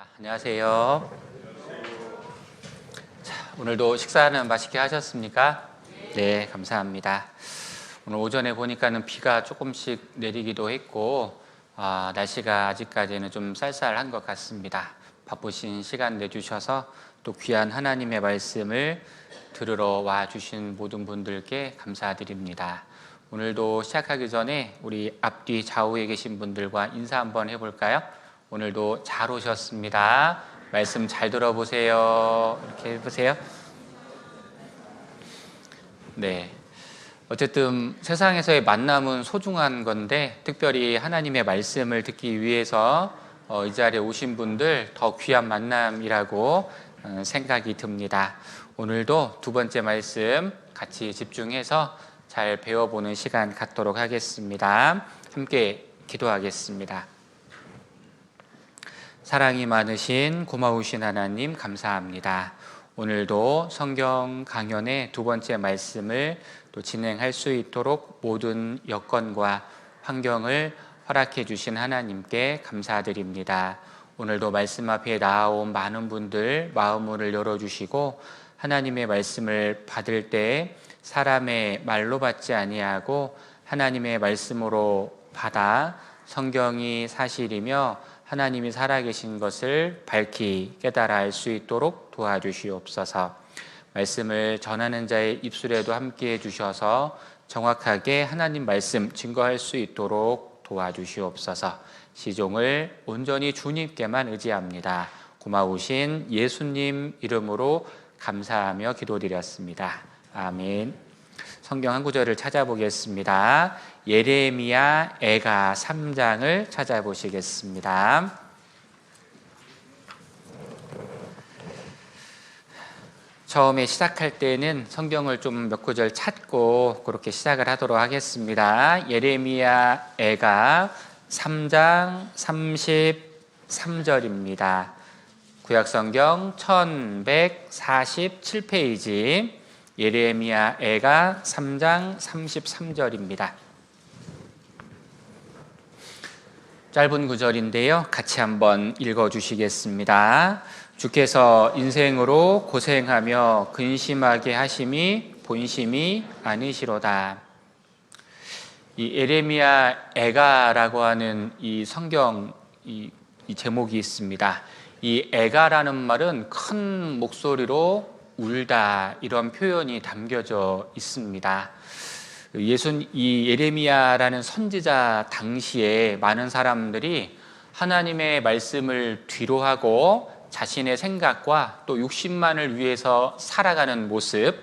안녕하세요. 오늘도 식사는 맛있게 하셨습니까? 네, 감사합니다. 오늘 오전에 보니까는 비가 조금씩 내리기도 했고, 날씨가 아직까지는 좀 쌀쌀한 것 같습니다. 바쁘신 시간 내주셔서 또 귀한 하나님의 말씀을 들으러 와주신 모든 분들께 감사드립니다. 오늘도 시작하기 전에 우리 앞뒤 좌우에 계신 분들과 인사 한번 해볼까요? 오늘도 잘 오셨습니다. 말씀 잘 들어보세요. 이렇게 해보세요. 네. 어쨌든 세상에서의 만남은 소중한 건데 특별히 하나님의 말씀을 듣기 위해서 이 자리에 오신 분들 더 귀한 만남이라고 생각이 듭니다. 오늘도 두 번째 말씀 같이 집중해서 잘 배워보는 시간 갖도록 하겠습니다. 함께 기도하겠습니다. 사랑이 많으신 고마우신 하나님 감사합니다. 오늘도 성경 강연의 두 번째 말씀을 또 진행할 수 있도록 모든 여건과 환경을 허락해 주신 하나님께 감사드립니다. 오늘도 말씀 앞에 나아온 많은 분들 마음문을 열어주시고 하나님의 말씀을 받을 때 사람의 말로 받지 아니하고 하나님의 말씀으로 받아 성경이 사실이며 하나님이 살아계신 것을 밝히 깨달아 알 수 있도록 도와주시옵소서. 말씀을 전하는 자의 입술에도 함께해 주셔서 정확하게 하나님 말씀 증거할 수 있도록 도와주시옵소서. 시종을 온전히 주님께만 의지합니다. 고마우신 예수님 이름으로 감사하며 기도드렸습니다. 아멘. 성경 한 구절을 찾아보겠습니다. 예레미야 애가 3장을 찾아보시겠습니다. 처음에 시작할 때는 성경을 좀 몇 구절 찾고 그렇게 시작을 하도록 하겠습니다. 예레미야 애가 3장 33절입니다. 구약성경 1147페이지 예레미야 애가 3장 33절입니다. 짧은 구절인데요. 같이 한번 읽어주시겠습니다. 주께서 인생으로 고생하며 근심하게 하심이 본심이 아니시로다. 이 예레미야 애가라고 하는 이 성경 이 제목이 있습니다. 이 애가라는 말은 큰 목소리로 울다 이런 표현이 담겨져 있습니다. 이 예레미야라는 선지자 당시에 많은 사람들이 하나님의 말씀을 뒤로하고 자신의 생각과 또 욕심만을 위해서 살아가는 모습,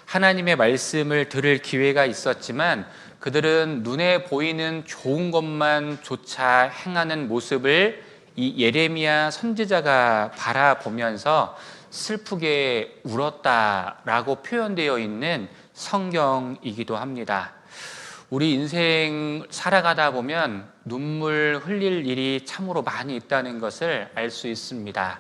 하나님의 말씀을 들을 기회가 있었지만 그들은 눈에 보이는 좋은 것만 조차 행하는 모습을 이 예레미야 선지자가 바라보면서 슬프게 울었다라고 표현되어 있는 성경이기도 합니다. 우리 인생 살아가다 보면 눈물 흘릴 일이 참으로 많이 있다는 것을 알 수 있습니다.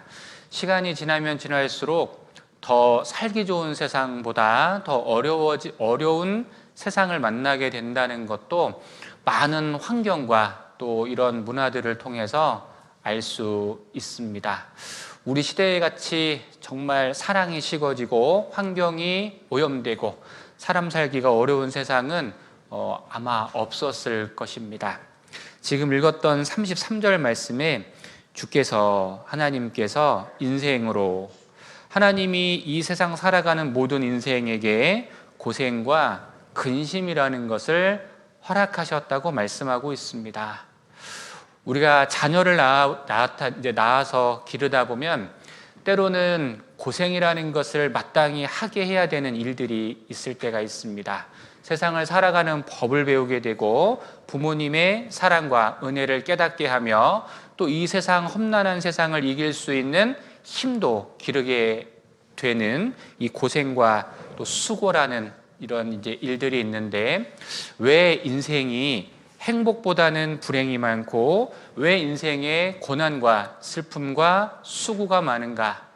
시간이 지나면 지날수록 더 살기 좋은 세상보다 더 어려운 세상을 만나게 된다는 것도 많은 환경과 또 이런 문화들을 통해서 알 수 있습니다. 우리 시대에 같이 정말 사랑이 식어지고 환경이 오염되고 사람 살기가 어려운 세상은 아마 없었을 것입니다. 지금 읽었던 33절 말씀에 주께서 하나님께서 인생으로 하나님이 이 세상 살아가는 모든 인생에게 고생과 근심이라는 것을 허락하셨다고 말씀하고 있습니다. 우리가 자녀를 낳아서 기르다 보면 때로는 고생이라는 것을 마땅히 하게 해야 되는 일들이 있을 때가 있습니다. 세상을 살아가는 법을 배우게 되고 부모님의 사랑과 은혜를 깨닫게 하며 또 이 세상 험난한 세상을 이길 수 있는 힘도 기르게 되는 이 고생과 또 수고라는 이런 이제 일들이 있는데 왜 인생이 행복보다는 불행이 많고 왜 인생에 고난과 슬픔과 수고가 많은가?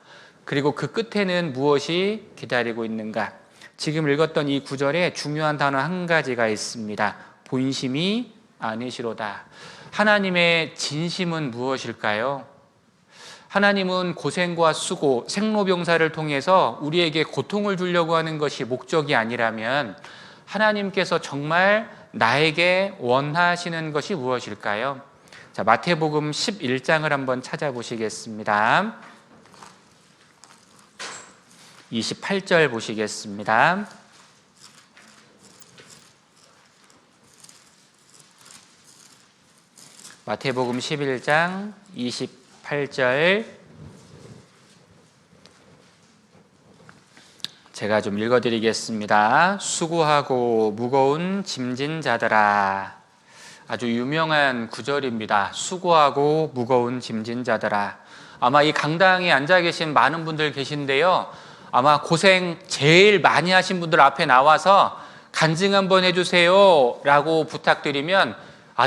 그리고 그 끝에는 무엇이 기다리고 있는가? 지금 읽었던 이 구절에 중요한 단어 한 가지가 있습니다. 본심이 아니시로다. 하나님의 진심은 무엇일까요? 하나님은 고생과 수고, 생로병사를 통해서 우리에게 고통을 주려고 하는 것이 목적이 아니라면 하나님께서 정말 나에게 원하시는 것이 무엇일까요? 자, 마태복음 11장을 한번 찾아보시겠습니다. 28절 보시겠습니다. 마태복음 11장 28절 제가 좀 읽어드리겠습니다. 수고하고 무거운 짐진 자들아. 아주 유명한 구절입니다. 수고하고 무거운 짐진 자들아. 아마 이 강당에 앉아 계신 많은 분들 계신데요, 아마 고생 제일 많이 하신 분들 앞에 나와서 간증 한번 해주세요 라고 부탁드리면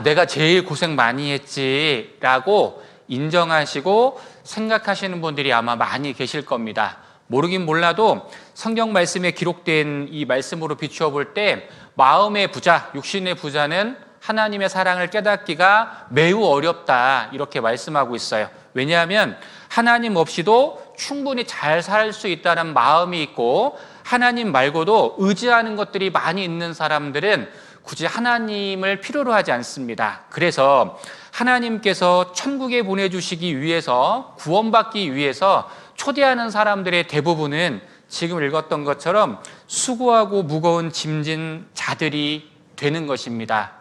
내가 제일 고생 많이 했지 라고 인정하시고 생각하시는 분들이 아마 많이 계실 겁니다. 모르긴 몰라도 성경 말씀에 기록된 이 말씀으로 비추어 볼 때 마음의 부자, 육신의 부자는 하나님의 사랑을 깨닫기가 매우 어렵다 이렇게 말씀하고 있어요. 왜냐하면 하나님 없이도 충분히 잘 살 수 있다는 마음이 있고 하나님 말고도 의지하는 것들이 많이 있는 사람들은 굳이 하나님을 필요로 하지 않습니다. 그래서 하나님께서 천국에 보내주시기 위해서, 구원받기 위해서 초대하는 사람들의 대부분은 지금 읽었던 것처럼 수고하고 무거운 짐진 자들이 되는 것입니다.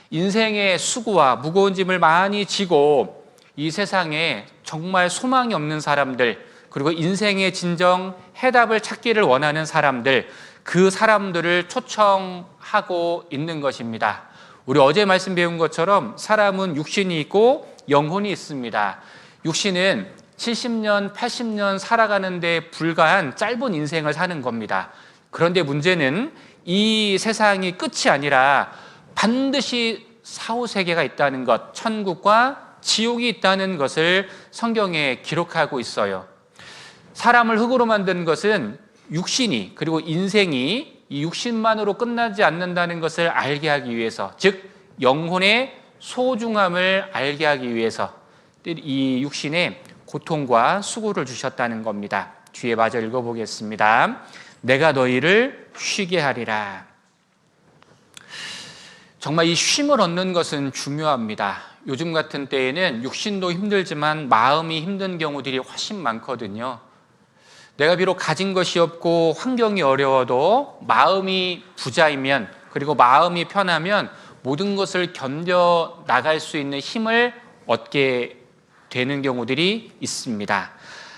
인생의 수고와 무거운 짐을 많이 지고 이 세상에 정말 소망이 없는 사람들, 그리고 인생의 진정 해답을 찾기를 원하는 사람들, 그 사람들을 초청하고 있는 것입니다. 우리 어제 말씀 배운 것처럼 사람은 육신이 있고 영혼이 있습니다. 육신은 70년, 80년 살아가는 데 불과한 짧은 인생을 사는 겁니다. 그런데 문제는 이 세상이 끝이 아니라 반드시 사후세계가 있다는 것, 천국과 지옥이 있다는 것을 성경에 기록하고 있어요. 사람을 흙으로 만든 것은 육신이, 그리고 인생이 이 육신만으로 끝나지 않는다는 것을 알게 하기 위해서, 즉 영혼의 소중함을 알게 하기 위해서 이 육신에 고통과 수고를 주셨다는 겁니다. 뒤에 마저 읽어보겠습니다. 내가 너희를 쉬게 하리라. 정말 이 쉼을 얻는 것은 중요합니다. 요즘 같은 때에는 육신도 힘들지만 마음이 힘든 경우들이 훨씬 많거든요. 내가 비록 가진 것이 없고 환경이 어려워도 마음이 부자이면, 그리고 마음이 편하면 모든 것을 견뎌 나갈 수 있는 힘을 얻게 되는 경우들이 있습니다.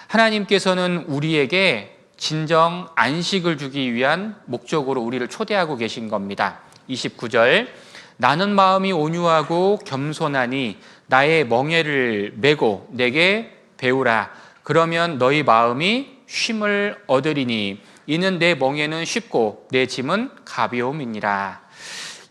하나님께서는 우리에게 진정 안식을 주기 위한 목적으로 우리를 초대하고 계신 겁니다. 29절 나는 마음이 온유하고 겸손하니 나의 멍에를 메고 내게 배우라. 그러면 너희 마음이 쉼을 얻으리니 이는 내 멍에는 쉽고 내 짐은 가벼움이니라.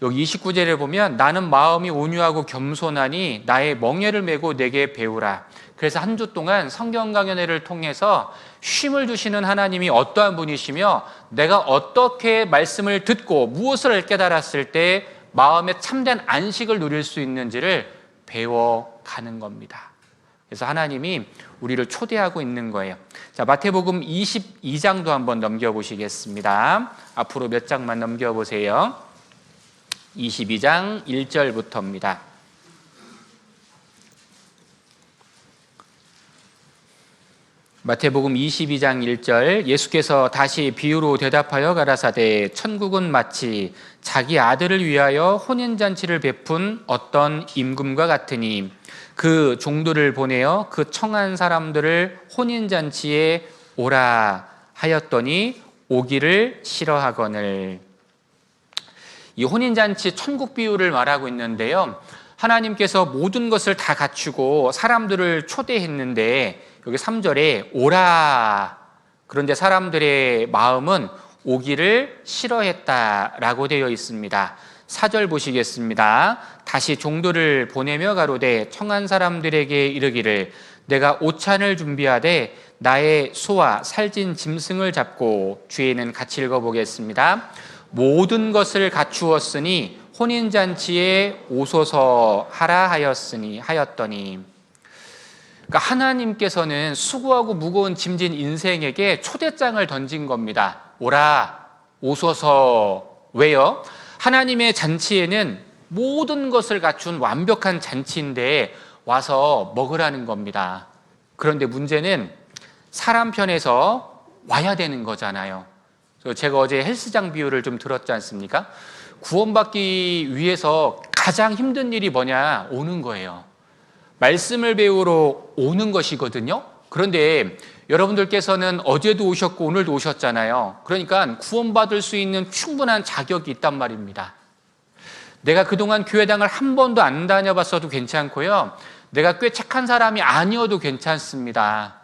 여기 29절에 보면 나는 마음이 온유하고 겸손하니 나의 멍에를 메고 내게 배우라. 그래서 한 주 동안 성경 강연회를 통해서 쉼을 주시는 하나님이 어떠한 분이시며 내가 어떻게 말씀을 듣고 무엇을 깨달았을 때 마음에 참된 안식을 누릴 수 있는지를 배워가는 겁니다. 그래서 하나님이 우리를 초대하고 있는 거예요. 자, 마태복음 22장도 한번 넘겨보시겠습니다. 앞으로 몇 장만 넘겨보세요. 22장 1절부터입니다. 마태복음 22장 1절 예수께서 다시 비유로 대답하여 가라사대 천국은 마치 자기 아들을 위하여 혼인잔치를 베푼 어떤 임금과 같으니 그 종들을 보내어 그 청한 사람들을 혼인잔치에 오라 하였더니 오기를 싫어하거늘. 이 혼인잔치 천국 비유를 말하고 있는데요, 하나님께서 모든 것을 다 갖추고 사람들을 초대했는데 여기 3절에 오라, 그런데 사람들의 마음은 오기를 싫어했다라고 되어 있습니다. 4절 보시겠습니다. 다시 종들을 보내며 가로되 청한 사람들에게 이르기를 내가 오찬을 준비하되 나의 소와 살찐 짐승을 잡고, 뒤에는 같이 읽어보겠습니다. 모든 것을 갖추었으니 혼인잔치에 오소서 하라 하였더니. 그러니까 하나님께서는 수고하고 무거운 짐진 인생에게 초대장을 던진 겁니다. 오라, 오소서. 왜요? 하나님의 잔치에는 모든 것을 갖춘 완벽한 잔치인데 와서 먹으라는 겁니다. 그런데 문제는 사람 편에서 와야 되는 거잖아요. 제가 어제 헬스장 비유를 좀 들었지 않습니까? 구원받기 위해서 가장 힘든 일이 뭐냐? 오는 거예요. 말씀을 배우러 오는 것이거든요. 그런데 여러분들께서는 어제도 오셨고 오늘도 오셨잖아요. 그러니까 구원받을 수 있는 충분한 자격이 있단 말입니다. 내가 그동안 교회당을 한 번도 안 다녀봤어도 괜찮고요. 내가 꽤 착한 사람이 아니어도 괜찮습니다.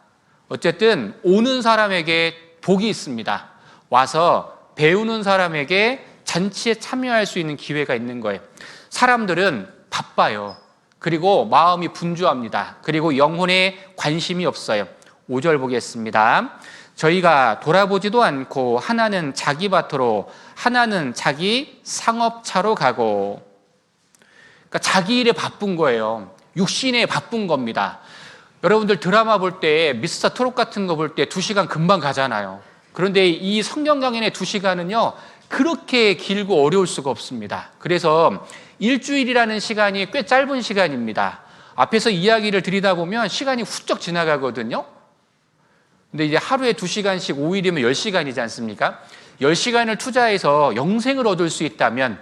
어쨌든 오는 사람에게 복이 있습니다. 와서 배우는 사람에게 잔치에 참여할 수 있는 기회가 있는 거예요. 사람들은 바빠요. 그리고 마음이 분주합니다. 그리고 영혼에 관심이 없어요. 5절 보겠습니다. 저희가 돌아보지도 않고 하나는 자기 밭으로 하나는 자기 상업차로 가고. 그러니까 자기 일에 바쁜 거예요. 육신에 바쁜 겁니다. 여러분들 드라마 볼 때 미스터 트롯 같은 거 볼 때 2시간 금방 가잖아요. 그런데 이 성경 강연의 2시간은요 그렇게 길고 어려울 수가 없습니다. 그래서 일주일이라는 시간이 꽤 짧은 시간입니다. 앞에서 이야기를 드리다 보면 시간이 훌쩍 지나가거든요. 근데 이제 하루에 2시간씩 5일이면 10시간이지 않습니까? 10시간을 투자해서 영생을 얻을 수 있다면,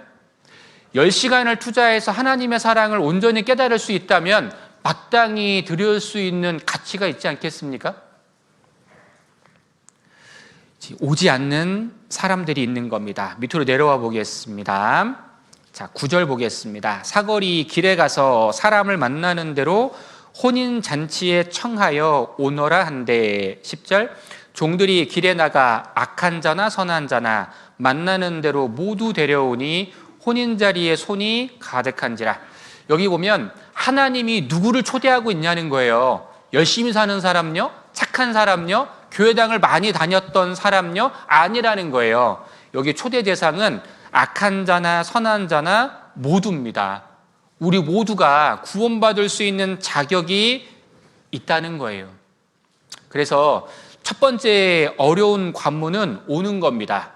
10시간을 투자해서 하나님의 사랑을 온전히 깨달을 수 있다면 마땅히 드릴 수 있는 가치가 있지 않겠습니까? 오지 않는 사람들이 있는 겁니다. 밑으로 내려와 보겠습니다. 자, 9절 보겠습니다. 사거리 길에 가서 사람을 만나는 대로 혼인잔치에 청하여 오너라 한대. 10절 종들이 길에 나가 악한 자나 선한 자나 만나는 대로 모두 데려오니 혼인자리에 손이 가득한지라. 여기 보면 하나님이 누구를 초대하고 있냐는 거예요. 열심히 사는 사람요? 착한 사람요? 교회당을 많이 다녔던 사람요? 아니라는 거예요. 여기 초대 대상은 악한 자나 선한 자나 모두입니다. 우리 모두가 구원받을 수 있는 자격이 있다는 거예요. 그래서 첫 번째 어려운 관문은 오는 겁니다.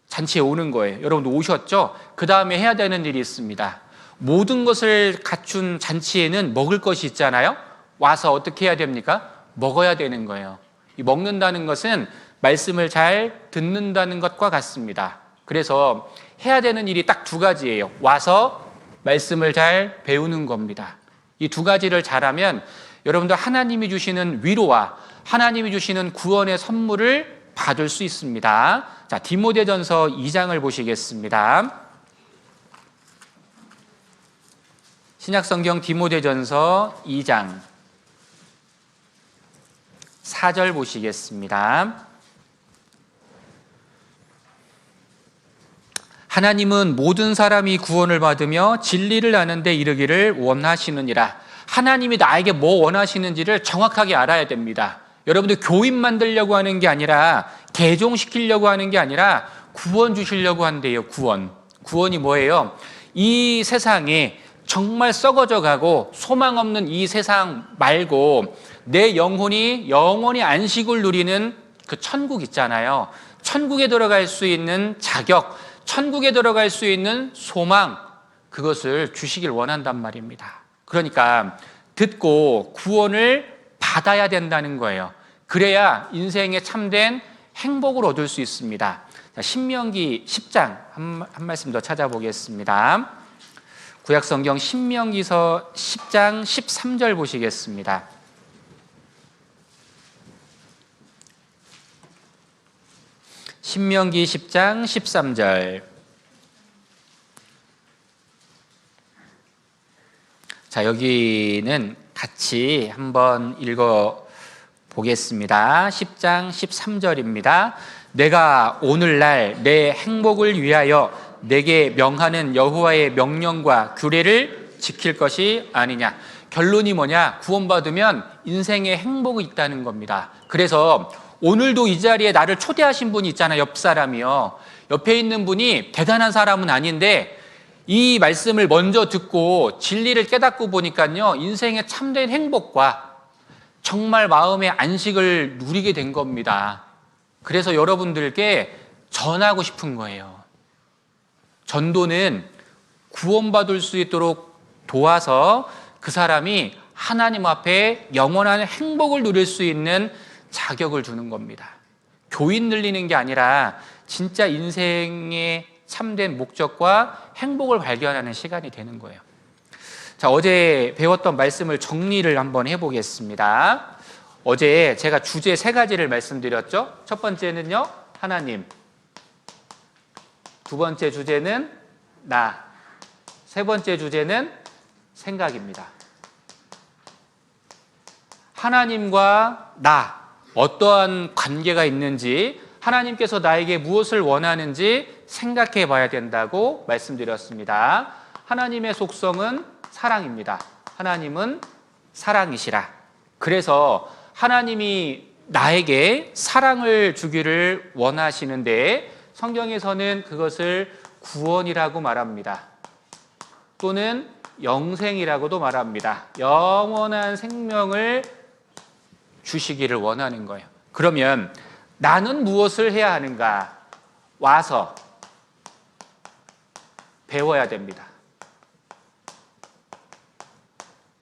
잔치에 오는 거예요. 여러분도 오셨죠? 그 다음에 해야 되는 일이 있습니다. 모든 것을 갖춘 잔치에는 먹을 것이 있잖아요. 와서 어떻게 해야 됩니까? 먹어야 되는 거예요. 이 먹는다는 것은 말씀을 잘 듣는다는 것과 같습니다. 그래서 해야 되는 일이 딱 2가지예요. 와서 말씀을 잘 배우는 겁니다. 이 2가지를 잘하면 여러분들 하나님이 주시는 위로와 하나님이 주시는 구원의 선물을 받을 수 있습니다. 자, 디모데전서 2장을 보시겠습니다. 신약성경 디모데전서 2장 4절 보시겠습니다. 하나님은 모든 사람이 구원을 받으며 진리를 아는 데 이르기를 원하시느니라. 하나님이 나에게 뭐 원하시는지를 정확하게 알아야 됩니다. 여러분들 교인 만들려고 하는 게 아니라, 개종시키려고 하는 게 아니라 구원 주시려고 한대요. 구원이 뭐예요? 이 세상에 정말 썩어져 가고 소망 없는 이 세상 말고 내 영혼이 영원히 안식을 누리는 그 천국 있잖아요. 천국에 들어갈 수 있는 자격, 천국에 들어갈 수 있는 소망, 그것을 주시길 원한단 말입니다. 그러니까 듣고 구원을 받아야 된다는 거예요. 그래야 인생에 참된 행복을 얻을 수 있습니다. 신명기 10장 한 말씀 더 찾아보겠습니다. 구약성경 신명기서 10장 13절 보시겠습니다. 신명기 10장 13절. 자, 여기는 같이 한번 읽어 보겠습니다. 10장 13절입니다. 내가 오늘날 내 행복을 위하여 내게 명하는 여호와의 명령과 규례를 지킬 것이 아니냐. 결론이 뭐냐? 구원받으면 인생에 행복이 있다는 겁니다. 그래서 오늘도 이 자리에 나를 초대하신 분이 있잖아요. 옆 사람이요. 옆에 있는 분이 대단한 사람은 아닌데 이 말씀을 먼저 듣고 진리를 깨닫고 보니까요, 인생의 참된 행복과 정말 마음의 안식을 누리게 된 겁니다. 그래서 여러분들께 전하고 싶은 거예요. 전도는 구원받을 수 있도록 도와서 그 사람이 하나님 앞에 영원한 행복을 누릴 수 있는 자격을 주는 겁니다. 교인 늘리는 게 아니라 진짜 인생의 참된 목적과 행복을 발견하는 시간이 되는 거예요. 자, 어제 배웠던 말씀을 정리를 한번 해보겠습니다. 어제 제가 주제 3가지를 말씀드렸죠. 첫 번째는요, 하나님. 두 번째 주제는 나. 세 번째 주제는 생각입니다. 하나님과 나, 어떠한 관계가 있는지, 하나님께서 나에게 무엇을 원하는지 생각해 봐야 된다고 말씀드렸습니다. 하나님의 속성은 사랑입니다. 하나님은 사랑이시라. 그래서 하나님이 나에게 사랑을 주기를 원하시는데 성경에서는 그것을 구원이라고 말합니다. 또는 영생이라고도 말합니다. 영원한 생명을 주시기를 원하는 거예요. 그러면 나는 무엇을 해야 하는가? 와서 배워야 됩니다.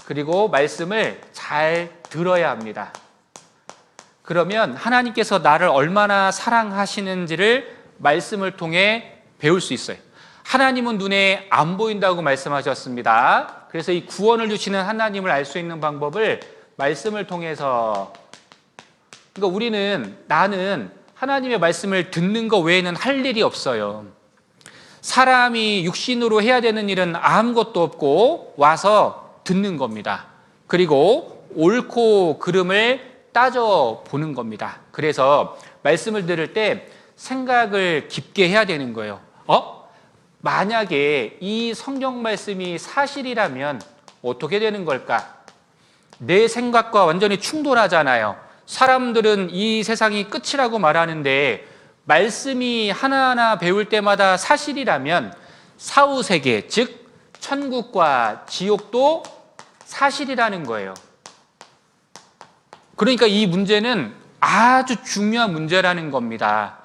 그리고 말씀을 잘 들어야 합니다. 그러면 하나님께서 나를 얼마나 사랑하시는지를 말씀을 통해 배울 수 있어요. 하나님은 눈에 안 보인다고 말씀하셨습니다. 그래서 이 구원을 주시는 하나님을 알 수 있는 방법을 말씀을 통해서, 그러니까 나는 하나님의 말씀을 듣는 것 외에는 할 일이 없어요. 사람이 육신으로 해야 되는 일은 아무것도 없고 와서 듣는 겁니다. 그리고 옳고 그름을 따져보는 겁니다. 그래서 말씀을 들을 때 생각을 깊게 해야 되는 거예요. 만약에 이 성경 말씀이 사실이라면 어떻게 되는 걸까? 내 생각과 완전히 충돌하잖아요. 사람들은 이 세상이 끝이라고 말하는데 말씀이 하나하나 배울 때마다 사실이라면 사후세계, 즉 천국과 지옥도 사실이라는 거예요. 그러니까 이 문제는 아주 중요한 문제라는 겁니다.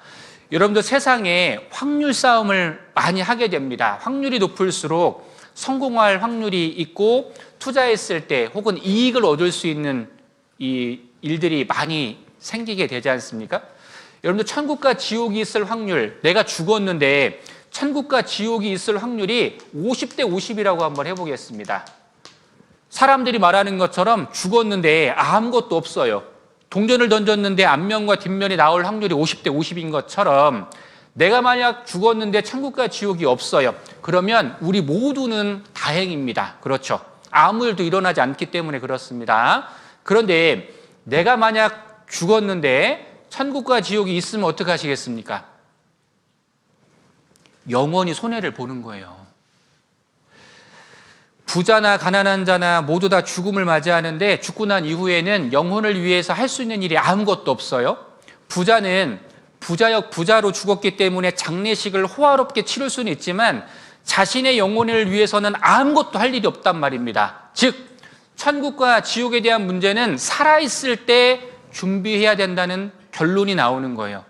여러분들 세상에 확률 싸움을 많이 하게 됩니다. 확률이 높을수록 성공할 확률이 있고 투자했을 때 혹은 이익을 얻을 수 있는 이 일들이 많이 생기게 되지 않습니까? 여러분들 천국과 지옥이 있을 확률, 내가 죽었는데 천국과 지옥이 있을 확률이 50대 50이라고 한번 해보겠습니다. 사람들이 말하는 것처럼 죽었는데 아무것도 없어요. 동전을 던졌는데 앞면과 뒷면이 나올 확률이 50대 50인 것처럼 내가 만약 죽었는데 천국과 지옥이 없어요. 그러면 우리 모두는 다행입니다. 그렇죠. 아무 일도 일어나지 않기 때문에 그렇습니다. 그런데 내가 만약 죽었는데 천국과 지옥이 있으면 어떻게 하시겠습니까? 영원히 손해를 보는 거예요. 부자나 가난한 자나 모두 다 죽음을 맞이하는데 죽고 난 이후에는 영혼을 위해서 할 수 있는 일이 아무것도 없어요. 부자는 부자역 부자로 죽었기 때문에 장례식을 호화롭게 치를 수는 있지만 자신의 영혼을 위해서는 아무것도 할 일이 없단 말입니다. 즉 천국과 지옥에 대한 문제는 살아있을 때 준비해야 된다는 결론이 나오는 거예요.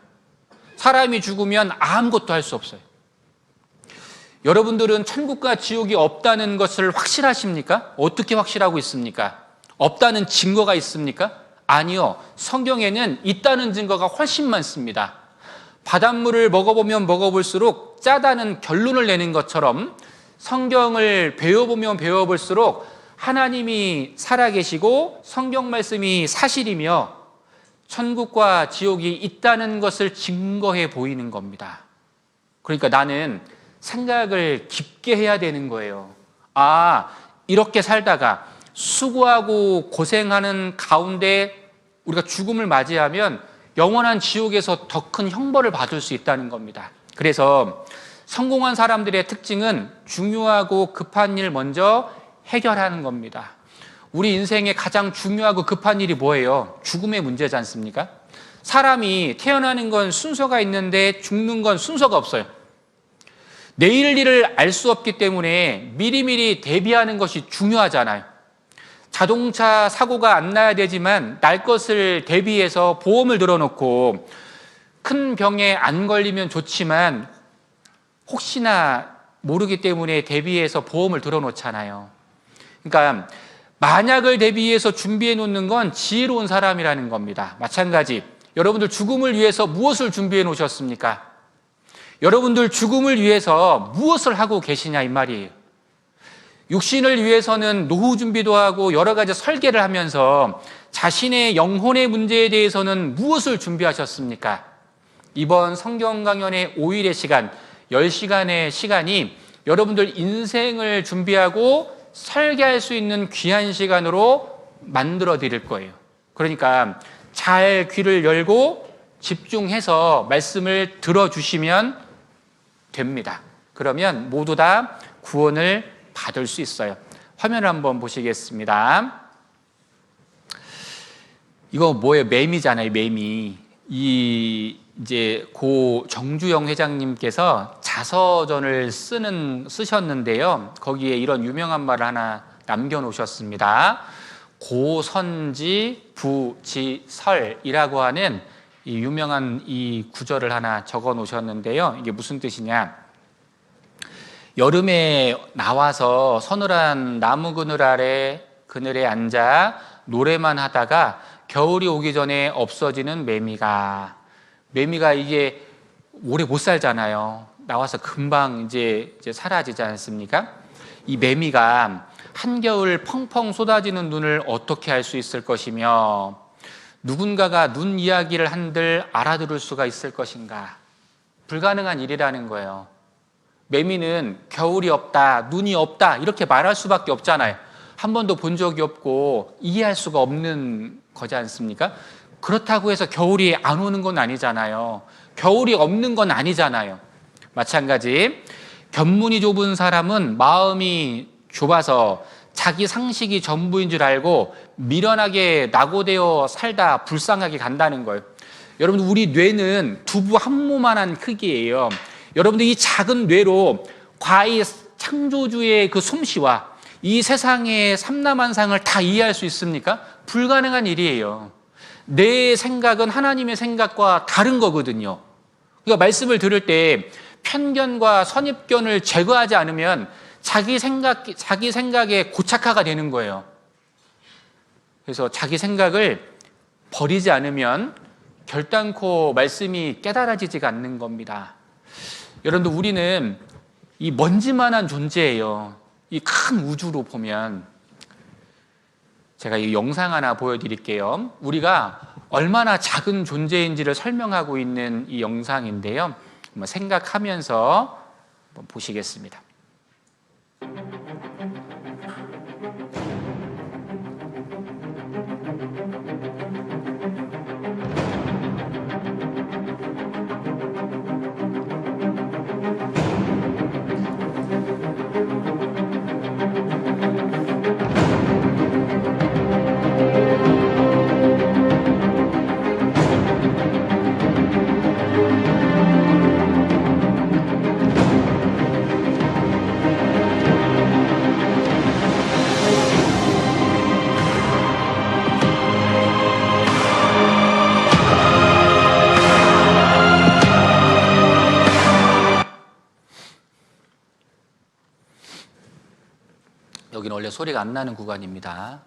사람이 죽으면 아무것도 할 수 없어요. 여러분들은 천국과 지옥이 없다는 것을 확실하십니까? 어떻게 확실하고 있습니까? 없다는 증거가 있습니까? 아니요. 성경에는 있다는 증거가 훨씬 많습니다. 바닷물을 먹어보면 먹어볼수록 짜다는 결론을 내는 것처럼 성경을 배워보면 배워볼수록 하나님이 살아계시고 성경 말씀이 사실이며 천국과 지옥이 있다는 것을 증거해 보이는 겁니다. 그러니까 나는 생각을 깊게 해야 되는 거예요. 이렇게 살다가 수고하고 고생하는 가운데 우리가 죽음을 맞이하면 영원한 지옥에서 더 큰 형벌을 받을 수 있다는 겁니다. 그래서 성공한 사람들의 특징은 중요하고 급한 일 먼저 해결하는 겁니다. 우리 인생에 가장 중요하고 급한 일이 뭐예요? 죽음의 문제지 않습니까? 사람이 태어나는 건 순서가 있는데 죽는 건 순서가 없어요. 내일 일을 알 수 없기 때문에 미리미리 대비하는 것이 중요하잖아요. 자동차 사고가 안 나야 되지만 날 것을 대비해서 보험을 들어놓고 큰 병에 안 걸리면 좋지만 혹시나 모르기 때문에 대비해서 보험을 들어놓잖아요. 그러니까 만약을 대비해서 준비해 놓는 건 지혜로운 사람이라는 겁니다. 마찬가지 여러분들 죽음을 위해서 무엇을 준비해 놓으셨습니까? 여러분들 죽음을 위해서 무엇을 하고 계시냐 이 말이에요. 육신을 위해서는 노후 준비도 하고 여러 가지 설계를 하면서 자신의 영혼의 문제에 대해서는 무엇을 준비하셨습니까? 이번 성경 강연의 5일의 시간, 10시간의 시간이 여러분들 인생을 준비하고 설계할 수 있는 귀한 시간으로 만들어 드릴 거예요. 그러니까 잘 귀를 열고 집중해서 말씀을 들어주시면 됩니다. 그러면 모두 다 구원을 받을 수 있어요. 화면을 한번 보시겠습니다. 이거 뭐예요? 매미잖아요, 매미. 이제 고 정주영 회장님께서 자서전을 쓰셨는데요. 거기에 이런 유명한 말을 하나 남겨놓으셨습니다. 고선지 부지설이라고 하는 이 유명한 이 구절을 하나 적어 놓으셨는데요. 이게 무슨 뜻이냐? 여름에 나와서 서늘한 나무 그늘에 앉아 노래만 하다가 겨울이 오기 전에 없어지는 매미가 이게 오래 못 살잖아요. 나와서 금방 이제 사라지지 않습니까? 이 매미가 한겨울 펑펑 쏟아지는 눈을 어떻게 알 수 있을 것이며 누군가가 눈 이야기를 한들 알아들을 수가 있을 것인가? 불가능한 일이라는 거예요. 매미는 겨울이 없다, 눈이 없다 이렇게 말할 수밖에 없잖아요. 한 번도 본 적이 없고 이해할 수가 없는 거지 않습니까? 그렇다고 해서 겨울이 안 오는 건 아니잖아요. 겨울이 없는 건 아니잖아요. 마찬가지 견문이 좁은 사람은 마음이 좁아서 자기 상식이 전부인 줄 알고 미련하게 낙오되어 살다 불쌍하게 간다는 거예요. 여러분 우리 뇌는 두부 한 모만한 크기예요. 여러분들 이 작은 뇌로 과히 창조주의 그 솜씨와 이 세상의 삼라만상을 다 이해할 수 있습니까? 불가능한 일이에요. 내 생각은 하나님의 생각과 다른 거거든요. 그러니까 말씀을 들을 때 편견과 선입견을 제거하지 않으면 자기 생각에 고착화가 되는 거예요. 그래서 자기 생각을 버리지 않으면 결단코 말씀이 깨달아지지가 않는 겁니다. 여러분들 우리는 이 먼지만한 존재예요. 이 큰 우주로 보면 제가 이 영상 하나 보여드릴게요. 우리가 얼마나 작은 존재인지를 설명하고 있는 이 영상인데요. 한번 생각하면서 한번 보시겠습니다. 여기는 원래 소리가 안 나는 구간입니다.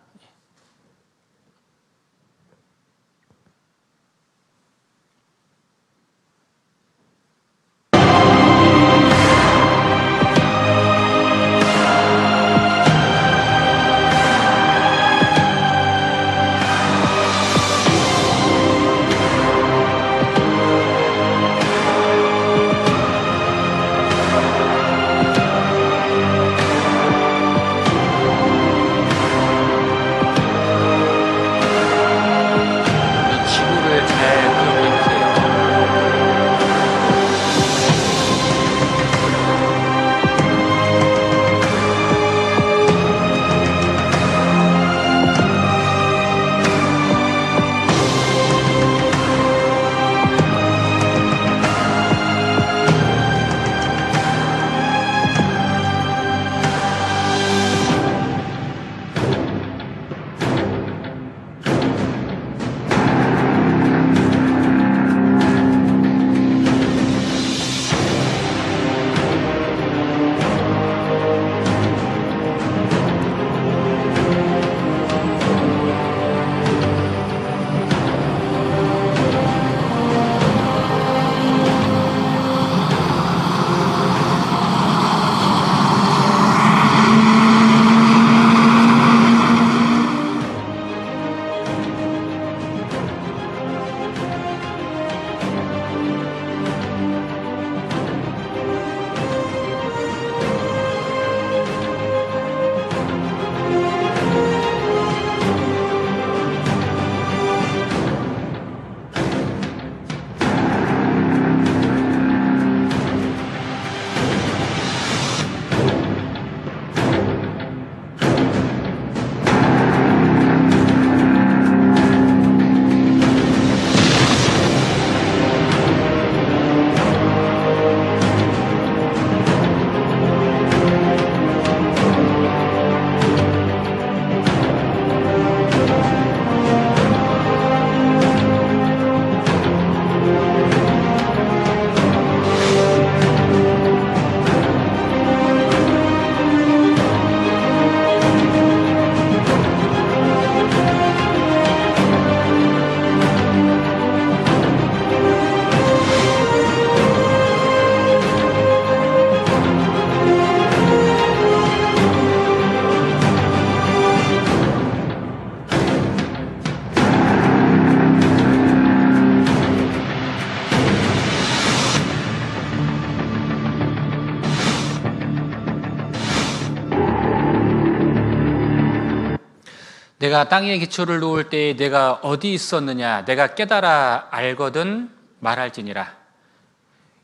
내가 땅에 기초를 놓을 때에 내가 어디 있었느냐, 내가 깨달아 알거든 말할지니라.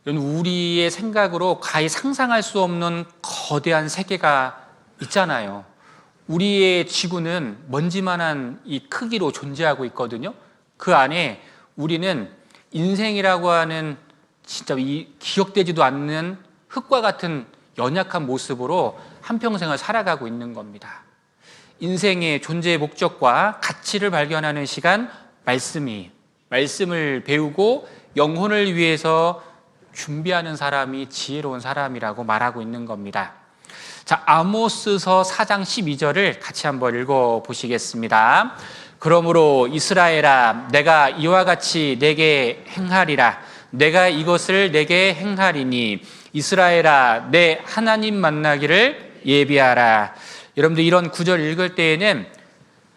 이런 우리의 생각으로 가히 상상할 수 없는 거대한 세계가 있잖아요. 우리의 지구는 먼지만한 이 크기로 존재하고 있거든요. 그 안에 우리는 인생이라고 하는 진짜 이 기억되지도 않는 흙과 같은 연약한 모습으로 한평생을 살아가고 있는 겁니다. 인생의 존재의 목적과 가치를 발견하는 시간, 말씀을 배우고 영혼을 위해서 준비하는 사람이 지혜로운 사람이라고 말하고 있는 겁니다. 자, 아모스서 4장 12절을 같이 한번 읽어보시겠습니다. 그러므로 이스라엘아, 내가 이와 같이 내게 행하리라. 내가 이것을 내게 행하리니 이스라엘아, 내 하나님 만나기를 예비하라. 여러분들 이런 구절 읽을 때에는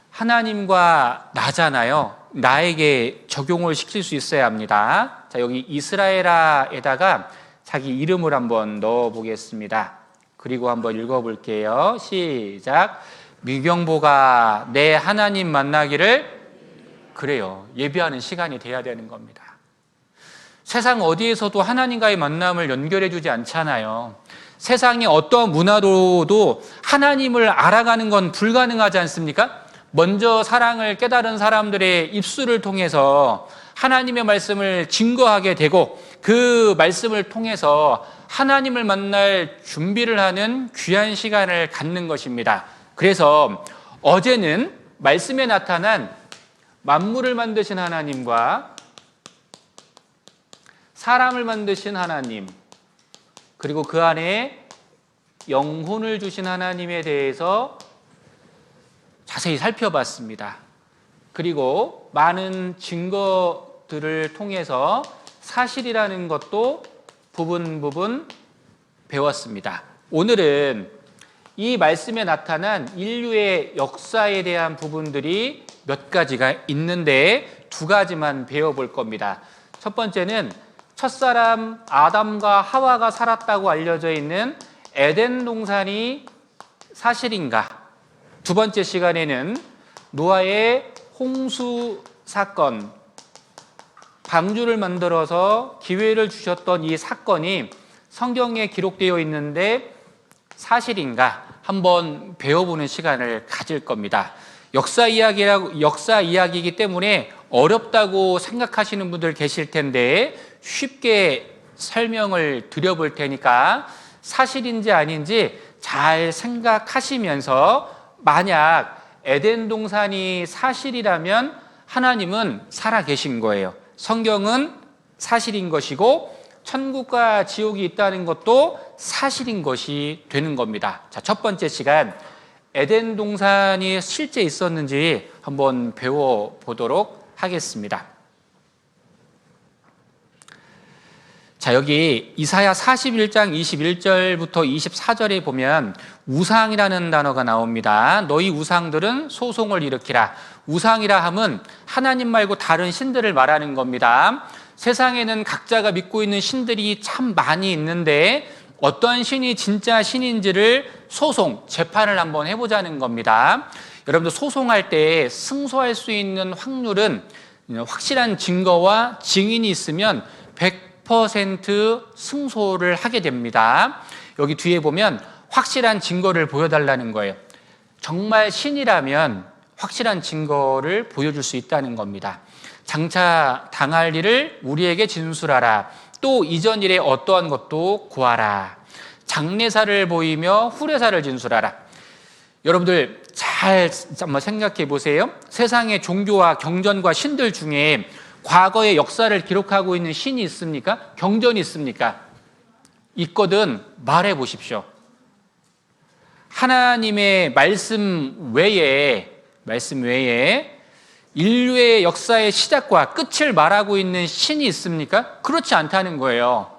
하나님과 나잖아요. 나에게 적용을 시킬 수 있어야 합니다. 자, 여기 이스라엘아에다가 자기 이름을 한번 넣어 보겠습니다. 그리고 한번 읽어볼게요. 시작. 미경보가 내 하나님 만나기를, 그래요, 예비하는 시간이 돼야 되는 겁니다. 세상 어디에서도 하나님과의 만남을 연결해 주지 않잖아요. 세상의 어떤 문화로도 하나님을 알아가는 건 불가능하지 않습니까? 먼저 사랑을 깨달은 사람들의 입술을 통해서 하나님의 말씀을 증거하게 되고 그 말씀을 통해서 하나님을 만날 준비를 하는 귀한 시간을 갖는 것입니다. 그래서 어제는 말씀에 나타난 만물을 만드신 하나님과 사람을 만드신 하나님, 그리고 그 안에 영혼을 주신 하나님에 대해서 자세히 살펴봤습니다. 그리고 많은 증거들을 통해서 사실이라는 것도 부분 배웠습니다. 오늘은 이 말씀에 나타난 인류의 역사에 대한 부분들이 몇 가지가 있는데 두 가지만 배워볼 겁니다. 첫 번째는 첫사람 아담과 하와가 살았다고 알려져 있는 에덴 동산이 사실인가? 두 번째 시간에는 노아의 홍수 사건, 방주를 만들어서 기회를 주셨던 이 사건이 성경에 기록되어 있는데 사실인가? 한번 배워보는 시간을 가질 겁니다. 역사 이야기이기 때문에 어렵다고 생각하시는 분들 계실 텐데 쉽게 설명을 드려볼 테니까 사실인지 아닌지 잘 생각하시면서, 만약 에덴 동산이 사실이라면 하나님은 살아계신 거예요. 성경은 사실인 것이고 천국과 지옥이 있다는 것도 사실인 것이 되는 겁니다. 자, 첫 번째 시간, 에덴 동산이 실제 있었는지 한번 배워보도록 하겠습니다. 자, 여기 이사야 41장 21절부터 24절에 보면 우상이라는 단어가 나옵니다. 너희 우상들은 소송을 일으키라. 우상이라 함은 하나님 말고 다른 신들을 말하는 겁니다. 세상에는 각자가 믿고 있는 신들이 참 많이 있는데 어떤 신이 진짜 신인지를 재판을 한번 해보자는 겁니다. 여러분들 소송할 때 승소할 수 있는 확률은 확실한 증거와 증인이 있으면 100% 승소를 하게 됩니다. 여기 뒤에 보면 확실한 증거를 보여달라는 거예요. 정말 신이라면 확실한 증거를 보여줄 수 있다는 겁니다. 장차 당할 일을 우리에게 진술하라. 또 이전 일에 어떠한 것도 고하라. 장래사를 보이며 후래사를 진술하라. 여러분들 잘 한번 생각해 보세요. 세상의 종교와 경전과 신들 중에 과거의 역사를 기록하고 있는 신이 있습니까? 경전이 있습니까? 있거든 말해 보십시오. 하나님의 말씀 외에 인류의 역사의 시작과 끝을 말하고 있는 신이 있습니까? 그렇지 않다는 거예요.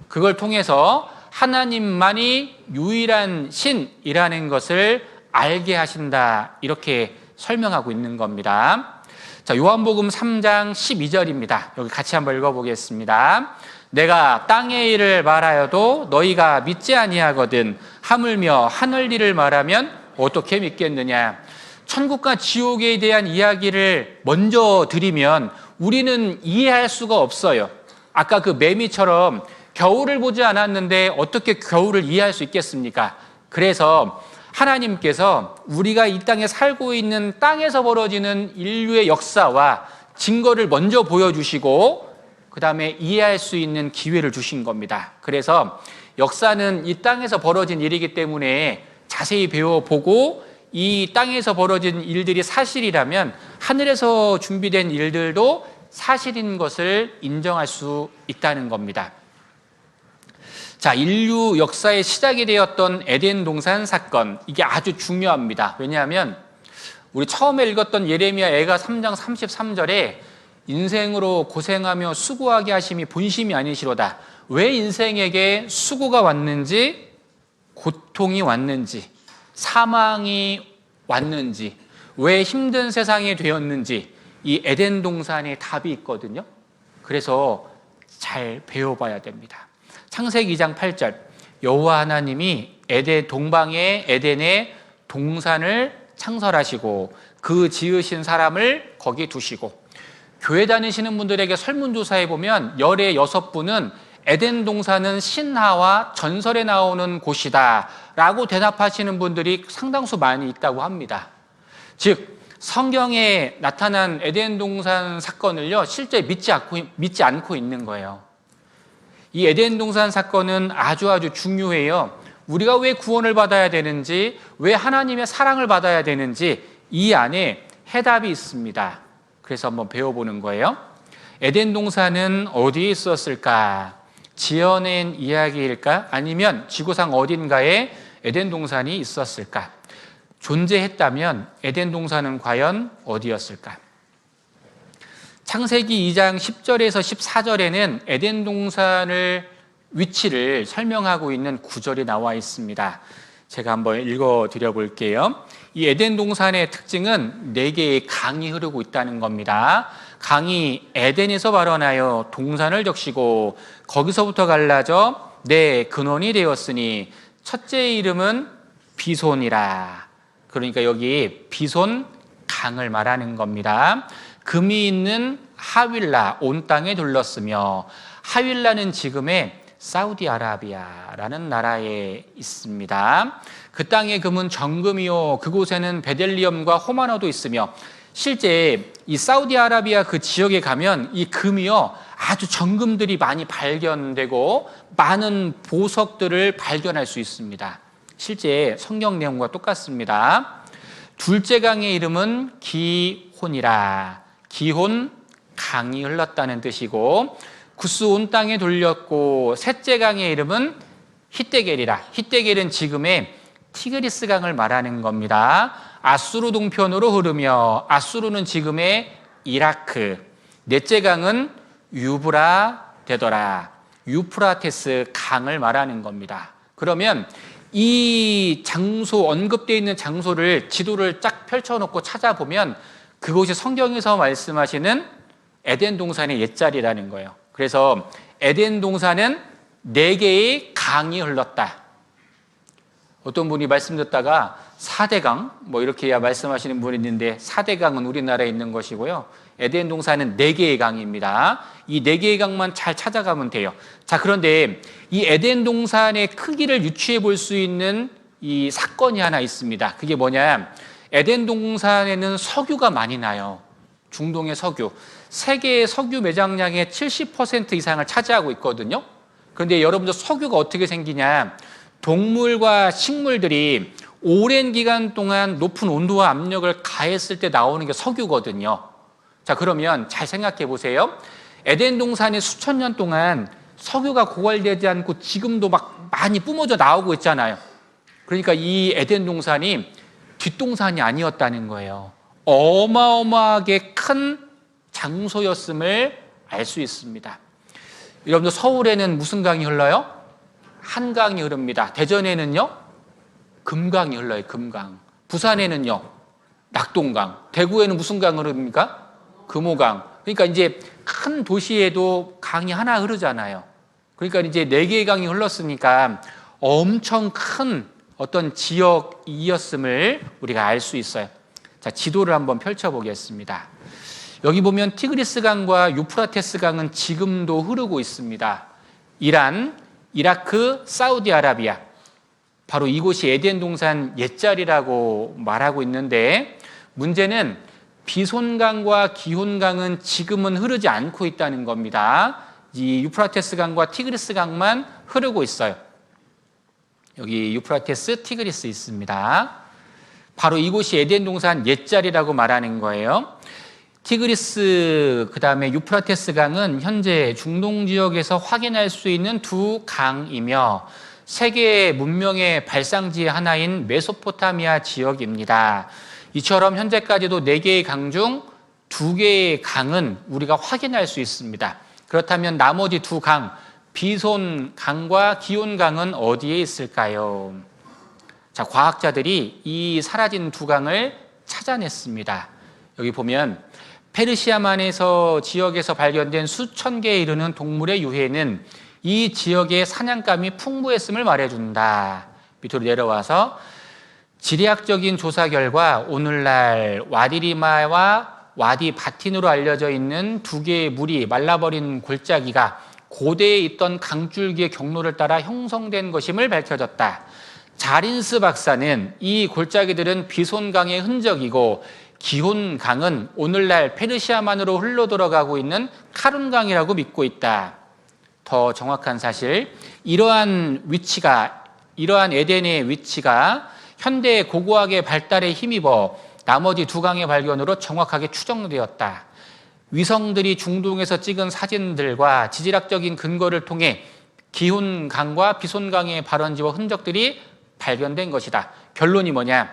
그걸 통해서 하나님만이 유일한 신이라는 것을 알게 하신다, 이렇게 설명하고 있는 겁니다. 자, 요한복음 3장 12절입니다. 여기 같이 한번 읽어보겠습니다. 내가 땅의 일을 말하여도 너희가 믿지 아니하거든 하물며 하늘 일을 말하면 어떻게 믿겠느냐. 천국과 지옥에 대한 이야기를 먼저 드리면 우리는 이해할 수가 없어요. 아까 그 매미처럼 겨울을 보지 않았는데 어떻게 겨울을 이해할 수 있겠습니까? 그래서 하나님께서 우리가 이 땅에 살고 있는 땅에서 벌어지는 인류의 역사와 증거를 먼저 보여주시고 그 다음에 이해할 수 있는 기회를 주신 겁니다. 그래서 역사는 이 땅에서 벌어진 일이기 때문에 자세히 배워보고 이 땅에서 벌어진 일들이 사실이라면 하늘에서 준비된 일들도 사실인 것을 인정할 수 있다는 겁니다. 자, 인류 역사의 시작이 되었던 에덴 동산 사건, 이게 아주 중요합니다. 왜냐하면 우리 처음에 읽었던 예레미야 애가 3장 33절에 인생으로 고생하며 수고하게 하심이 본심이 아니시로다. 왜 인생에게 수고가 왔는지, 고통이 왔는지, 사망이 왔는지, 왜 힘든 세상이 되었는지 이 에덴 동산에 답이 있거든요. 그래서 잘 배워봐야 됩니다. 창세기 2장 8절, 여호와 하나님이 에덴 동방의 에덴에 동산을 창설하시고 그 지으신 사람을 거기 두시고, 교회 다니시는 분들에게 설문조사해 보면 열의 6분은 에덴 동산은 신화와 전설에 나오는 곳이다 라고 대답하시는 분들이 상당수 많이 있다고 합니다. 즉 성경에 나타난 에덴 동산 사건을요 실제 믿지 않고 있는 거예요. 이 에덴 동산 사건은 아주 중요해요. 우리가 왜 구원을 받아야 되는지, 왜 하나님의 사랑을 받아야 되는지 이 안에 해답이 있습니다. 그래서 한번 배워보는 거예요. 에덴 동산은 어디에 있었을까? 지어낸 이야기일까? 아니면 지구상 어딘가에 에덴 동산이 있었을까? 존재했다면 에덴 동산은 과연 어디였을까? 창세기 2장 10절에서 14절에는 에덴 동산을 위치를 설명하고 있는 구절이 나와 있습니다. 제가 한번 읽어드려 볼게요. 이 에덴 동산의 특징은 4개의 강이 흐르고 있다는 겁니다. 강이 에덴에서 발원하여 동산을 적시고 거기서부터 갈라져 내 근원이 되었으니 첫째의 이름은 비손이라. 그러니까 여기 비손 강을 말하는 겁니다. 금이 있는 하윌라 온 땅에 둘렀으며, 하윌라는 지금의 사우디아라비아라는 나라에 있습니다. 그 땅의 금은 정금이요 그곳에는 베델리엄과 호마노도 있으며, 실제 이 사우디아라비아 그 지역에 가면 이 금이요 아주 정금들이 많이 발견되고 많은 보석들을 발견할 수 있습니다. 실제 성경 내용과 똑같습니다. 둘째 강의 이름은 기혼이라. 기혼, 강이 흘렀다는 뜻이고 구스 온 땅에 돌렸고, 셋째 강의 이름은 히데겔이라. 히데겔은 지금의 티그리스 강을 말하는 겁니다. 아수르 동편으로 흐르며, 아수르는 지금의 이라크. 넷째 강은 유브라 되더라. 유프라테스 강을 말하는 겁니다. 그러면 이 장소, 언급되어 있는 장소를 지도를 쫙 펼쳐놓고 찾아보면 그곳이 성경에서 말씀하시는 에덴 동산의 옛자리라는 거예요. 그래서 에덴 동산은 4개의 강이 흘렀다. 어떤 분이 말씀 듣다가 4대강 뭐 이렇게 말씀하시는 분이 있는데, 4대강은 우리나라에 있는 것이고요, 에덴 동산은 4개의 강입니다. 이 4개의 강만 잘 찾아가면 돼요. 자, 그런데 이 에덴 동산의 크기를 유추해 볼 수 있는 이 사건이 하나 있습니다. 그게 뭐냐, 에덴 동산에는 석유가 많이 나요. 중동의 석유, 세계의 석유 매장량의 70% 이상을 차지하고 있거든요. 그런데 여러분들 석유가 어떻게 생기냐, 동물과 식물들이 오랜 기간 동안 높은 온도와 압력을 가했을 때 나오는 게 석유거든요. 자, 그러면 잘 생각해 보세요. 에덴 동산에 수천 년 동안 석유가 고갈되지 않고 지금도 막 많이 뿜어져 나오고 있잖아요. 그러니까 이 에덴 동산이 뒷동산이 아니었다는 거예요. 어마어마하게 큰 장소였음을 알 수 있습니다. 여러분들 서울에는 무슨 강이 흘러요? 한강이 흐릅니다. 대전에는요? 금강이 흘러요. 금강. 부산에는요? 낙동강. 대구에는 무슨 강 흐릅니까? 금호강. 그러니까 이제 큰 도시에도 강이 하나 흐르잖아요. 그러니까 이제 4개의 강이 흘렀으니까 엄청 큰 어떤 지역이었음을 우리가 알 수 있어요. 자, 지도를 한번 펼쳐보겠습니다. 여기 보면 티그리스 강과 유프라테스 강은 지금도 흐르고 있습니다. 이란, 이라크, 사우디아라비아. 바로 이곳이 에덴 동산 옛자리라고 말하고 있는데, 문제는 비손강과 기혼강은 지금은 흐르지 않고 있다는 겁니다. 이 유프라테스 강과 티그리스 강만 흐르고 있어요. 여기 유프라테스, 티그리스 있습니다. 바로 이곳이 에덴 동산 옛자리라고 말하는 거예요. 티그리스, 그 다음에 유프라테스 강은 현재 중동 지역에서 확인할 수 있는 두 강이며 세계 문명의 발상지 하나인 메소포타미아 지역입니다. 이처럼 현재까지도 4개의 강 중 2개의 강은 우리가 확인할 수 있습니다. 그렇다면 나머지 두 강, 비손 강과 기혼 강은 어디에 있을까요? 자, 과학자들이 이 사라진 두 강을 찾아냈습니다. 여기 보면 페르시아만에서 지역에서 발견된 수천 개에 이르는 동물의 유해는 이 지역의 사냥감이 풍부했음을 말해준다. 밑으로 내려와서 지리학적인 조사 결과 오늘날 와디리마와 와디 바틴으로 알려져 있는 2개의 물이 말라버린 골짜기가 고대에 있던 강줄기의 경로를 따라 형성된 것임을 밝혀졌다. 자린스 박사는 이 골짜기들은 비손강의 흔적이고 기혼강은 오늘날 페르시아만으로 흘러 들어가고 있는 카룬강이라고 믿고 있다. 더 정확한 사실, 이러한 에덴의 위치가 현대의 고고학의 발달에 힘입어 나머지 두 강의 발견으로 정확하게 추정되었다. 위성들이 중동에서 찍은 사진들과 지질학적인 근거를 통해 기혼강과 비손강의 발원지와 흔적들이 발견된 것이다. 결론이 뭐냐?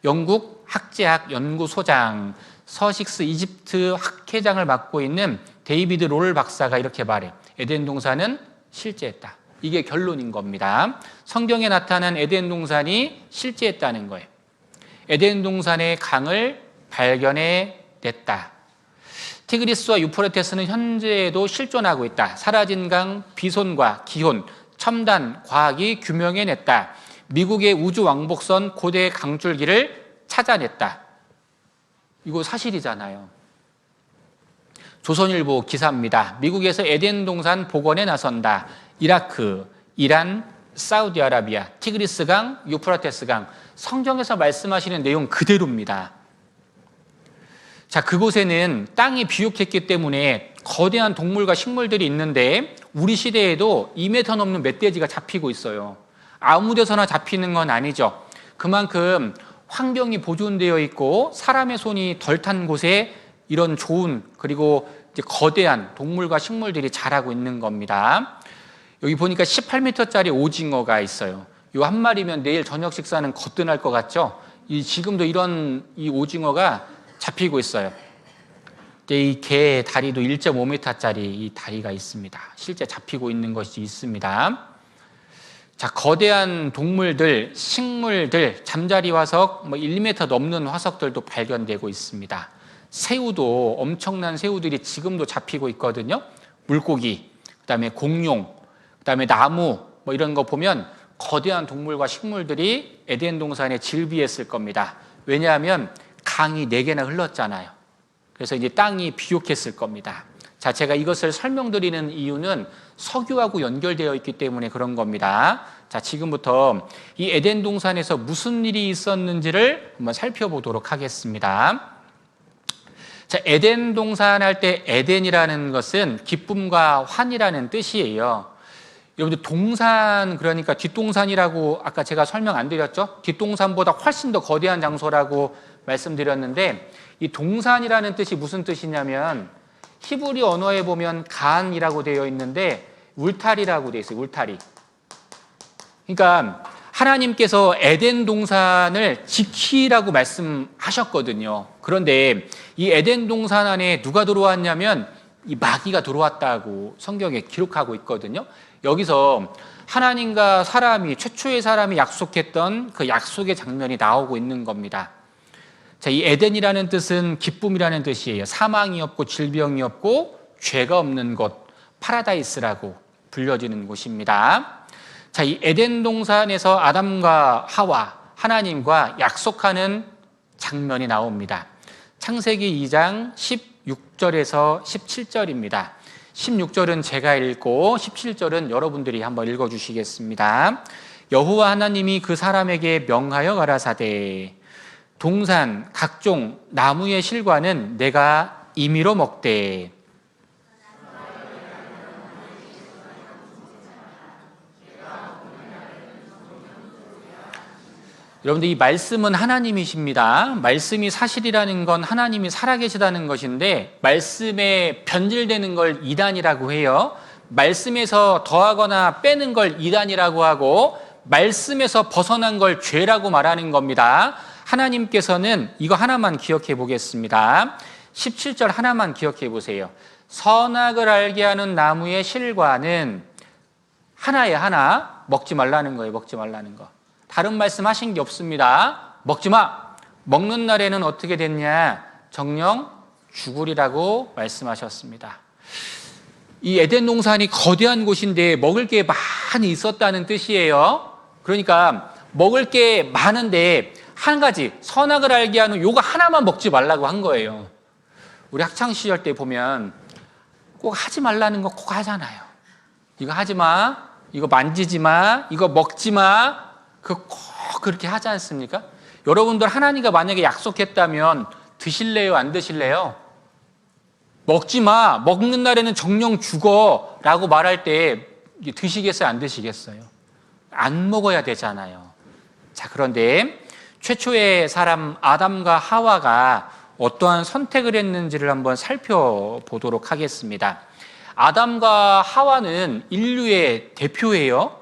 영국 학제학 연구소장, 서식스 이집트 학회장을 맡고 있는 데이비드 롤 박사가 이렇게 말해. 에덴 동산은 실제했다. 이게 결론인 겁니다. 성경에 나타난 에덴 동산이 실제했다는 거예요. 에덴 동산의 강을 발견해냈다. 티그리스와 유프라테스는 현재에도 실존하고 있다. 사라진 강, 비손과 기혼, 첨단 과학이 규명해냈다. 미국의 우주 왕복선 고대 강줄기를 찾아냈다. 이거 사실이잖아요. 조선일보 기사입니다. 미국에서 에덴 동산 복원에 나선다. 이라크, 이란, 사우디아라비아, 티그리스 강, 유프라테스 강. 성경에서 말씀하시는 내용 그대로입니다. 자, 그곳에는 땅이 비옥했기 때문에 거대한 동물과 식물들이 있는데 우리 시대에도 2m 넘는 멧돼지가 잡히고 있어요. 아무 데서나 잡히는 건 아니죠. 그만큼 환경이 보존되어 있고 사람의 손이 덜 탄 곳에 이런 좋은, 그리고 이제 거대한 동물과 식물들이 자라고 있는 겁니다. 여기 보니까 18m짜리 오징어가 있어요. 이 한 마리면 내일 저녁 식사는 거뜬할 것 같죠? 지금도 이런 이 오징어가 잡히고 있어요. 이 개 다리도 1.5m짜리 이 다리가 있습니다. 실제 잡히고 있는 것이 있습니다. 자, 거대한 동물들, 식물들, 잠자리 화석, 1m 넘는 화석들도 발견되고 있습니다. 새우도 엄청난 새우들이 지금도 잡히고 있거든요. 물고기, 그다음에 공룡, 그다음에 나무 이런 거 보면 거대한 동물과 식물들이 에덴 동산에 질비했을 겁니다. 왜냐하면 강이 4개나 흘렀잖아요. 그래서 이제 땅이 비옥했을 겁니다. 자, 제가 이것을 설명드리는 이유는 석유하고 연결되어 있기 때문에 그런 겁니다. 자, 지금부터 이 에덴 동산에서 무슨 일이 있었는지를 한번 살펴보도록 하겠습니다. 자, 에덴 동산 할 때 에덴이라는 것은 기쁨과 환이라는 뜻이에요. 여러분들 동산, 그러니까 뒷동산이라고 아까 제가 설명 안 드렸죠? 뒷동산보다 훨씬 더 거대한 장소라고 말씀드렸는데, 이 동산이라는 뜻이 무슨 뜻이냐면 히브리 언어에 보면 간이라고 되어 있는데 울타리라고 되어 있어요. 울타리. 그러니까 하나님께서 에덴 동산을 지키라고 말씀하셨거든요. 그런데 이 에덴 동산 안에 누가 들어왔냐면 이 마귀가 들어왔다고 성경에 기록하고 있거든요. 여기서 하나님과 사람이, 최초의 사람이 약속했던 그 약속의 장면이 나오고 있는 겁니다. 자, 이 에덴이라는 뜻은 기쁨이라는 뜻이에요. 사망이 없고 질병이 없고 죄가 없는 곳, 파라다이스라고 불려지는 곳입니다. 자, 이 에덴 동산에서 아담과 하와, 하나님과 약속하는 장면이 나옵니다. 창세기 2장 16절에서 17절입니다. 16절은 제가 읽고 17절은 여러분들이 한번 읽어주시겠습니다. 여호와 하나님이 그 사람에게 명하여 가라사대 동산 각종 나무의 실과는 내가 임의로 먹되 여러분들 이 말씀은 하나님이십니다. 말씀이 사실이라는 건 하나님이 살아계시다는 것인데 말씀에 변질되는 걸 이단이라고 해요. 말씀에서 더하거나 빼는 걸 이단이라고 하고 말씀에서 벗어난 걸 죄라고 말하는 겁니다. 하나님께서는 이거 하나만 기억해 보겠습니다. 17절 하나만 기억해 보세요. 선악을 알게 하는 나무의 실과는 하나에 하나 먹지 말라는 거예요. 먹지 말라는 거. 다른 말씀하신 게 없습니다. 먹지 마. 먹는 날에는 어떻게 됐냐? 정령 죽으리라고 말씀하셨습니다. 이 에덴 동산이 거대한 곳인데 먹을 게 많이 있었다는 뜻이에요. 그러니까 먹을 게 많은데 한 가지 선악을 알게 하는 요거 하나만 먹지 말라고 한 거예요. 우리 학창 시절 때 보면 꼭 하지 말라는 거 꼭 하잖아요. 이거 하지 마. 이거 만지지 마. 이거 먹지 마. 꼭 그렇게 하지 않습니까? 여러분들 하나님과 만약에 약속했다면 드실래요? 안 드실래요? 먹지 마. 먹는 날에는 정령 죽어. 라고 말할 때 드시겠어요? 안 드시겠어요? 안 먹어야 되잖아요. 자, 그런데 최초의 사람 아담과 하와가 어떠한 선택을 했는지를 한번 살펴보도록 하겠습니다. 아담과 하와는 인류의 대표예요.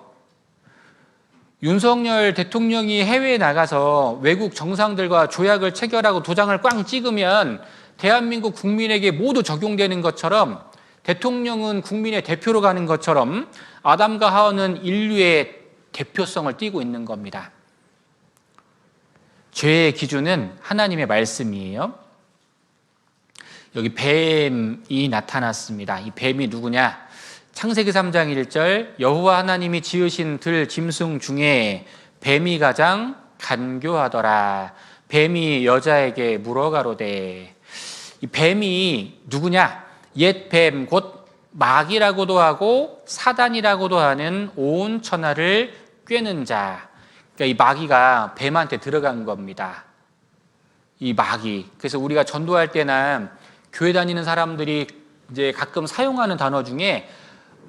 윤석열 대통령이 해외에 나가서 외국 정상들과 조약을 체결하고 도장을 꽝 찍으면 대한민국 국민에게 모두 적용되는 것처럼 대통령은 국민의 대표로 가는 것처럼 아담과 하와는 인류의 대표성을 띠고 있는 겁니다. 죄의 기준은 하나님의 말씀이에요. 여기 뱀이 나타났습니다. 이 뱀이 누구냐? 창세기 3장 1절 여호와 하나님이 지으신 들 짐승 중에 뱀이 가장 간교하더라. 뱀이 여자에게 물어가로되. 이 뱀이 누구냐? 옛 뱀 곧 마귀라고도 하고 사단이라고도 하는 온 천하를 꿰는 자. 그러니까 이 마귀가 뱀한테 들어간 겁니다. 이 마귀. 그래서 우리가 전도할 때나 교회 다니는 사람들이 이제 가끔 사용하는 단어 중에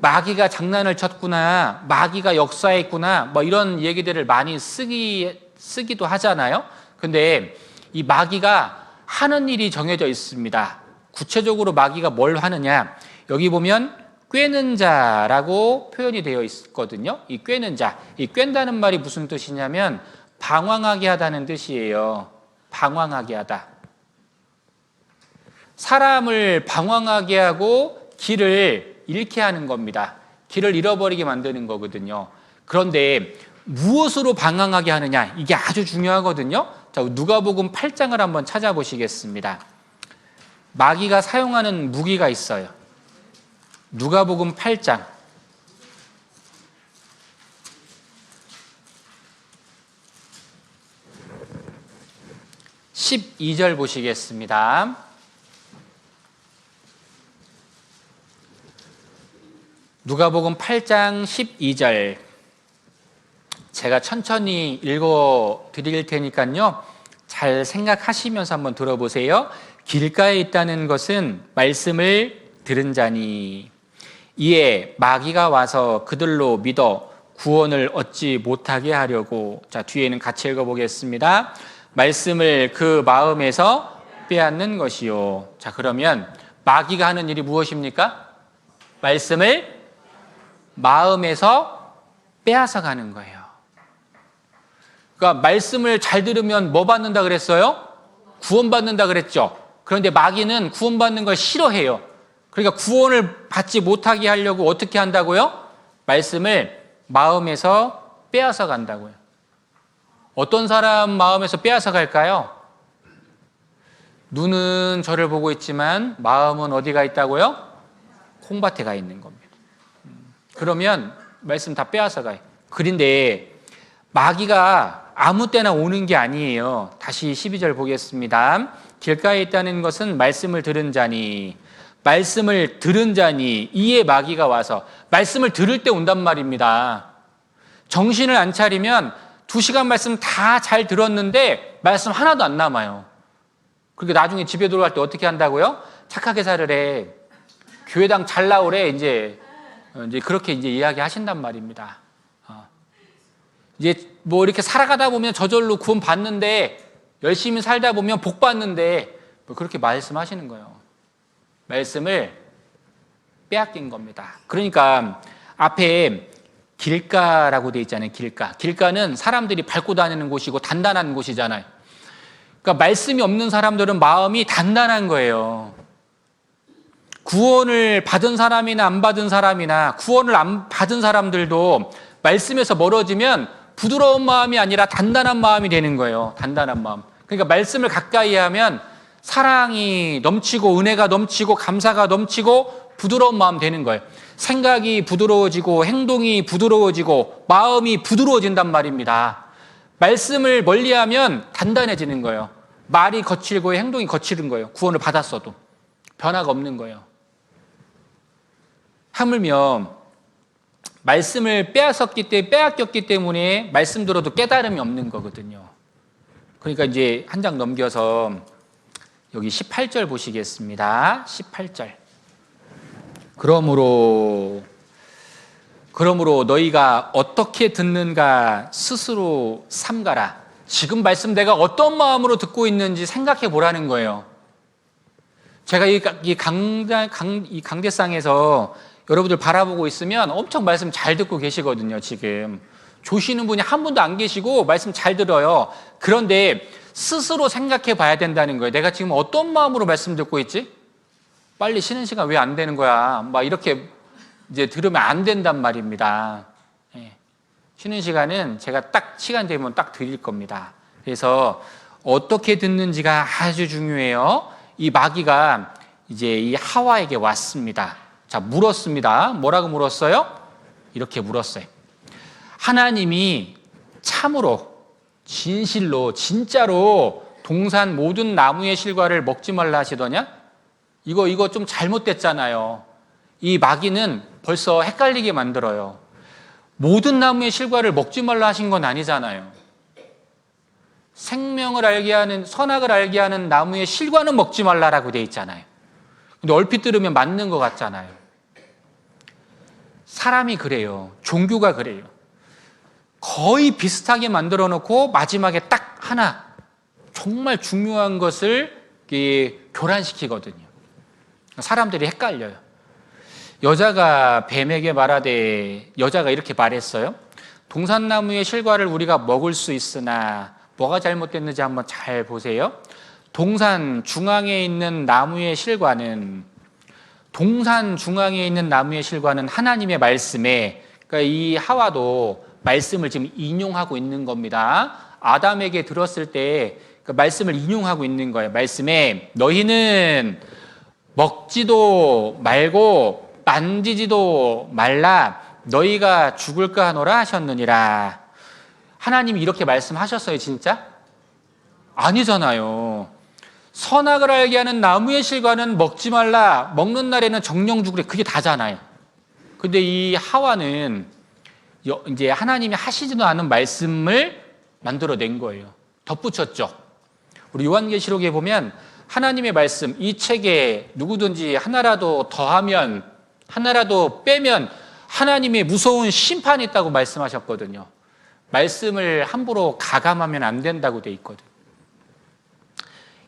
마귀가 장난을 쳤구나, 마귀가 역사했구나, 뭐 이런 얘기들을 많이 쓰기도 하잖아요. 근데 이 마귀가 하는 일이 정해져 있습니다. 구체적으로 마귀가 뭘 하느냐? 여기 보면 꿰는 자라고 표현이 되어 있거든요. 이 꿰는 자, 이 꿰다는 말이 무슨 뜻이냐면 방황하게 하다는 뜻이에요. 방황하게 하다. 사람을 방황하게 하고 길을 잃게 하는 겁니다. 길을 잃어버리게 만드는 거거든요. 그런데 무엇으로 방황하게 하느냐? 이게 아주 중요하거든요. 자, 누가복음 8장을 한번 찾아보시겠습니다. 마귀가 사용하는 무기가 있어요. 누가복음 8장. 12절 보시겠습니다. 누가복음 8장 12절. 제가 천천히 읽어 드릴 테니까요. 잘 생각하시면서 한번 들어보세요. 길가에 있다는 것은 말씀을 들은 자니 이에 마귀가 와서 그들로 믿어 구원을 얻지 못하게 하려고. 자, 뒤에는 같이 읽어보겠습니다. 말씀을 그 마음에서 빼앗는 것이요. 자, 그러면 마귀가 하는 일이 무엇입니까? 말씀을 마음에서 빼앗아 가는 거예요. 그러니까 말씀을 잘 들으면 뭐 받는다 그랬어요? 구원받는다 그랬죠. 그런데 마귀는 구원받는 걸 싫어해요. 그러니까 구원을 받지 못하게 하려고 어떻게 한다고요? 말씀을 마음에서 빼앗아 간다고요. 어떤 사람 마음에서 빼앗아 갈까요? 눈은 저를 보고 있지만 마음은 어디가 있다고요? 콩밭에 가 있는 겁니다. 그러면 말씀 다 빼앗아 가요. 그런데 마귀가 아무 때나 오는 게 아니에요. 다시 12절 보겠습니다. 길가에 있다는 것은 말씀을 들은 자니, 말씀을 들은 자니 이에 마귀가 와서, 말씀을 들을 때 온단 말입니다. 정신을 안 차리면 2시간 말씀 다 잘 들었는데 말씀 하나도 안 남아요. 그러니까 나중에 집에 들어갈 때 어떻게 한다고요? 착하게 살으래, 교회당 잘 나오래, 이제 그렇게 이제 이야기 하신단 말입니다. 이제 뭐 이렇게 살아가다 보면 저절로 구원 받는데, 열심히 살다 보면 복 받는데, 뭐 그렇게 말씀하시는 거예요. 말씀을 빼앗긴 겁니다. 그러니까 앞에 길가라고 돼 있잖아요. 길가. 길가는 사람들이 밟고 다니는 곳이고 단단한 곳이잖아요. 그러니까 말씀이 없는 사람들은 마음이 단단한 거예요. 구원을 받은 사람이나 안 받은 사람이나, 구원을 안 받은 사람들도 말씀에서 멀어지면 부드러운 마음이 아니라 단단한 마음이 되는 거예요. 단단한 마음. 그러니까 말씀을 가까이 하면 사랑이 넘치고 은혜가 넘치고 감사가 넘치고 부드러운 마음 되는 거예요. 생각이 부드러워지고 행동이 부드러워지고 마음이 부드러워진단 말입니다. 말씀을 멀리하면 단단해지는 거예요. 말이 거칠고 행동이 거칠은 거예요. 구원을 받았어도 변화가 없는 거예요. 하물며 말씀을 빼앗겼기 때문에 말씀 들어도 깨달음이 없는 거거든요. 그러니까 이제 한 장 넘겨서 여기 18절 보시겠습니다. 18절. 그러므로 너희가 어떻게 듣는가 스스로 삼가라. 지금 말씀 내가 어떤 마음으로 듣고 있는지 생각해 보라는 거예요. 제가 이 강대상에서 여러분들 바라보고 있으면 엄청 말씀 잘 듣고 계시거든요. 지금 조시는 분이 한 분도 안 계시고 말씀 잘 들어요. 그런데 스스로 생각해 봐야 된다는 거예요. 내가 지금 어떤 마음으로 말씀 듣고 있지? 빨리 쉬는 시간 왜 안 되는 거야? 막 이렇게 이제 들으면 안 된단 말입니다. 쉬는 시간은 제가 딱 시간 되면 딱 드릴 겁니다. 그래서 어떻게 듣는지가 아주 중요해요. 이 마귀가 이제 이 하와에게 왔습니다. 자, 물었습니다. 뭐라고 물었어요? 이렇게 물었어요. 하나님이 참으로, 진실로, 진짜로 동산 모든 나무의 실과를 먹지 말라 하시더냐? 이거 좀 잘못됐잖아요. 이 마귀는 벌써 헷갈리게 만들어요. 모든 나무의 실과를 먹지 말라 하신 건 아니잖아요. 생명을 알게 하는, 선악을 알게 하는 나무의 실과는 먹지 말라라고 돼 있잖아요. 근데 얼핏 들으면 맞는 것 같잖아요. 사람이 그래요. 종교가 그래요. 거의 비슷하게 만들어 놓고 마지막에 딱 하나 정말 중요한 것을 교란시키거든요. 사람들이 헷갈려요. 여자가 뱀에게 말하되, 여자가 이렇게 말했어요. 동산나무의 실과를 우리가 먹을 수 있으나, 뭐가 잘못됐는지 한번 잘 보세요. 동산 중앙에 있는 나무의 실과는, 동산 중앙에 있는 나무의 실과는 하나님의 말씀에, 그러니까 이 하와도 말씀을 지금 인용하고 있는 겁니다. 아담에게 들었을 때 그 말씀을 인용하고 있는 거예요. 말씀에 너희는 먹지도 말고 만지지도 말라, 너희가 죽을까 하노라 하셨느니라. 하나님이 이렇게 말씀하셨어요, 진짜? 아니잖아요. 선악을 알게 하는 나무의 실과는 먹지 말라, 먹는 날에는 정령 죽으래, 그게 다잖아요. 근데 이 하와는 이제 하나님이 하시지도 않은 말씀을 만들어낸 거예요. 덧붙였죠. 우리 요한계시록에 보면 하나님의 말씀, 이 책에 누구든지 하나라도 더하면, 하나라도 빼면 하나님의 무서운 심판이 있다고 말씀하셨거든요. 말씀을 함부로 가감하면 안 된다고 돼 있거든요.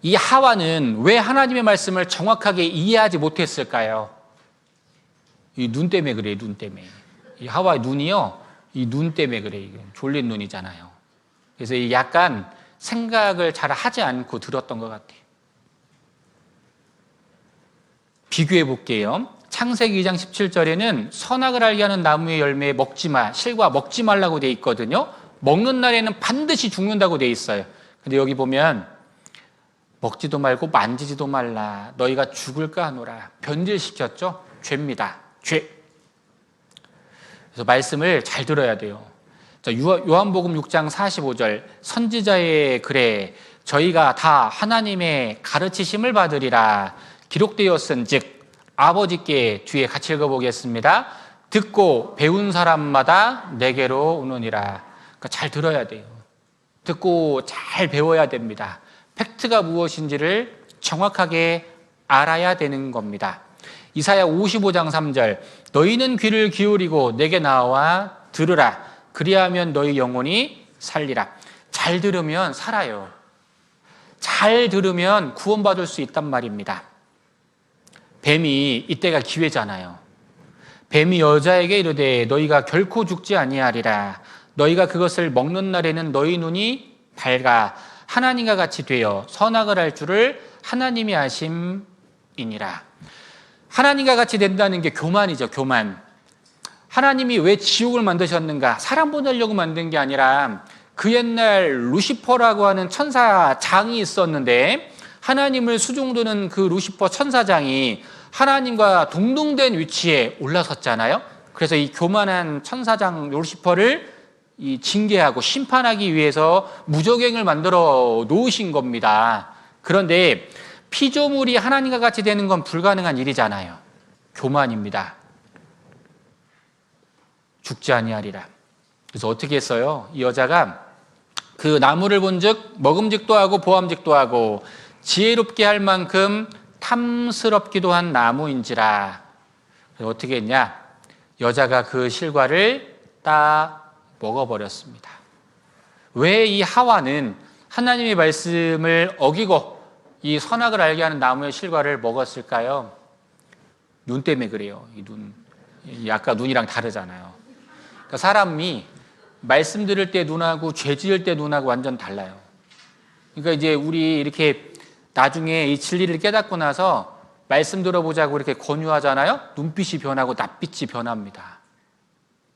이 하와는 왜 하나님의 말씀을 정확하게 이해하지 못했을까요? 이 눈 때문에 그래요. 눈 때문에. 이 하와의 눈이요, 이 눈 때문에 그래요. 졸린 눈이잖아요. 그래서 이 약간 생각을 잘 하지 않고 들었던 것 같아요. 비교해 볼게요. 창세기 2장 17절에는 선악을 알게 하는 나무의 열매 먹지 마, 실과 먹지 말라고 돼 있거든요. 먹는 날에는 반드시 죽는다고 돼 있어요. 근데 여기 보면 먹지도 말고 만지지도 말라, 너희가 죽을까 하노라. 변질시켰죠? 죄입니다. 죄. 그래서 말씀을 잘 들어야 돼요. 자, 요한복음 6장 45절 선지자의 글에 저희가 다 하나님의 가르치심을 받으리라 기록되었은즉 아버지께 뒤에 같이 읽어보겠습니다. 듣고 배운 사람마다 내게로 오느니라. 그러니까 잘 들어야 돼요. 듣고 잘 배워야 됩니다. 팩트가 무엇인지를 정확하게 알아야 되는 겁니다. 이사야 55장 3절 너희는 귀를 기울이고 내게 나와 들으라. 그리하면 너희 영혼이 살리라. 잘 들으면 살아요. 잘 들으면 구원받을 수 있단 말입니다. 뱀이 이때가 기회잖아요. 뱀이 여자에게 이르되 너희가 결코 죽지 아니하리라. 너희가 그것을 먹는 날에는 너희 눈이 밝아 하나님과 같이 되어 선악을 할 줄을 하나님이 아심이니라. 하나님과 같이 된다는 게 교만이죠. 교만. 하나님이 왜 지옥을 만드셨는가? 사람 보내려고 만든 게 아니라 그 옛날 루시퍼라고 하는 천사장이 있었는데 하나님을 수종드는 그 루시퍼 천사장이 하나님과 동등된 위치에 올라섰잖아요. 그래서 이 교만한 천사장 루시퍼를 징계하고 심판하기 위해서 무저갱을 만들어 놓으신 겁니다. 그런데 피조물이 하나님과 같이 되는 건 불가능한 일이잖아요. 교만입니다. 죽지 아니하리라. 그래서 어떻게 했어요? 이 여자가 그 나무를 본즉 먹음직도 하고 보암직도 하고 지혜롭게 할 만큼 탐스럽기도 한 나무인지라. 그래서 어떻게 했냐? 여자가 그 실과를 딱 먹어버렸습니다. 왜 이 하와는 하나님의 말씀을 어기고 이 선악을 알게 하는 나무의 실과를 먹었을까요? 눈 때문에 그래요. 이 눈. 아까 눈이랑 다르잖아요. 그러니까 사람이 말씀 들을 때 눈하고 죄 지을 때 눈하고 완전 달라요. 그러니까 이제 우리 이렇게 나중에 이 진리를 깨닫고 나서 말씀 들어보자고 이렇게 권유하잖아요. 눈빛이 변하고 낯빛이 변합니다.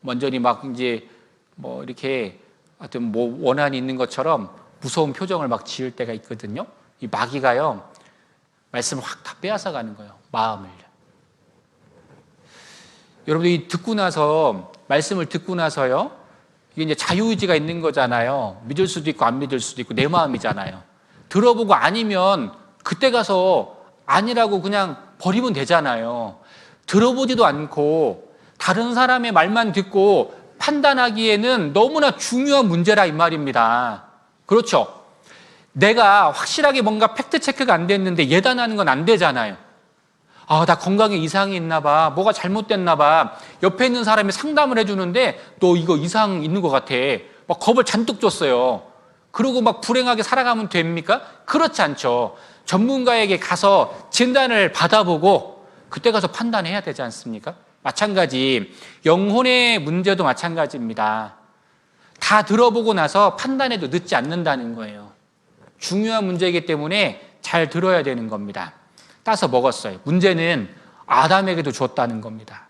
완전히 막 이제 뭐 이렇게 하여튼 뭐 원한이 있는 것처럼 무서운 표정을 막 지을 때가 있거든요. 이 마귀가요, 말씀을 확 다 빼앗아 가는 거예요. 마음을. 여러분들이 듣고 나서, 말씀을 듣고 나서요, 이게 이제 자유의지가 있는 거잖아요. 믿을 수도 있고 안 믿을 수도 있고 내 마음이잖아요. 들어보고 아니면 그때 가서 아니라고 그냥 버리면 되잖아요. 들어보지도 않고 다른 사람의 말만 듣고 판단하기에는 너무나 중요한 문제라 이 말입니다. 그렇죠? 내가 확실하게 뭔가 팩트 체크가 안 됐는데 예단하는 건 안 되잖아요. 아, 나 건강에 이상이 있나 봐. 뭐가 잘못됐나 봐. 옆에 있는 사람이 상담을 해주는데 너 이거 이상 있는 것 같아. 막 겁을 잔뜩 줬어요. 그러고 막 불행하게 살아가면 됩니까? 그렇지 않죠. 전문가에게 가서 진단을 받아보고 그때 가서 판단해야 되지 않습니까? 마찬가지, 영혼의 문제도 마찬가지입니다. 다 들어보고 나서 판단해도 늦지 않는다는 거예요. 중요한 문제이기 때문에 잘 들어야 되는 겁니다. 따서 먹었어요. 문제는 아담에게도 줬다는 겁니다.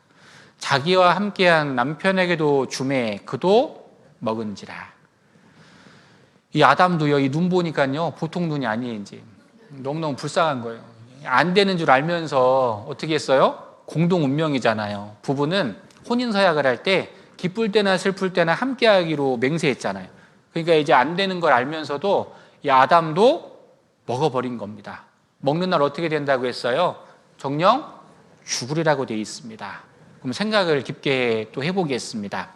자기와 함께한 남편에게도 주매 그도 먹은지라. 이 아담도요, 이 눈 보니까요, 보통 눈이 아니에요. 이제 너무너무 불쌍한 거예요. 안 되는 줄 알면서 어떻게 했어요? 공동 운명이잖아요. 부부는 혼인 서약을 할 때 기쁠 때나 슬플 때나 함께하기로 맹세했잖아요. 그러니까 이제 안 되는 걸 알면서도 이 아담도 먹어버린 겁니다. 먹는 날 어떻게 된다고 했어요? 정녕 죽으리라고 되어 있습니다. 그럼 생각을 깊게 또 해보겠습니다.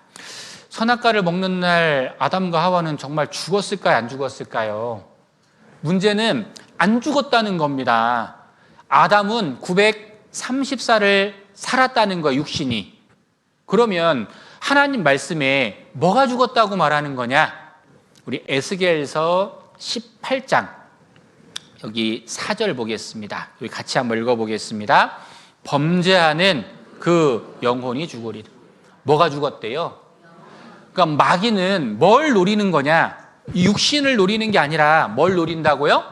선악과를 먹는 날 아담과 하와는 정말 죽었을까요? 안 죽었을까요? 문제는 안 죽었다는 겁니다. 아담은 930살을 살았다는 거예요, 육신이. 그러면 하나님 말씀에 뭐가 죽었다고 말하는 거냐? 우리 에스겔서 18장 여기 4절 보겠습니다. 여기 같이 한번 읽어보겠습니다. 범죄하는 그 영혼이 죽으리라. 뭐가 죽었대요? 그러니까 마귀는 뭘 노리는 거냐? 이 육신을 노리는 게 아니라 뭘 노린다고요?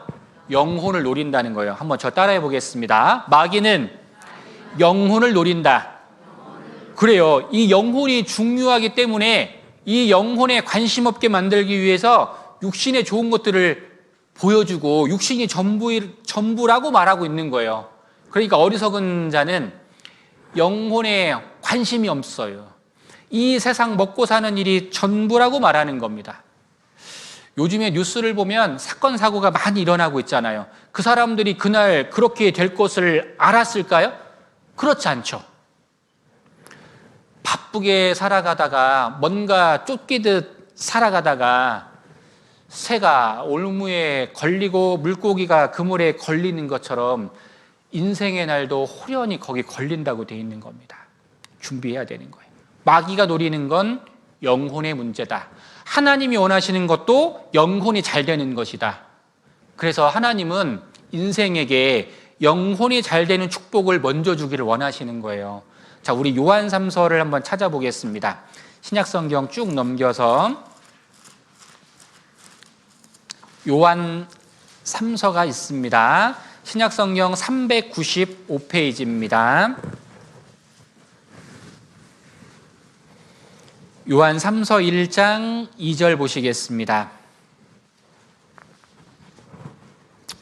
영혼을 노린다는 거예요. 한번 저 따라해 보겠습니다. 마귀는 영혼을 노린다. 그래요. 이 영혼이 중요하기 때문에 이 영혼에 관심 없게 만들기 위해서 육신의 좋은 것들을 보여주고 육신이 전부라고 말하고 있는 거예요. 그러니까 어리석은 자는 영혼에 관심이 없어요. 이 세상 먹고 사는 일이 전부라고 말하는 겁니다. 요즘에 뉴스를 보면 사건 사고가 많이 일어나고 있잖아요. 그 사람들이 그날 그렇게 될 것을 알았을까요? 그렇지 않죠. 바쁘게 살아가다가 뭔가 쫓기듯 살아가다가 새가 올무에 걸리고 물고기가 그물에 걸리는 것처럼 인생의 날도 호련히 거기 걸린다고 되어 있는 겁니다. 준비해야 되는 거예요. 마귀가 노리는 건 영혼의 문제다. 하나님이 원하시는 것도 영혼이 잘 되는 것이다. 그래서 하나님은 인생에게 영혼이 잘 되는 축복을 먼저 주기를 원하시는 거예요. 자, 우리 요한 3서를 한번 찾아보겠습니다. 신약성경 쭉 넘겨서 요한 3서가 있습니다. 신약성경 395페이지입니다. 요한 3서 1장 2절 보시겠습니다.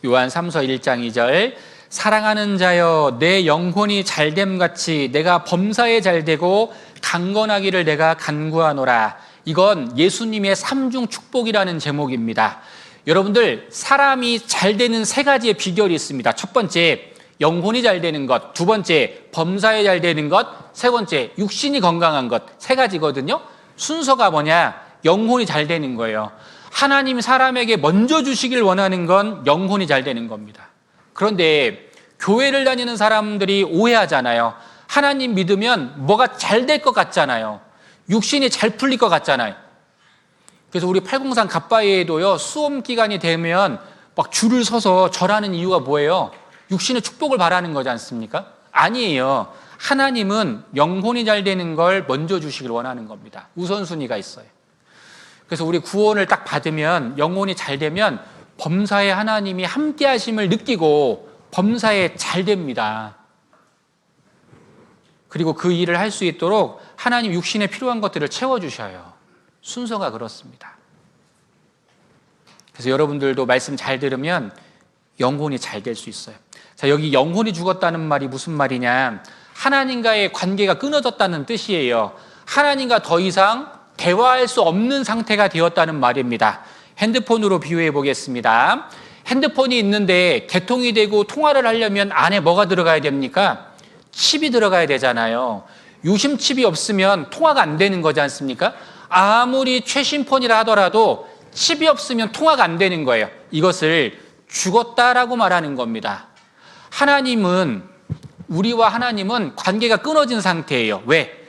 요한 3서 1장 2절 사랑하는 자여 내 영혼이 잘됨같이 내가 범사에 잘되고 강건하기를 내가 간구하노라. 이건 예수님의 삼중 축복이라는 제목입니다. 여러분들 사람이 잘되는 세 가지의 비결이 있습니다. 첫 번째 영혼이 잘되는 것, 두 번째 범사에 잘되는 것, 세 번째 육신이 건강한 것, 세 가지거든요. 순서가 뭐냐? 영혼이 잘 되는 거예요. 하나님 사람에게 먼저 주시길 원하는 건 영혼이 잘 되는 겁니다. 그런데 교회를 다니는 사람들이 오해하잖아요. 하나님 믿으면 뭐가 잘 될 것 같잖아요. 육신이 잘 풀릴 것 같잖아요. 그래서 우리 803 갓바위에도요, 수험 기간이 되면 막 줄을 서서 절하는 이유가 뭐예요? 육신의 축복을 바라는 거지 않습니까? 아니에요. 하나님은 영혼이 잘 되는 걸 먼저 주시길 원하는 겁니다. 우선순위가 있어요. 그래서 우리 구원을 딱 받으면 영혼이 잘 되면 범사에 하나님이 함께 하심을 느끼고 범사에 잘 됩니다. 그리고 그 일을 할 수 있도록 하나님 육신에 필요한 것들을 채워주셔요. 순서가 그렇습니다. 그래서 여러분들도 말씀 잘 들으면 영혼이 잘 될 수 있어요. 자, 여기 영혼이 죽었다는 말이 무슨 말이냐? 하나님과의 관계가 끊어졌다는 뜻이에요. 하나님과 더 이상 대화할 수 없는 상태가 되었다는 말입니다. 핸드폰으로 비유해 보겠습니다. 핸드폰이 있는데 개통이 되고 통화를 하려면 안에 뭐가 들어가야 됩니까? 칩이 들어가야 되잖아요. 유심 칩이 없으면 통화가 안 되는 거지 않습니까? 아무리 최신 폰이라 하더라도 칩이 없으면 통화가 안 되는 거예요. 이것을 죽었다라고 말하는 겁니다. 우리와 하나님은 관계가 끊어진 상태예요. 왜?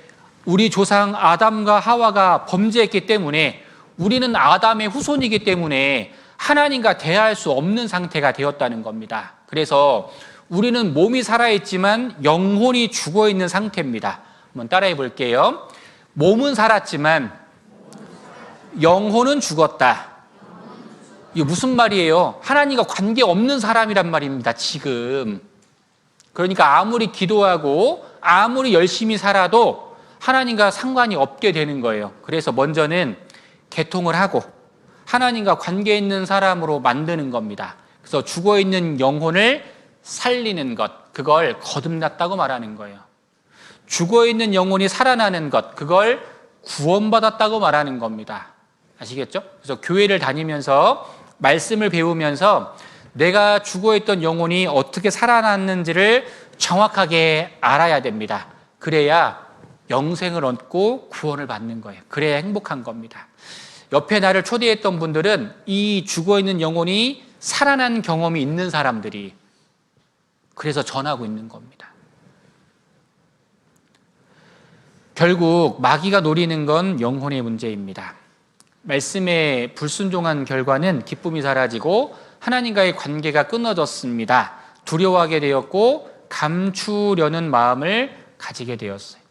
우리 조상 아담과 하와가 범죄했기 때문에 우리는 아담의 후손이기 때문에 하나님과 대화할 수 없는 상태가 되었다는 겁니다. 그래서 우리는 몸이 살아있지만 영혼이 죽어있는 상태입니다. 한번 따라해 볼게요. 몸은 살았지만 영혼은 죽었다. 이게 무슨 말이에요? 하나님과 관계 없는 사람이란 말입니다. 지금. 그러니까 아무리 기도하고 아무리 열심히 살아도 하나님과 상관이 없게 되는 거예요. 그래서 먼저는 개통을 하고 하나님과 관계 있는 사람으로 만드는 겁니다. 그래서 죽어있는 영혼을 살리는 것, 그걸 거듭났다고 말하는 거예요. 죽어있는 영혼이 살아나는 것, 그걸 구원받았다고 말하는 겁니다. 아시겠죠? 그래서 교회를 다니면서 말씀을 배우면서 내가 죽어있던 영혼이 어떻게 살아났는지를 정확하게 알아야 됩니다. 그래야 영생을 얻고 구원을 받는 거예요. 그래야 행복한 겁니다. 옆에 나를 초대했던 분들은 이 죽어있는 영혼이 살아난 경험이 있는 사람들이 그래서 전하고 있는 겁니다. 결국 마귀가 노리는 건 영혼의 문제입니다. 말씀에 불순종한 결과는 기쁨이 사라지고 하나님과의 관계가 끊어졌습니다. 두려워하게 되었고 감추려는 마음을 가지게 되었어요.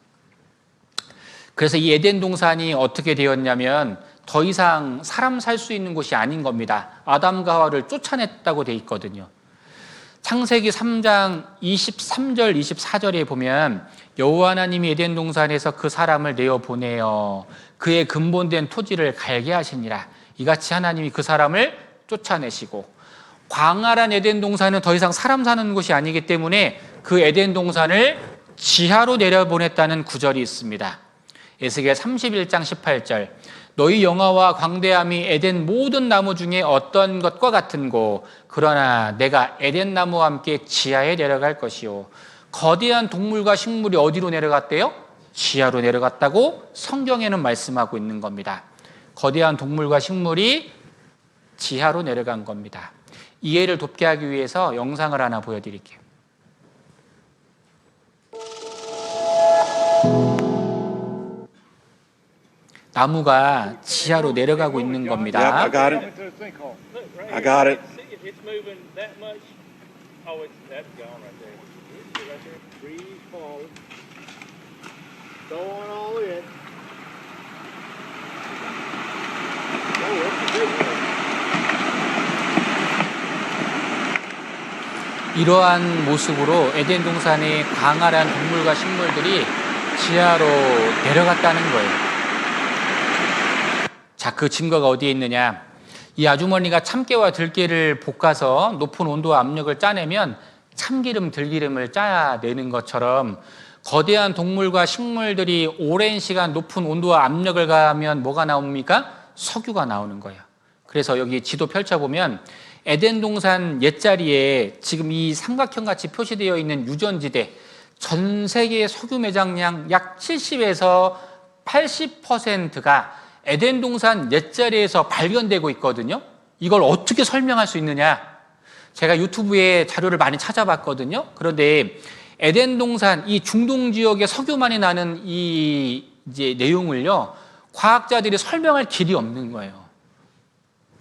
그래서 이 에덴 동산이 어떻게 되었냐면 더 이상 사람 살 수 있는 곳이 아닌 겁니다. 아담과 하와를 쫓아냈다고 돼 있거든요. 창세기 3장 23절 24절에 보면 여호와 하나님이 에덴 동산에서 그 사람을 내어보내어 그의 근본된 토지를 갈게 하시니라. 이같이 하나님이 그 사람을 쫓아내시고 광활한 에덴 동산은 더 이상 사람 사는 곳이 아니기 때문에 그 에덴 동산을 지하로 내려보냈다는 구절이 있습니다. 에스겔 31장 18절. 너희 영화와 광대함이 에덴 모든 나무 중에 어떤 것과 같은고 그러나 내가 에덴 나무와 함께 지하에 내려갈 것이요. 거대한 동물과 식물이 어디로 내려갔대요? 지하로 내려갔다고 성경에는 말씀하고 있는 겁니다. 거대한 동물과 식물이 지하로 내려간 겁니다. 이해를 돕게 하기 위해서 영상을 하나 보여드릴게요. 나무가 지하로 내려가고 있는 겁니다. Yep, I got it. I got it. It's moving that much. Oh, that's gone right there. Right there. Trees fall. Go on all in. Oh, that's a big one. 이러한 모습으로 에덴 동산의 광활한 동물과 식물들이 지하로 내려갔다는 거예요. 자, 그 증거가 어디에 있느냐? 이 아주머니가 참깨와 들깨를 볶아서 높은 온도와 압력을 짜내면 참기름, 들기름을 짜내는 것처럼 거대한 동물과 식물들이 오랜 시간 높은 온도와 압력을 가하면 뭐가 나옵니까? 석유가 나오는 거예요. 그래서 여기 지도 펼쳐보면 에덴 동산 옛자리에 지금 이 삼각형같이 표시되어 있는 유전지대, 전 세계 석유 매장량 약 70에서 80%가 에덴 동산 옛자리에서 발견되고 있거든요. 이걸 어떻게 설명할 수 있느냐? 제가 유튜브에 자료를 많이 찾아봤거든요. 그런데 에덴 동산 이 중동 지역에 석유만이 나는 이 이제 내용을요, 과학자들이 설명할 길이 없는 거예요.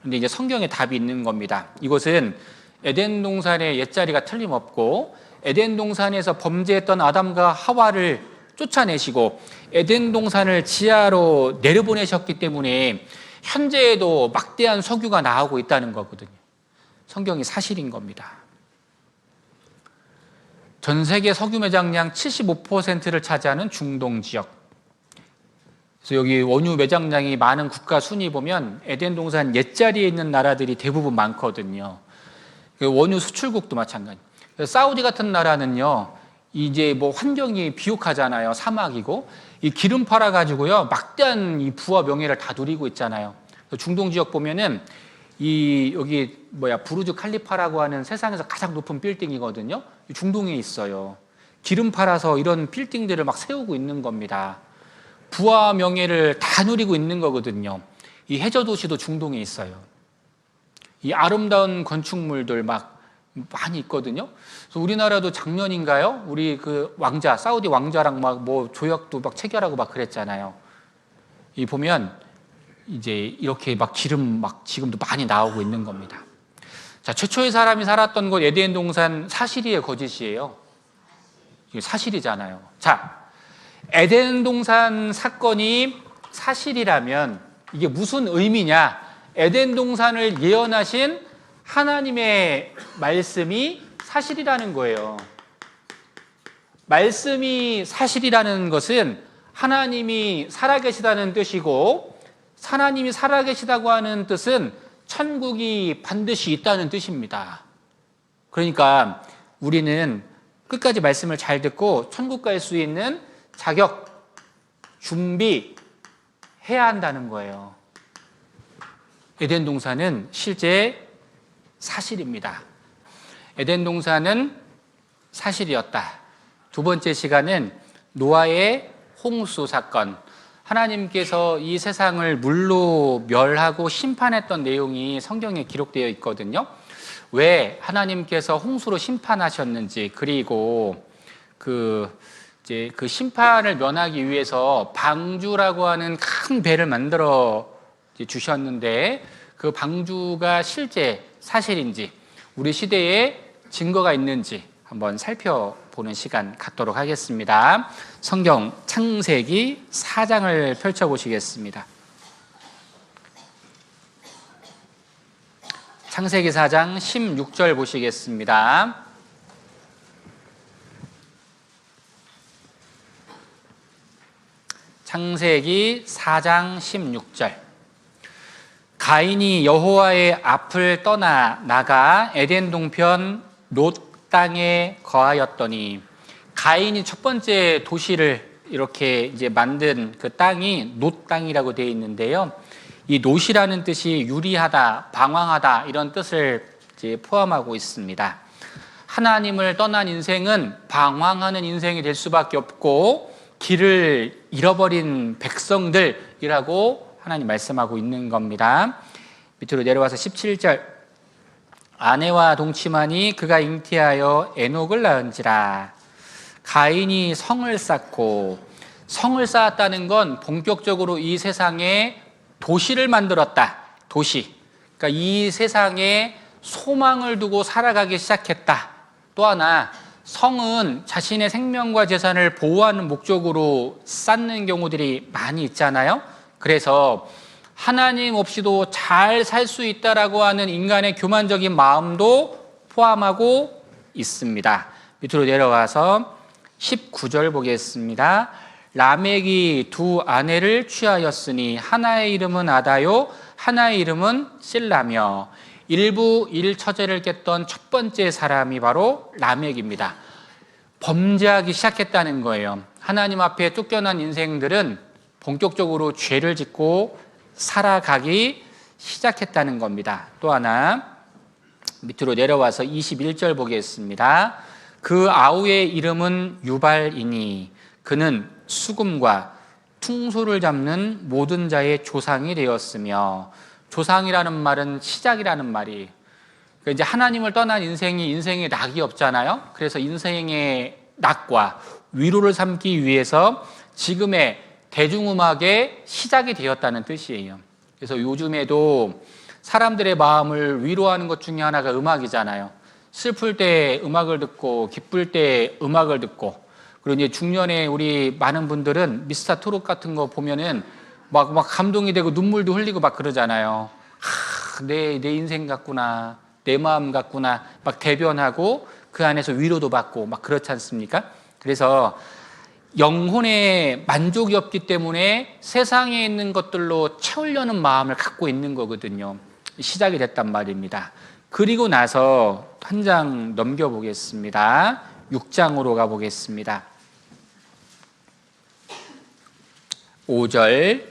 그런데 이제 성경에 답이 있는 겁니다. 이것은 에덴 동산의 옛자리가 틀림없고 에덴 동산에서 범죄했던 아담과 하와를 쫓아내시고 에덴 동산을 지하로 내려보내셨기 때문에 현재에도 막대한 석유가 나오고 있다는 거거든요. 성경이 사실인 겁니다. 전 세계 석유 매장량 75%를 차지하는 중동 지역. 그래서 여기 원유 매장량이 많은 국가 순위 보면 에덴 동산 옛자리에 있는 나라들이 대부분 많거든요. 원유 수출국도 마찬가지. 사우디 같은 나라는요, 이제 뭐 환경이 비옥하잖아요. 사막이고 이 기름 팔아 가지고요 막대한 이 부와 명예를 다 누리고 있잖아요. 중동 지역 보면은 이 여기 부르즈 칼리파라고 하는 세상에서 가장 높은 빌딩이거든요. 중동에 있어요. 기름 팔아서 이런 빌딩들을 막 세우고 있는 겁니다. 부와 명예를 다 누리고 있는 거거든요. 이 해저 도시도 중동에 있어요. 이 아름다운 건축물들 막 많이 있거든요. 그래서 우리나라도 작년인가요? 우리 그 왕자, 사우디 왕자랑 막 뭐 조약도 막 체결하고 막 그랬잖아요. 이 보면 이제 이렇게 막 기름 막 지금도 많이 나오고 있는 겁니다. 자, 최초의 사람이 살았던 곳 에덴 동산 사실이에요, 거짓이에요? 이게 사실이잖아요. 자, 에덴 동산 사건이 사실이라면 이게 무슨 의미냐? 에덴 동산을 예언하신 하나님의 말씀이 사실이라는 거예요. 말씀이 사실이라는 것은 하나님이 살아계시다는 뜻이고, 하나님이 살아계시다고 하는 뜻은 천국이 반드시 있다는 뜻입니다. 그러니까 우리는 끝까지 말씀을 잘 듣고 천국 갈 수 있는 자격, 준비해야 한다는 거예요. 에덴 동산은 실제 사실입니다. 에덴 동산은 사실이었다. 두 번째 시간은 노아의 홍수 사건. 하나님께서 이 세상을 물로 멸하고 심판했던 내용이 성경에 기록되어 있거든요. 왜 하나님께서 홍수로 심판하셨는지, 그리고 그 심판을 면하기 위해서 방주라고 하는 큰 배를 만들어 주셨는데 그 방주가 실제 사실인지, 우리 시대에 증거가 있는지 한번 살펴보는 시간 갖도록 하겠습니다. 성경 창세기 4장을 펼쳐보시겠습니다. 창세기 4장 16절 보시겠습니다. 창세기 4장 16절. 가인이 여호와의 앞을 떠나 나가 에덴 동편 롯 땅에 거하였더니, 가인이 첫 번째 도시를 이렇게 이제 만든 그 땅이 놋 땅이라고 되어 있는데요. 이 놋이라는 뜻이 유리하다, 방황하다 이런 뜻을 이제 포함하고 있습니다. 하나님을 떠난 인생은 방황하는 인생이 될 수밖에 없고 길을 잃어버린 백성들이라고 하나님 말씀하고 있는 겁니다. 밑으로 내려와서 17절 아내와 동침하니 그가 잉태하여 에녹을 낳은지라. 가인이 성을 쌓고, 성을 쌓았다는 건 본격적으로 이 세상에 도시를 만들었다. 도시. 그러니까 이 세상에 소망을 두고 살아가기 시작했다. 또 하나, 성은 자신의 생명과 재산을 보호하는 목적으로 쌓는 경우들이 많이 있잖아요. 그래서 하나님 없이도 잘 살 수 있다라고 하는 인간의 교만적인 마음도 포함하고 있습니다. 밑으로 내려와서 19절 보겠습니다. 라멕이 두 아내를 취하였으니 하나의 이름은 아다요 하나의 이름은 실라며. 일부 1처제를 깼던 첫 번째 사람이 바로 라멕입니다. 범죄하기 시작했다는 거예요. 하나님 앞에 쫓겨난 인생들은 본격적으로 죄를 짓고 살아가기 시작했다는 겁니다. 또 하나 밑으로 내려와서 21절 보겠습니다. 그 아우의 이름은 유발이니 그는 수금과 퉁소를 잡는 모든 자의 조상이 되었으며. 조상이라는 말은 시작이라는 말이. 그러니까 이제 하나님을 떠난 인생에 낙이 없잖아요. 그래서 인생의 낙과 위로를 삼기 위해서 지금의 대중음악의 시작이 되었다는 뜻이에요. 그래서 요즘에도 사람들의 마음을 위로하는 것 중에 하나가 음악이잖아요. 슬플 때 음악을 듣고 기쁠 때 음악을 듣고. 그리고 이제 중년에 우리 많은 분들은 미스터 트롯 같은 거 보면은 막 감동이 되고 눈물도 흘리고 막 그러잖아요. 내 인생 같구나, 내 마음 같구나 막 대변하고 그 안에서 위로도 받고 막 그렇지 않습니까? 그래서 영혼의 만족이 없기 때문에 세상에 있는 것들로 채우려는 마음을 갖고 있는 거거든요. 시작이 됐단 말입니다. 그리고 나서 한 장 넘겨보겠습니다. 6장으로 가보겠습니다. 5절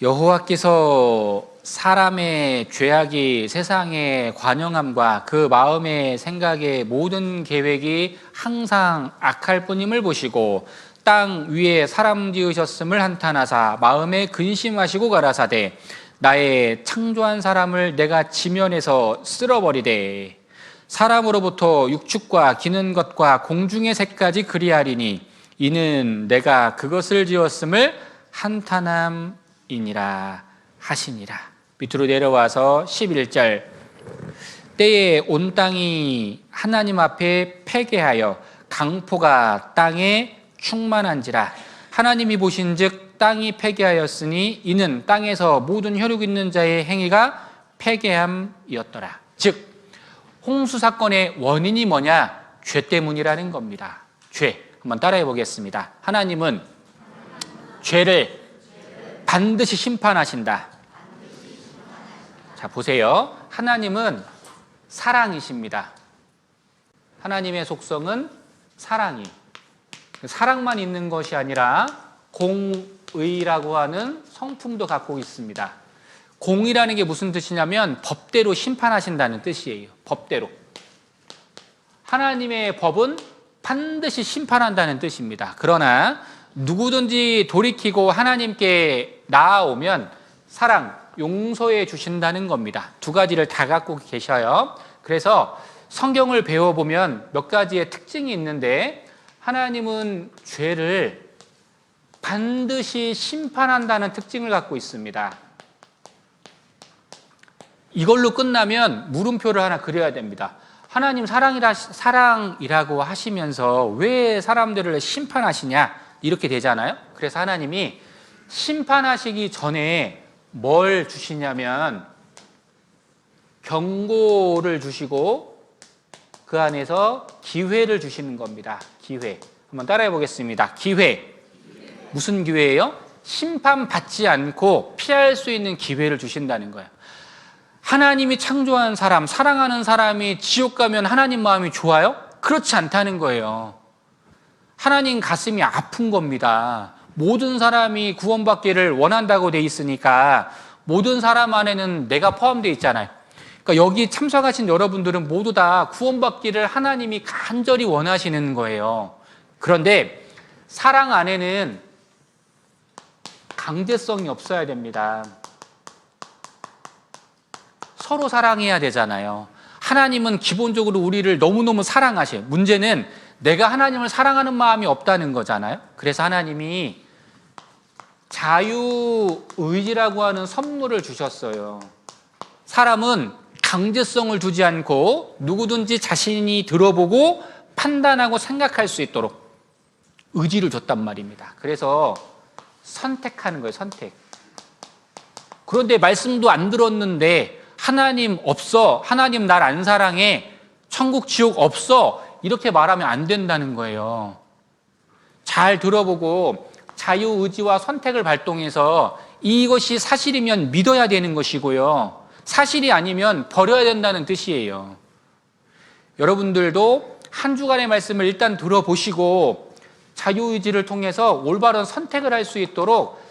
여호와께서 사람의 죄악이 세상의 관영함과 그 마음의 생각의 모든 계획이 항상 악할 뿐임을 보시고 땅 위에 사람 지으셨음을 한탄하사 마음에 근심하시고 가라사대 나의 창조한 사람을 내가 지면에서 쓸어버리되 사람으로부터 육축과 기는 것과 공중의 새까지 그리하리니 이는 내가 그것을 지었음을 한탄함이니라 하시니라. 밑으로 내려와서 11절 때에 온 땅이 하나님 앞에 패괴하여 강포가 땅에 충만한지라. 하나님이 보신즉 땅이 패괴하였으니 이는 땅에서 모든 혈육 있는 자의 행위가 패괴함이었더라. 즉 홍수 사건의 원인이 뭐냐? 죄 때문이라는 겁니다. 죄. 한번 따라해 보겠습니다. 하나님은 죄를 반드시 심판하신다. 자, 보세요. 하나님은 사랑이십니다. 하나님의 속성은 사랑이. 사랑만 있는 것이 아니라 공의라고 하는 성품도 갖고 있습니다. 공의라는 게 무슨 뜻이냐면 법대로 심판하신다는 뜻이에요. 법대로. 하나님의 법은 반드시 심판한다는 뜻입니다. 그러나 누구든지 돌이키고 하나님께 나아오면 사랑, 용서해 주신다는 겁니다. 두 가지를 다 갖고 계셔요. 그래서 성경을 배워보면 몇 가지의 특징이 있는데 하나님은 죄를 반드시 심판한다는 특징을 갖고 있습니다. 이걸로 끝나면 물음표를 하나 그려야 됩니다. 하나님 사랑이라고 하시면서 왜 사람들을 심판하시냐 이렇게 되잖아요. 그래서 하나님이 심판하시기 전에 뭘 주시냐면 경고를 주시고 그 안에서 기회를 주시는 겁니다. 기회. 한번 따라해 보겠습니다. 기회. 무슨 기회예요? 심판받지 않고 피할 수 있는 기회를 주신다는 거예요. 하나님이 창조한 사람, 사랑하는 사람이 지옥 가면 하나님 마음이 좋아요? 그렇지 않다는 거예요. 하나님 가슴이 아픈 겁니다. 모든 사람이 구원받기를 원한다고 돼 있으니까 모든 사람 안에는 내가 포함되어 있잖아요. 그러니까 여기 참석하신 여러분들은 모두 다 구원받기를 하나님이 간절히 원하시는 거예요. 그런데 사랑 안에는 강제성이 없어야 됩니다. 서로 사랑해야 되잖아요. 하나님은 기본적으로 우리를 너무너무 사랑하셔요. 문제는 내가 하나님을 사랑하는 마음이 없다는 거잖아요. 그래서 하나님이 자유의지라고 하는 선물을 주셨어요. 사람은 강제성을 두지 않고 누구든지 자신이 들어보고 판단하고 생각할 수 있도록 의지를 줬단 말입니다. 그래서 선택하는 거예요, 선택. 그런데 말씀도 안 들었는데 하나님 없어, 하나님 날 안 사랑해, 천국 지옥 없어, 이렇게 말하면 안 된다는 거예요. 잘 들어보고 자유의지와 선택을 발동해서 이것이 사실이면 믿어야 되는 것이고요. 사실이 아니면 버려야 된다는 뜻이에요. 여러분들도 한 주간의 말씀을 일단 들어보시고 자유의지를 통해서 올바른 선택을 할 수 있도록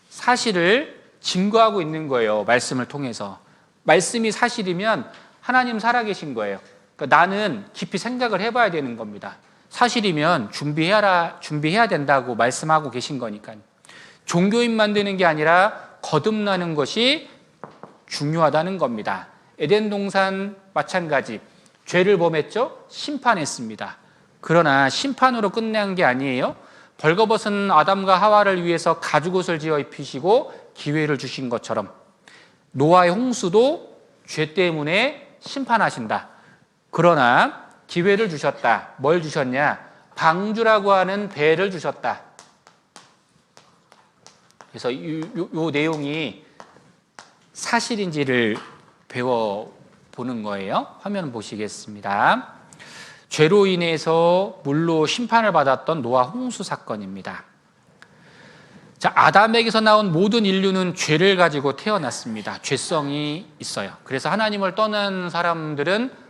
사실을 증거하고 있는 거예요. 말씀을 통해서. 말씀이 사실이면 하나님 살아계신 거예요. 그러니까 나는 깊이 생각을 해봐야 되는 겁니다. 사실이면 준비해야 된다고 말씀하고 계신 거니까요. 종교인 되는 게 아니라 거듭나는 것이 중요하다는 겁니다. 에덴 동산 마찬가지. 죄를 범했죠? 심판했습니다. 그러나 심판으로 끝난 게 아니에요. 벌거벗은 아담과 하와를 위해서 가죽옷을 지어 입히시고 기회를 주신 것처럼 노아의 홍수도 죄 때문에 심판하신다. 그러나 기회를 주셨다. 뭘 주셨냐? 방주라고 하는 배를 주셨다. 그래서 이 내용이 사실인지를 배워보는 거예요. 화면 보시겠습니다. 죄로 인해서 물로 심판을 받았던 노아 홍수 사건입니다. 자, 아담에게서 나온 모든 인류는 죄를 가지고 태어났습니다. 죄성이 있어요. 그래서 하나님을 떠난 사람들은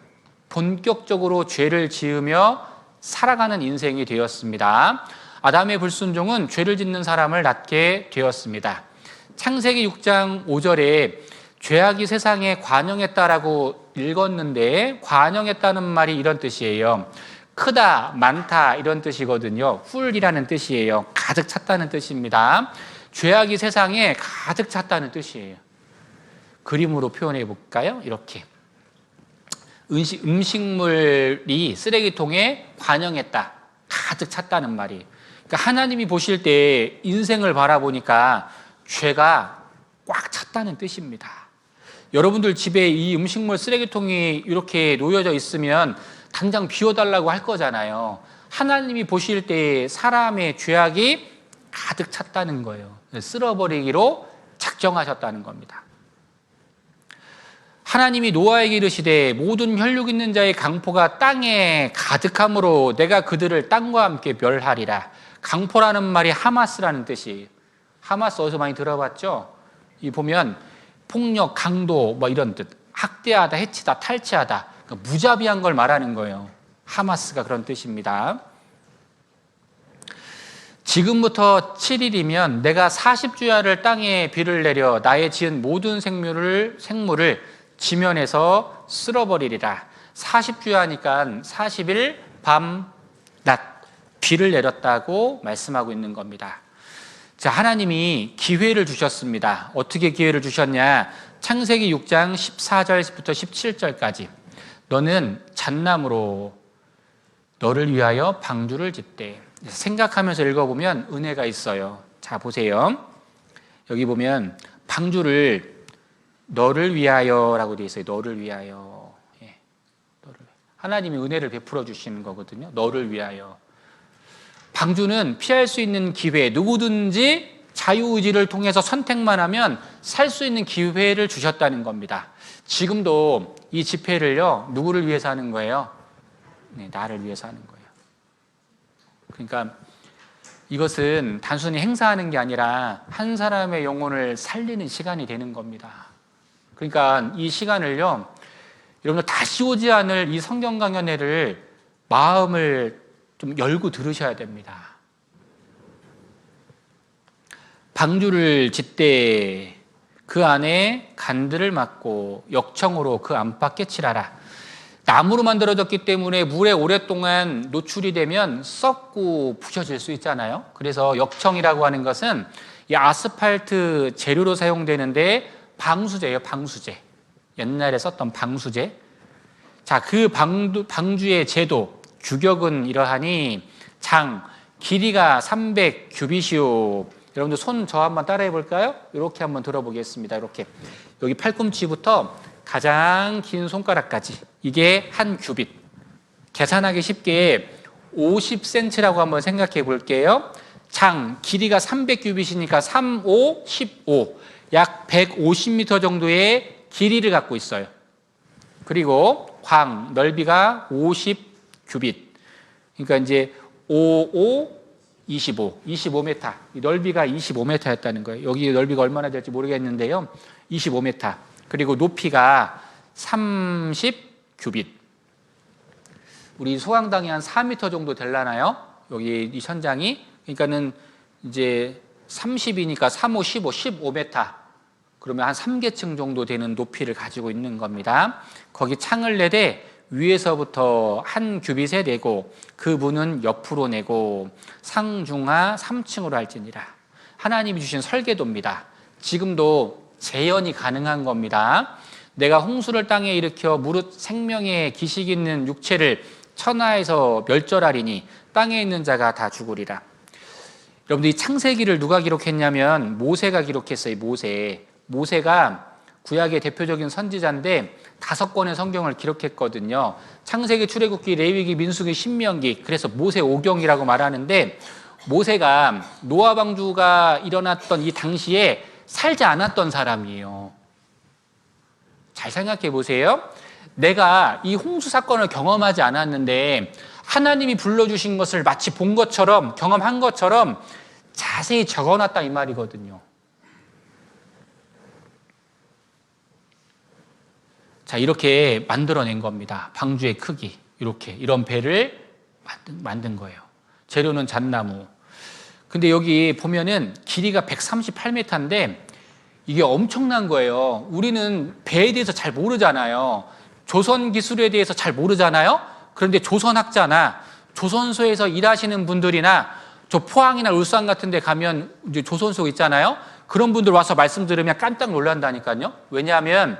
본격적으로 죄를 지으며 살아가는 인생이 되었습니다. 아담의 불순종은 죄를 짓는 사람을 낳게 되었습니다. 창세기 6장 5절에 죄악이 세상에 관영했다라고 읽었는데 관영했다는 말이 이런 뜻이에요. 크다, 많다 이런 뜻이거든요. 풀이라는 뜻이에요. 가득 찼다는 뜻입니다. 죄악이 세상에 가득 찼다는 뜻이에요. 그림으로 표현해 볼까요? 이렇게. 음식물이 쓰레기통에 관영했다. 가득 찼다는 말이에요. 그러니까 하나님이 보실 때 인생을 바라보니까 죄가 꽉 찼다는 뜻입니다. 여러분들 집에 이 음식물 쓰레기통이 이렇게 놓여져 있으면 당장 비워달라고 할 거잖아요. 하나님이 보실 때 사람의 죄악이 가득 찼다는 거예요. 쓸어버리기로 작정하셨다는 겁니다. 하나님이 노아에게 이르시되 모든 혈육 있는 자의 강포가 땅에 가득함으로 내가 그들을 땅과 함께 멸하리라. 강포라는 말이 하마스라는 뜻이에요. 하마스 어디서 많이 들어봤죠? 이 보면 폭력, 강도 뭐 이런 뜻. 학대하다, 해치다, 탈취하다. 그러니까 무자비한 걸 말하는 거예요. 하마스가 그런 뜻입니다. 지금부터 7일이면 내가 40주야를 땅에 비를 내려 나의 지은 모든 생물을 지면에서 쓸어버리리라. 40주야니까 40일 밤, 낮 비를 내렸다고 말씀하고 있는 겁니다. 자, 하나님이 기회를 주셨습니다. 어떻게 기회를 주셨냐? 창세기 6장 14절부터 17절까지. 너는 잣나무로 너를 위하여 방주를 짓되. 생각하면서 읽어보면 은혜가 있어요. 자, 보세요. 여기 보면 방주를 너를 위하여라고 되어 있어요. 너를 위하여. 예, 하나님이 은혜를 베풀어 주시는 거거든요. 너를 위하여. 방주는 피할 수 있는 기회, 누구든지 자유의지를 통해서 선택만 하면 살 수 있는 기회를 주셨다는 겁니다. 지금도 이 집회를요, 누구를 위해서 하는 거예요? 네, 나를 위해서 하는 거예요. 그러니까 이것은 단순히 행사하는 게 아니라 한 사람의 영혼을 살리는 시간이 되는 겁니다. 그러니까 이 시간을요, 여러분들 다시 오지 않을 이 성경 강연회를 마음을 좀 열고 들으셔야 됩니다. 방주를 짓되 그 안에 간들을 막고 역청으로 그 안팎에 칠하라. 나무로 만들어졌기 때문에 물에 오랫동안 노출이 되면 썩고 부셔질 수 있잖아요. 그래서 역청이라고 하는 것은 이 아스팔트 재료로 사용되는데 방수제예요. 방수제. 옛날에 썼던 방수제. 자, 그 방주의 제도, 규격은 이러하니 장, 길이가 300규빗이요. 여러분들 손 저 한번 따라해 볼까요? 이렇게 한번 들어보겠습니다. 이렇게. 여기 팔꿈치부터 가장 긴 손가락까지. 이게 한 규빗. 계산하기 쉽게 50cm라고 한번 생각해 볼게요. 장, 길이가 300규빗이니까 3, 5, 15. 약 150m 정도의 길이를 갖고 있어요. 그리고 광, 넓이가 50규빗. 그러니까 이제 5, 5, 25, 25m. 넓이가 25m였다는 거예요. 여기 넓이가 얼마나 될지 모르겠는데요. 25m. 그리고 높이가 30규빗. 우리 소강당이 한 4m 정도 되려나요? 여기 이 천장이. 그러니까는 이제 30이니까 3, 5, 15, 15m. 그러면 한 3계층 정도 되는 높이를 가지고 있는 겁니다. 거기 창을 내되 위에서부터 한 규빗에 내고 그 문은 옆으로 내고 상중하 3층으로 할지니라. 하나님이 주신 설계도입니다. 지금도 재현이 가능한 겁니다. 내가 홍수를 땅에 일으켜 무릇 생명의 기식 있는 육체를 천하에서 멸절하리니 땅에 있는 자가 다 죽으리라. 여러분들 이 창세기를 누가 기록했냐면 모세가 기록했어요. 모세가 구약의 대표적인 선지자인데 5권의 성경을 기록했거든요. 창세기, 출애굽기, 레위기, 민수기, 신명기. 그래서 모세 오경이라고 말하는데 모세가 노아 방주가 일어났던 이 당시에 살지 않았던 사람이에요. 잘 생각해 보세요. 내가 이 홍수 사건을 경험하지 않았는데 하나님이 불러주신 것을 마치 본 것처럼 경험한 것처럼 자세히 적어놨다 이 말이거든요. 자, 이렇게 만들어낸 겁니다. 방주의 크기. 이렇게 이런 배를 만든 거예요. 재료는 잣나무. 근데 여기 보면은 길이가 138m인데 이게 엄청난 거예요. 우리는 배에 대해서 잘 모르잖아요. 조선 기술에 대해서 잘 모르잖아요. 그런데 조선학자나 조선소에서 일하시는 분들이나 저 포항이나 울산 같은 데 가면 이제 조선소 있잖아요. 그런 분들 와서 말씀 들으면 깜짝 놀란다니까요. 왜냐하면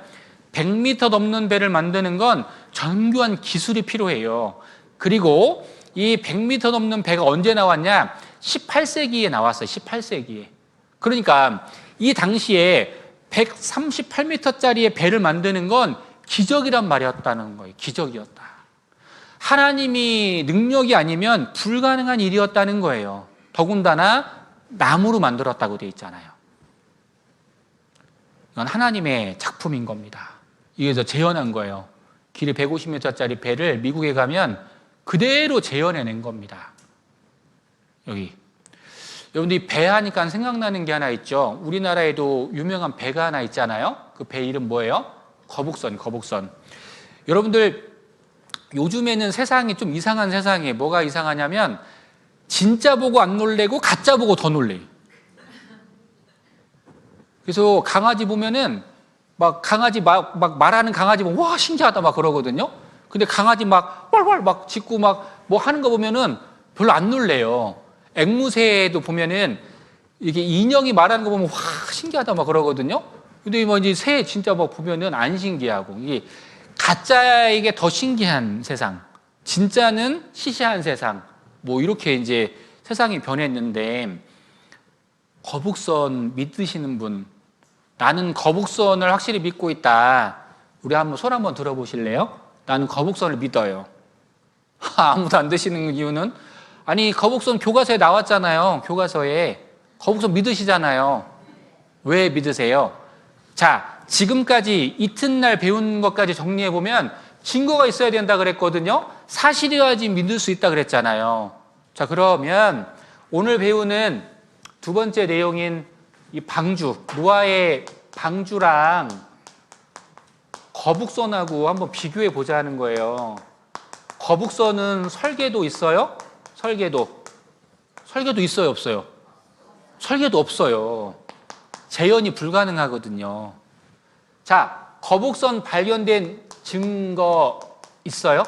100m 넘는 배를 만드는 건 정교한 기술이 필요해요. 그리고 이 100m 넘는 배가 언제 나왔냐? 18세기에 나왔어요. 18세기에. 그러니까 이 당시에 138m짜리의 배를 만드는 건 기적이란 말이었다는 거예요. 기적이었다. 하나님이 능력이 아니면 불가능한 일이었다는 거예요. 더군다나 나무로 만들었다고 되어 있잖아요. 이건 하나님의 작품인 겁니다. 이게서 재현한 거예요. 길이 150m짜리 배를 미국에 가면 그대로 재현해낸 겁니다. 여기. 여러분들이 배 하니까 생각나는 게 하나 있죠. 우리나라에도 유명한 배가 하나 있잖아요. 그 배 이름 뭐예요? 거북선. 여러분들 요즘에는 세상이 좀 이상한 세상이에요. 뭐가 이상하냐면 진짜 보고 안 놀래고 가짜 보고 더 놀래요. 그래서 강아지 보면은 막 강아지 막 말하는 강아지 보면 와 신기하다 막 그러거든요. 근데 강아지 막 왈왈 막 짖고 막 뭐 하는 거 보면은 별로 안 놀래요. 앵무새도 보면은 이게 인형이 말하는 거 보면 와 신기하다 막 그러거든요. 근데 뭐 이제 새 진짜 막 보면은 안 신기하고 이게 가짜에게 더 신기한 세상, 진짜는 시시한 세상. 뭐 이렇게 이제 세상이 변했는데 거북선 믿으시는 분, 나는 거북선을 확실히 믿고 있다. 우리 한번 손 한번 들어보실래요? 나는 거북선을 믿어요. 아무도 안 드시는 이유는 아니 거북선 교과서에 나왔잖아요. 교과서에 거북선 믿으시잖아요. 왜 믿으세요? 자, 지금까지 이튿날 배운 것까지 정리해 보면 증거가 있어야 된다 그랬거든요. 사실이어야지 믿을 수 있다 그랬잖아요. 자, 그러면 오늘 배우는 두 번째 내용인 이 방주, 노아의 방주랑 거북선하고 한번 비교해 보자는 거예요. 거북선은 설계도 있어요? 설계도. 설계도 있어요, 없어요? 설계도 없어요. 재현이 불가능하거든요. 자, 거북선 발견된 증거 있어요?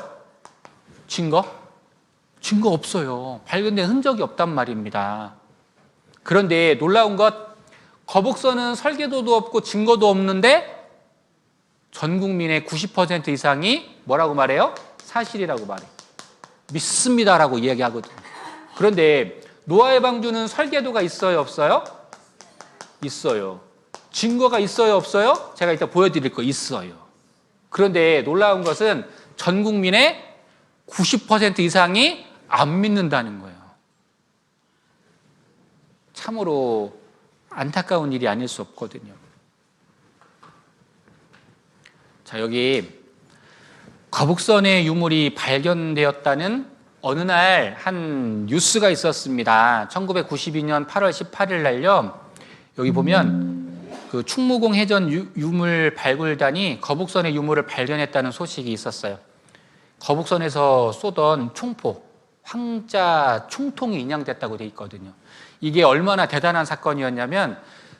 증거? 증거 없어요. 발견된 흔적이 없단 말입니다. 그런데 놀라운 것, 거북선은 설계도도 없고 증거도 없는데 전 국민의 90% 이상이 뭐라고 말해요? 사실이라고 말해요. 믿습니다라고 이야기하거든요. 그런데 노아의 방주는 설계도가 있어요, 없어요? 있어요. 증거가 있어요, 없어요? 제가 이따 보여드릴 거 있어요. 그런데 놀라운 것은 전 국민의 90% 이상이 안 믿는다는 거예요. 참으로 안타까운 일이 아닐 수 없거든요. 자, 여기 거북선의 유물이 발견되었다는 어느 날 한 뉴스가 있었습니다. 1992년 8월 18일 날요. 여기 보면 그 충무공 해전 유물 발굴단이 거북선의 유물을 발견했다는 소식이 있었어요. 거북선에서 쏘던 총포, 황자 총통이 인양됐다고 돼 있거든요. 이게 얼마나 대단한 사건이었냐면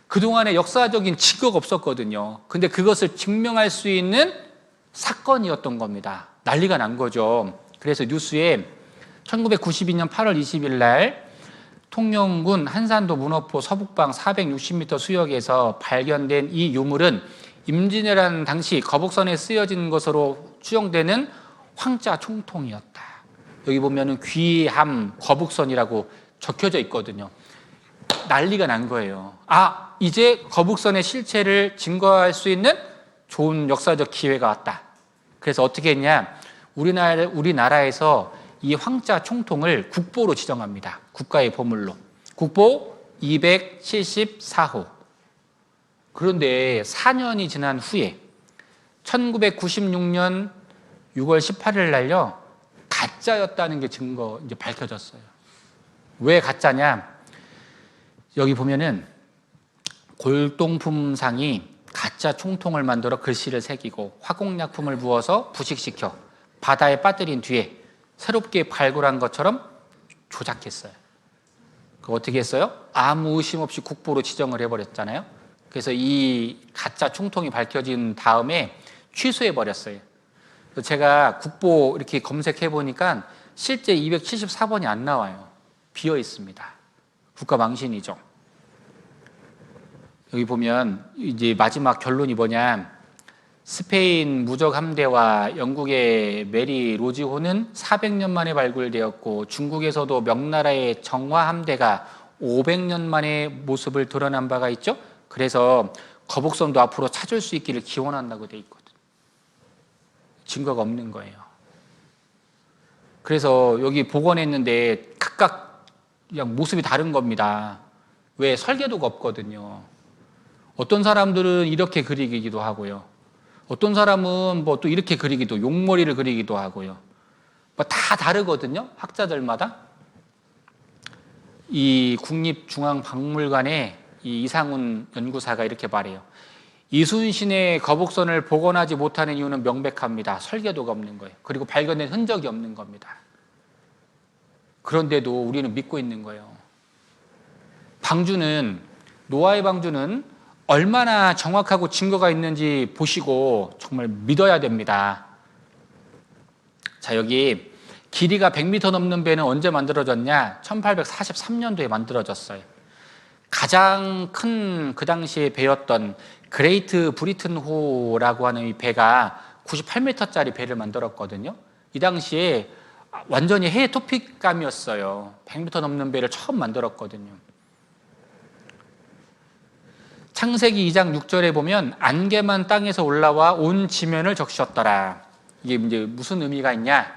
그동안에 역사적인 증거가 없었거든요. 근데 그것을 증명할 수 있는 사건이었던 겁니다. 난리가 난 거죠. 그래서 뉴스에 1992년 8월 20일 날 통영군 한산도 문어포 서북방 460m 수역에서 발견된 이 유물은 임진왜란 당시 거북선에 쓰여진 것으로 추정되는 황자 총통이었다. 여기 보면은 귀함 거북선이라고 적혀져 있거든요. 난리가 난 거예요. 아, 이제 거북선의 실체를 증거할 수 있는 좋은 역사적 기회가 왔다. 그래서 어떻게 했냐? 우리나라에서 이 황자 총통을 국보로 지정합니다. 국가의 보물로. 국보 274호. 그런데 4년이 지난 후에 1996년 6월 18일 날요, 가짜였다는 게 이제 밝혀졌어요. 왜 가짜냐? 여기 보면은 골동품상이 가짜 총통을 만들어 글씨를 새기고 화공약품을 부어서 부식시켜 바다에 빠뜨린 뒤에 새롭게 발굴한 것처럼 조작했어요. 그 어떻게 했어요? 아무 의심 없이 국보로 지정을 해버렸잖아요. 그래서 이 가짜 총통이 밝혀진 다음에 취소해버렸어요. 제가 국보 이렇게 검색해 보니까 실제 274번이 안 나와요. 비어 있습니다. 국가 망신이죠. 여기 보면 이제 마지막 결론이 뭐냐? 스페인 무적 함대와 영국의 메리 로지호는 400년 만에 발굴되었고 중국에서도 명나라의 정화 함대가 500년 만에 모습을 드러난 바가 있죠. 그래서 거북선도 앞으로 찾을 수 있기를 기원한다고 돼 있거든요. 증거가 없는 거예요. 그래서 여기 복원했는데 각각 그냥 모습이 다른 겁니다. 왜? 설계도가 없거든요. 어떤 사람들은 이렇게 그리기도 하고요. 어떤 사람은 뭐 또 이렇게 그리기도, 용머리를 그리기도 하고요. 뭐 다 다르거든요. 학자들마다. 이 국립중앙박물관의 이 이상훈 연구사가 이렇게 말해요. 이순신의 거북선을 복원하지 못하는 이유는 명백합니다. 설계도가 없는 거예요. 그리고 발견된 흔적이 없는 겁니다. 그런데도 우리는 믿고 있는 거예요. 노아의 방주는 얼마나 정확하고 증거가 있는지 보시고 정말 믿어야 됩니다. 자, 여기 길이가 100m 넘는 배는 언제 만들어졌냐? 1843년도에 만들어졌어요. 가장 큰 그 당시에 배였던 그레이트 브리튼호라고 하는 이 배가 98m짜리 배를 만들었거든요. 이 당시에 완전히 해외 토픽감이었어요. 100m 넘는 배를 처음 만들었거든요. 창세기 2장 6절에 보면 안개만 땅에서 올라와 온 지면을 적셨더라. 이게 이제 무슨 의미가 있냐?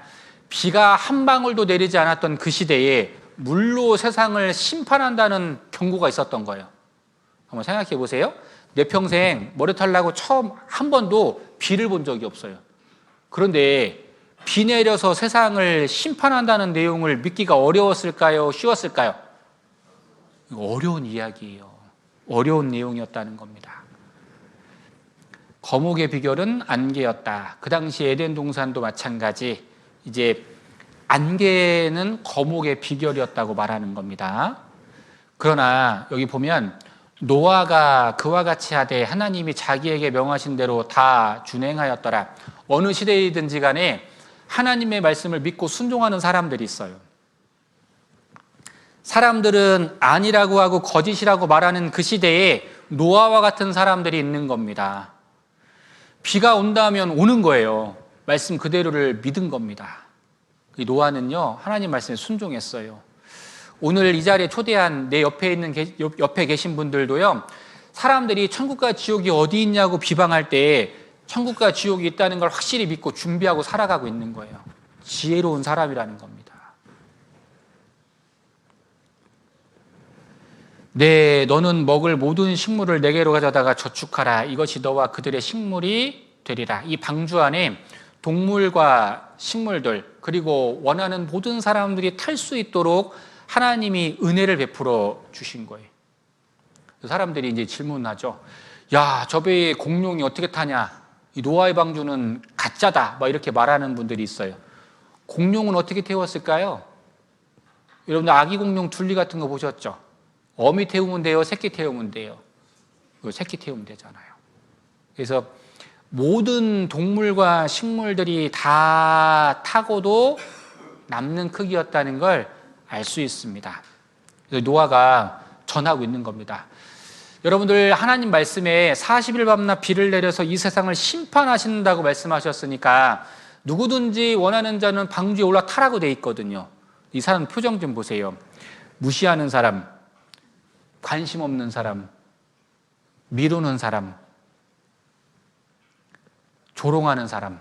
비가 한 방울도 내리지 않았던 그 시대에 물로 세상을 심판한다는 경고가 있었던 거예요. 한번 생각해 보세요. 내 평생 머리털 나고 처음 한 번도 비를 본 적이 없어요. 그런데 비 내려서 세상을 심판한다는 내용을 믿기가 어려웠을까요? 쉬웠을까요? 어려운 이야기예요. 어려운 내용이었다는 겁니다. 거목의 비결은 안개였다. 그 당시 에덴 동산도 마찬가지. 이제 안개는 거목의 비결이었다고 말하는 겁니다. 그러나 여기 보면 노아가 그와 같이 하되 하나님이 자기에게 명하신 대로 다 준행하였더라. 어느 시대이든지 간에 하나님의 말씀을 믿고 순종하는 사람들이 있어요. 사람들은 아니라고 하고 거짓이라고 말하는 그 시대에 노아와 같은 사람들이 있는 겁니다. 비가 온다면 오는 거예요. 말씀 그대로를 믿은 겁니다. 노아는요, 하나님 말씀에 순종했어요. 오늘 이 자리에 초대한 내 옆에 계신 분들도요, 사람들이 천국과 지옥이 어디 있냐고 비방할 때 천국과 지옥이 있다는 걸 확실히 믿고 준비하고 살아가고 있는 거예요. 지혜로운 사람이라는 겁니다. 네, 너는 먹을 모든 식물을 내게로 가져다가 저축하라. 이것이 너와 그들의 식물이 되리라. 이 방주 안에 동물과 식물들, 그리고 원하는 모든 사람들이 탈 수 있도록 하나님이 은혜를 베풀어 주신 거예요. 사람들이 이제 질문하죠. 야, 저 배에 공룡이 어떻게 타냐? 이 노아의 방주는 가짜다. 막 이렇게 말하는 분들이 있어요. 공룡은 어떻게 태웠을까요? 여러분들 아기 공룡 둘리 같은 거 보셨죠? 어미 태우면 돼요? 새끼 태우면 돼요? 새끼 태우면 되잖아요. 그래서 모든 동물과 식물들이 다 타고도 남는 크기였다는 걸 알 수 있습니다. 그래서 노아가 전하고 있는 겁니다. 여러분들 하나님 말씀에 40일 밤낮 비를 내려서 이 세상을 심판하신다고 말씀하셨으니까 누구든지 원하는 자는 방주에 올라타라고 돼 있거든요. 이 사람 표정 좀 보세요. 무시하는 사람, 관심 없는 사람, 미루는 사람, 조롱하는 사람.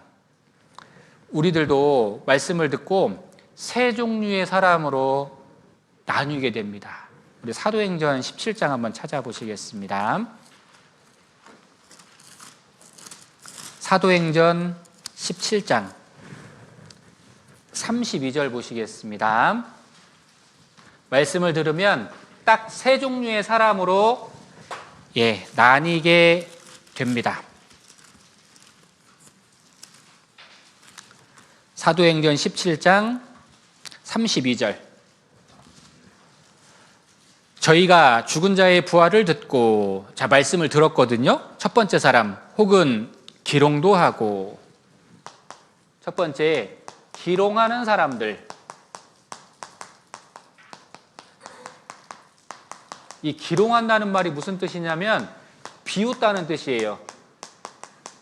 우리들도 말씀을 듣고 세 종류의 사람으로 나뉘게 됩니다. 우리 사도행전 17장 한번 찾아보시겠습니다. 사도행전 17장 32절 보시겠습니다. 말씀을 들으면 딱 세 종류의 사람으로 나뉘게 됩니다. 사도행전 17장 32절. 저희가 죽은 자의 부활을 듣고 말씀을 들었거든요. 첫 번째 사람, 혹은 기롱도 하고. 첫 번째, 기롱하는 사람들. 이 기롱한다는 말이 무슨 뜻이냐면 비웃다는 뜻이에요.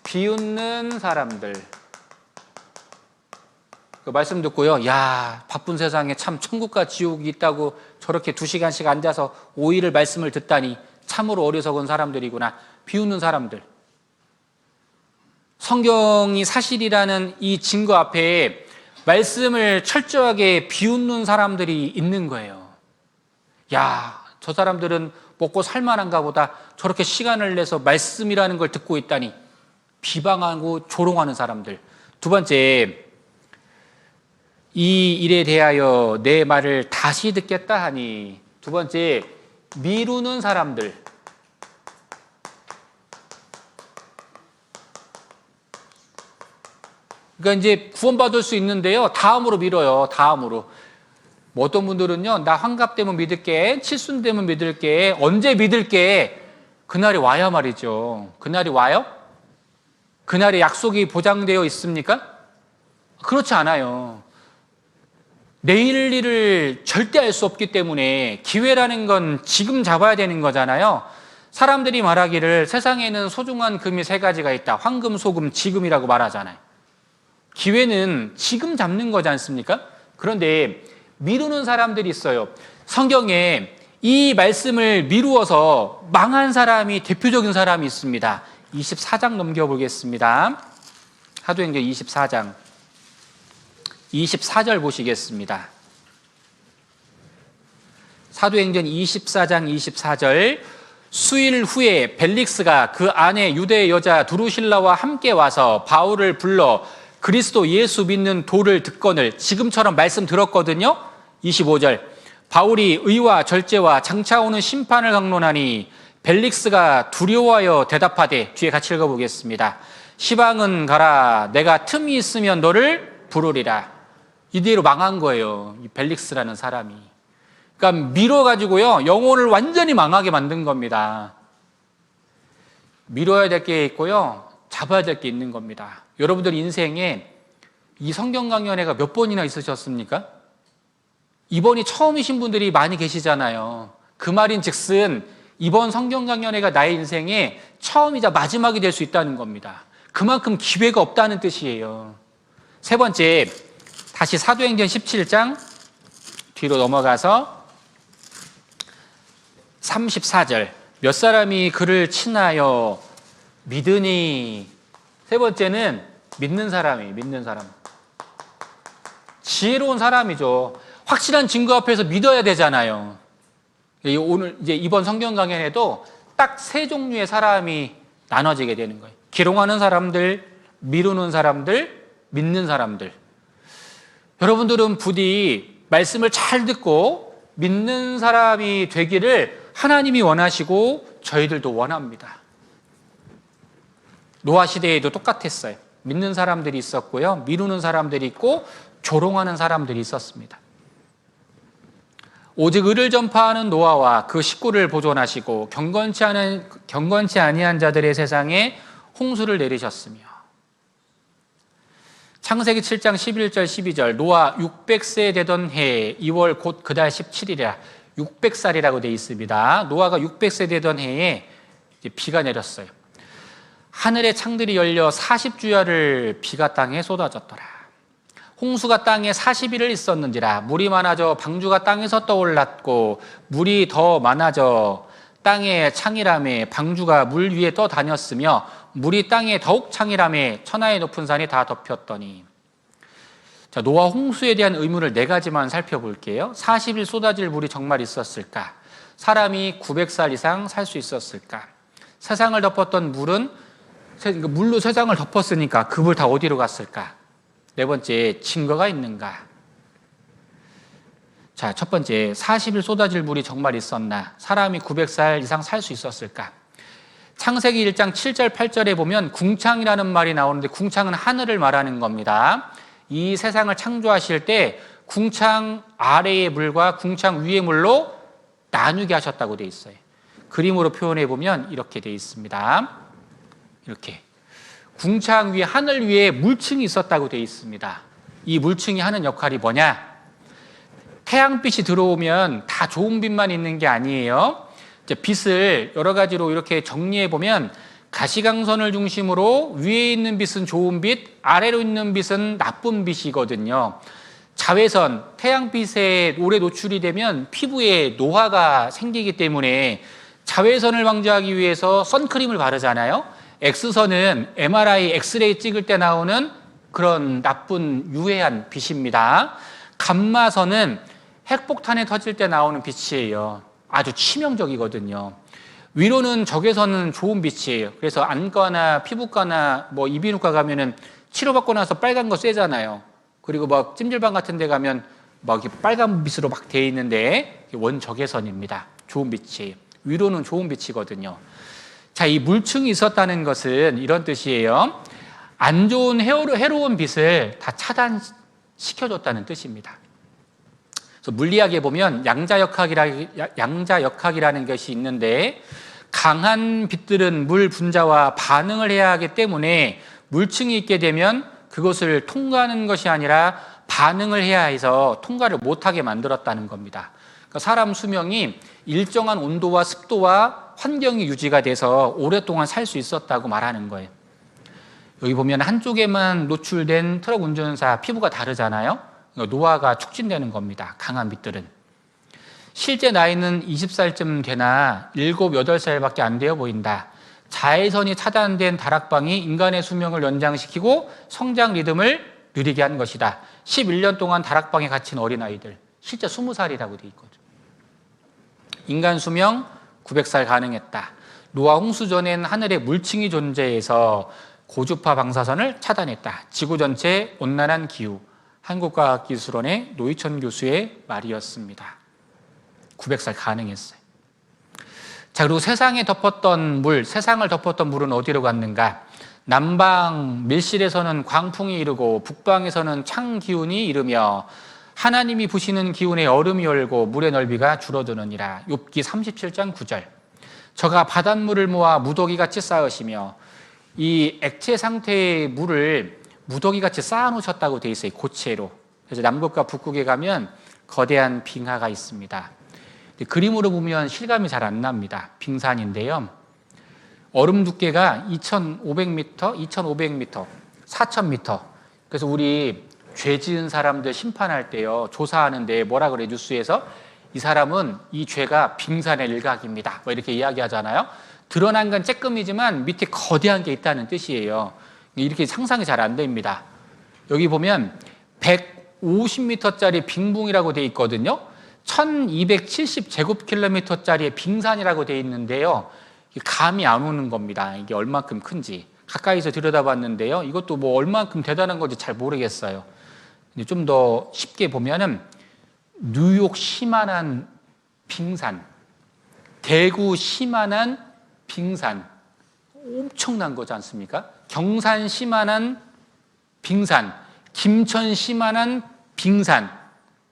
비웃는 사람들. 그 말씀 듣고요, 야, 바쁜 세상에 참 천국과 지옥이 있다고 저렇게 2시간씩 앉아서 5일을 말씀을 듣다니 참으로 어리석은 사람들이구나. 비웃는 사람들. 성경이 사실이라는 이 증거 앞에 말씀을 철저하게 비웃는 사람들이 있는 거예요. 야, 저 사람들은 먹고 살만한가 보다. 저렇게 시간을 내서 말씀이라는 걸 듣고 있다니. 비방하고 조롱하는 사람들. 두 번째, 이 일에 대하여 내 말을 다시 듣겠다 하니. 두 번째, 미루는 사람들. 그러니까 이제 구원받을 수 있는데요, 다음으로 미뤄요. 다음으로. 뭐 어떤 분들은요, 나 환갑 되면 믿을게, 칠순 되면 믿을게, 언제 믿을게. 그날이 와야 말이죠. 그날이 와요? 그날의 약속이 보장되어 있습니까? 그렇지 않아요. 내일 일을 절대 알 수 없기 때문에 기회라는 건 지금 잡아야 되는 거잖아요. 사람들이 말하기를 세상에는 소중한 금이 3가지가 있다. 황금, 소금, 지금이라고 말하잖아요. 기회는 지금 잡는 거지 않습니까? 그런데 미루는 사람들이 있어요. 성경에 이 말씀을 미루어서 망한 사람이, 대표적인 사람이 있습니다. 24장 넘겨보겠습니다. 사도행전 24장 24절 보시겠습니다. 사도행전 24장 24절. 수일 후에 벨릭스가 그 아내 유대 여자 두루실라와 함께 와서 바울을 불러 그리스도 예수 믿는 도를 듣거늘. 지금처럼 말씀 들었거든요. 25절. 바울이 의와 절제와 장차 오는 심판을 강론하니 벨릭스가 두려워하여 대답하되, 뒤에 같이 읽어보겠습니다. 시방은 가라. 내가 틈이 있으면 너를 부르리라. 이대로 망한 거예요. 이 벨릭스라는 사람이. 그러니까 밀어가지고요, 영혼을 완전히 망하게 만든 겁니다. 밀어야 될 게 있고요, 잡아야 될 게 있는 겁니다. 여러분들 인생에 이 성경 강연회가 몇 번이나 있으셨습니까? 이번이 처음이신 분들이 많이 계시잖아요. 그 말인 즉슨 이번 성경 강연회가 나의 인생에 처음이자 마지막이 될 수 있다는 겁니다. 그만큼 기회가 없다는 뜻이에요. 세 번째, 다시 사도행전 17장 뒤로 넘어가서 34절. 몇 사람이 그를 친하여 믿으니. 세 번째는 믿는 사람이에요. 믿는 사람. 지혜로운 사람이죠. 확실한 증거 앞에서 믿어야 되잖아요. 오늘 이제 이번 성경 강연에도 딱 세 종류의 사람이 나눠지게 되는 거예요. 기롱하는 사람들, 미루는 사람들, 믿는 사람들. 여러분들은 부디 말씀을 잘 듣고 믿는 사람이 되기를 하나님이 원하시고 저희들도 원합니다. 노아 시대에도 똑같았어요. 믿는 사람들이 있었고요, 미루는 사람들이 있고 조롱하는 사람들이 있었습니다. 오직 의를 전파하는 노아와 그 식구를 보존하시고 경건치 아니한 자들의 세상에 홍수를 내리셨으며. 창세기 7장 11절 12절. 노아 600세 되던 해 2월 곧 그달 17일이라 600살이라고 되어 있습니다. 노아가 600세 되던 해에 비가 내렸어요. 하늘의 창들이 열려 40주야를 비가 땅에 쏟아졌더라. 홍수가 땅에 40일을 있었는지라. 물이 많아져 방주가 땅에서 떠올랐고 물이 더 많아져 땅에 창이라매 방주가 물 위에 떠다녔으며 물이 땅에 더욱 창이라매 천하의 높은 산이 다 덮였더니. 자, 노아 홍수에 대한 의문을 네 가지만 살펴볼게요. 40일 쏟아질 물이 정말 있었을까? 사람이 900살 이상 살 수 있었을까? 세상을 덮었던 물은 물로 세상을 덮었으니까 그 물 다 어디로 갔을까? 네 번째, 증거가 있는가? 자, 첫 번째, 40일 쏟아질 물이 정말 있었나? 사람이 900살 이상 살 수 있었을까? 창세기 1장 7절 8절에 보면 궁창이라는 말이 나오는데 궁창은 하늘을 말하는 겁니다. 이 세상을 창조하실 때 궁창 아래의 물과 궁창 위의 물로 나누게 하셨다고 되어 있어요. 그림으로 표현해 보면 이렇게 되어 있습니다. 이렇게 궁창 위에, 하늘 위에 물층이 있었다고 되어 있습니다. 이 물층이 하는 역할이 뭐냐? 태양빛이 들어오면 다 좋은 빛만 있는 게 아니에요. 이제 빛을 여러 가지로 이렇게 정리해 보면 가시광선을 중심으로 위에 있는 빛은 좋은 빛, 아래로 있는 빛은 나쁜 빛이거든요. 자외선, 태양빛에 오래 노출이 되면 피부에 노화가 생기기 때문에 자외선을 방지하기 위해서 선크림을 바르잖아요. X선은 MRI, 엑스레이 찍을 때 나오는 그런 나쁜 유해한 빛입니다. 감마선은 핵폭탄이 터질 때 나오는 빛이에요. 아주 치명적이거든요. 위로는 적외선은 좋은 빛이에요. 그래서 안과나 피부과나 뭐 이비인후과 가면은 치료받고 나서 빨간 거 쐬잖아요. 그리고 막 찜질방 같은 데 가면 막 빨간 빛으로 막 돼 있는데 원적외선입니다. 좋은 빛이에요. 위로는 좋은 빛이거든요. 자, 이 물층이 있었다는 것은 이런 뜻이에요. 안 좋은 해로운 빛을 다 차단시켜줬다는 뜻입니다. 그래서 물리학에 보면 양자역학이라는 것이 있는데 강한 빛들은 물 분자와 반응을 해야 하기 때문에 물층이 있게 되면 그것을 통과하는 것이 아니라 반응을 해야 해서 통과를 못하게 만들었다는 겁니다. 그러니까 사람 수명이 일정한 온도와 습도와 환경이 유지가 돼서 오랫동안 살 수 있었다고 말하는 거예요. 여기 보면 한쪽에만 노출된 트럭 운전사 피부가 다르잖아요. 노화가 촉진되는 겁니다. 강한 빛들은. 실제 나이는 20살쯤 되나 7, 8살밖에 안 되어 보인다. 자외선이 차단된 다락방이 인간의 수명을 연장시키고 성장 리듬을 느리게 한 것이다. 11년 동안 다락방에 갇힌 어린아이들, 실제 20살이라고 돼 있거든. 인간 수명 900살 가능했다. 노아 홍수 전엔 하늘에 물층이 존재해서 고주파 방사선을 차단했다. 지구 전체 온난한 기후. 한국과학기술원의 노희천 교수의 말이었습니다. 900살 가능했어요. 자, 그리고 세상을 덮었던 물은 어디로 갔는가? 남방 밀실에서는 광풍이 이르고 북방에서는 창 기운이 이르며 하나님이 부시는 기운에 얼음이 얼고 물의 넓이가 줄어드느니라. 욥기 37장 9절. 저가 바닷물을 모아 무더기같이 쌓으시며, 이 액체 상태의 물을 무더기같이 쌓아놓으셨다고 되어 있어요. 고체로. 그래서 남극과 북극에 가면 거대한 빙하가 있습니다. 그림으로 보면 실감이 잘 안 납니다. 빙산인데요. 얼음 두께가 2,500m, 2,500m, 4,000m. 그래서 우리 죄 지은 사람들 심판할 때요, 조사하는데 뭐라 그래, 뉴스에서? 이 사람은 이 죄가 빙산의 일각입니다, 뭐 이렇게 이야기하잖아요. 드러난 건 쬐끔이지만 밑에 거대한 게 있다는 뜻이에요. 이렇게 상상이 잘 안 됩니다. 여기 보면 150m짜리 빙붕이라고 되어 있거든요. 1270제곱킬로미터짜리의 빙산이라고 되어 있는데요. 감이 안 오는 겁니다. 이게 얼만큼 큰지. 가까이서 들여다봤는데요. 이것도 뭐 얼만큼 대단한 건지 잘 모르겠어요. 좀 더 쉽게 보면은 뉴욕시만한 빙산, 대구시만한 빙산, 엄청난 거지 않습니까? 경산시만한 빙산, 김천시만한 빙산,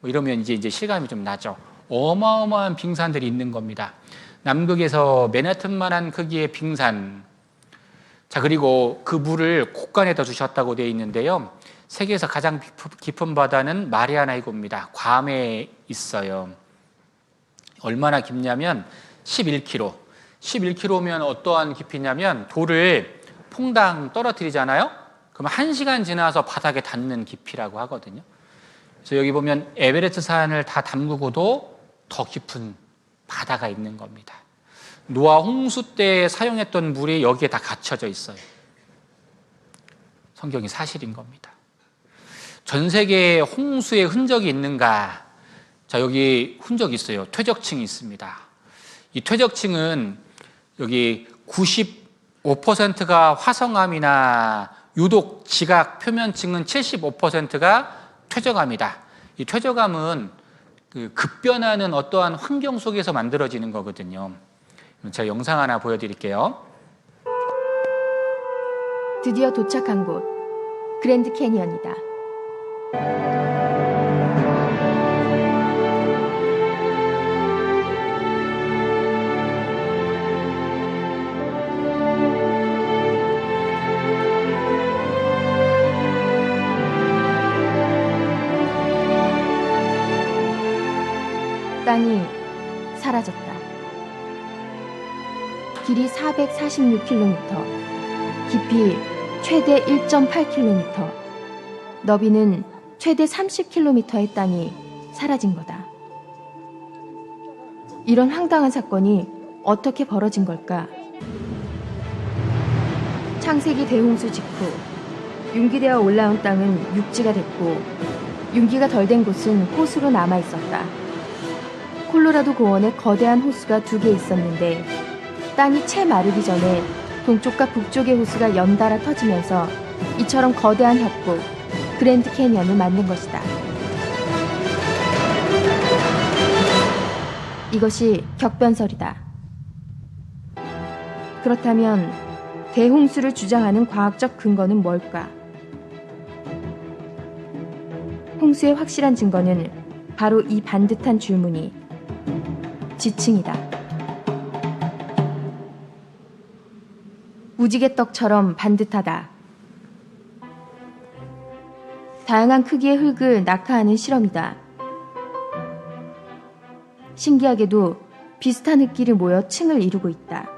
뭐 이러면 이제 실감이 좀 나죠. 어마어마한 빙산들이 있는 겁니다. 남극에서 맨하튼만한 크기의 빙산. 자, 그리고 그 물을 곳간에다 주셨다고 되어 있는데요. 세계에서 가장 깊은 바다는 마리아나 해구입니다. 괌에 있어요. 얼마나 깊냐면 11km. 11km면 어떠한 깊이냐면 돌을 퐁당 떨어뜨리잖아요. 그럼 1시간 지나서 바닥에 닿는 깊이라고 하거든요. 그래서 여기 보면 에베레스트 산을 다 담그고도 더 깊은 바다가 있는 겁니다. 노아 홍수 때 사용했던 물이 여기에 다 갇혀져 있어요. 성경이 사실인 겁니다. 전 세계에 홍수의 흔적이 있는가? 자, 여기 흔적이 있어요. 퇴적층이 있습니다. 이 퇴적층은 여기 95%가 화성암이나 유독 지각 표면층은 75%가 퇴적암이다. 이 퇴적암은 그 급변하는 어떠한 환경 속에서 만들어지는 거거든요. 제가 영상 하나 보여드릴게요. 드디어 도착한 곳, 그랜드 캐니언이다. 땅이 사라졌다. 길이 446km, 깊이 최대 1.8km, 너비는 최대 30km의 땅이 사라진 거다. 이런 황당한 사건이 어떻게 벌어진 걸까? 창세기 대홍수 직후 융기되어 올라온 땅은 육지가 됐고, 융기가 덜 된 곳은 호수로 남아 있었다. 콜로라도 고원에 거대한 호수가 2개 있었는데, 땅이 채 마르기 전에 동쪽과 북쪽의 호수가 연달아 터지면서 이처럼 거대한 협곡, 그랜드 캐니언을 만든 것이다. 이것이 격변설이다. 그렇다면 대홍수를 주장하는 과학적 근거는 뭘까? 홍수의 확실한 증거는 바로 이 반듯한 줄무늬, 지층이다. 무지개떡처럼 반듯하다. 다양한 크기의 흙을 낙하하는 실험이다. 신기하게도 비슷한 흙길이 모여 층을 이루고 있다.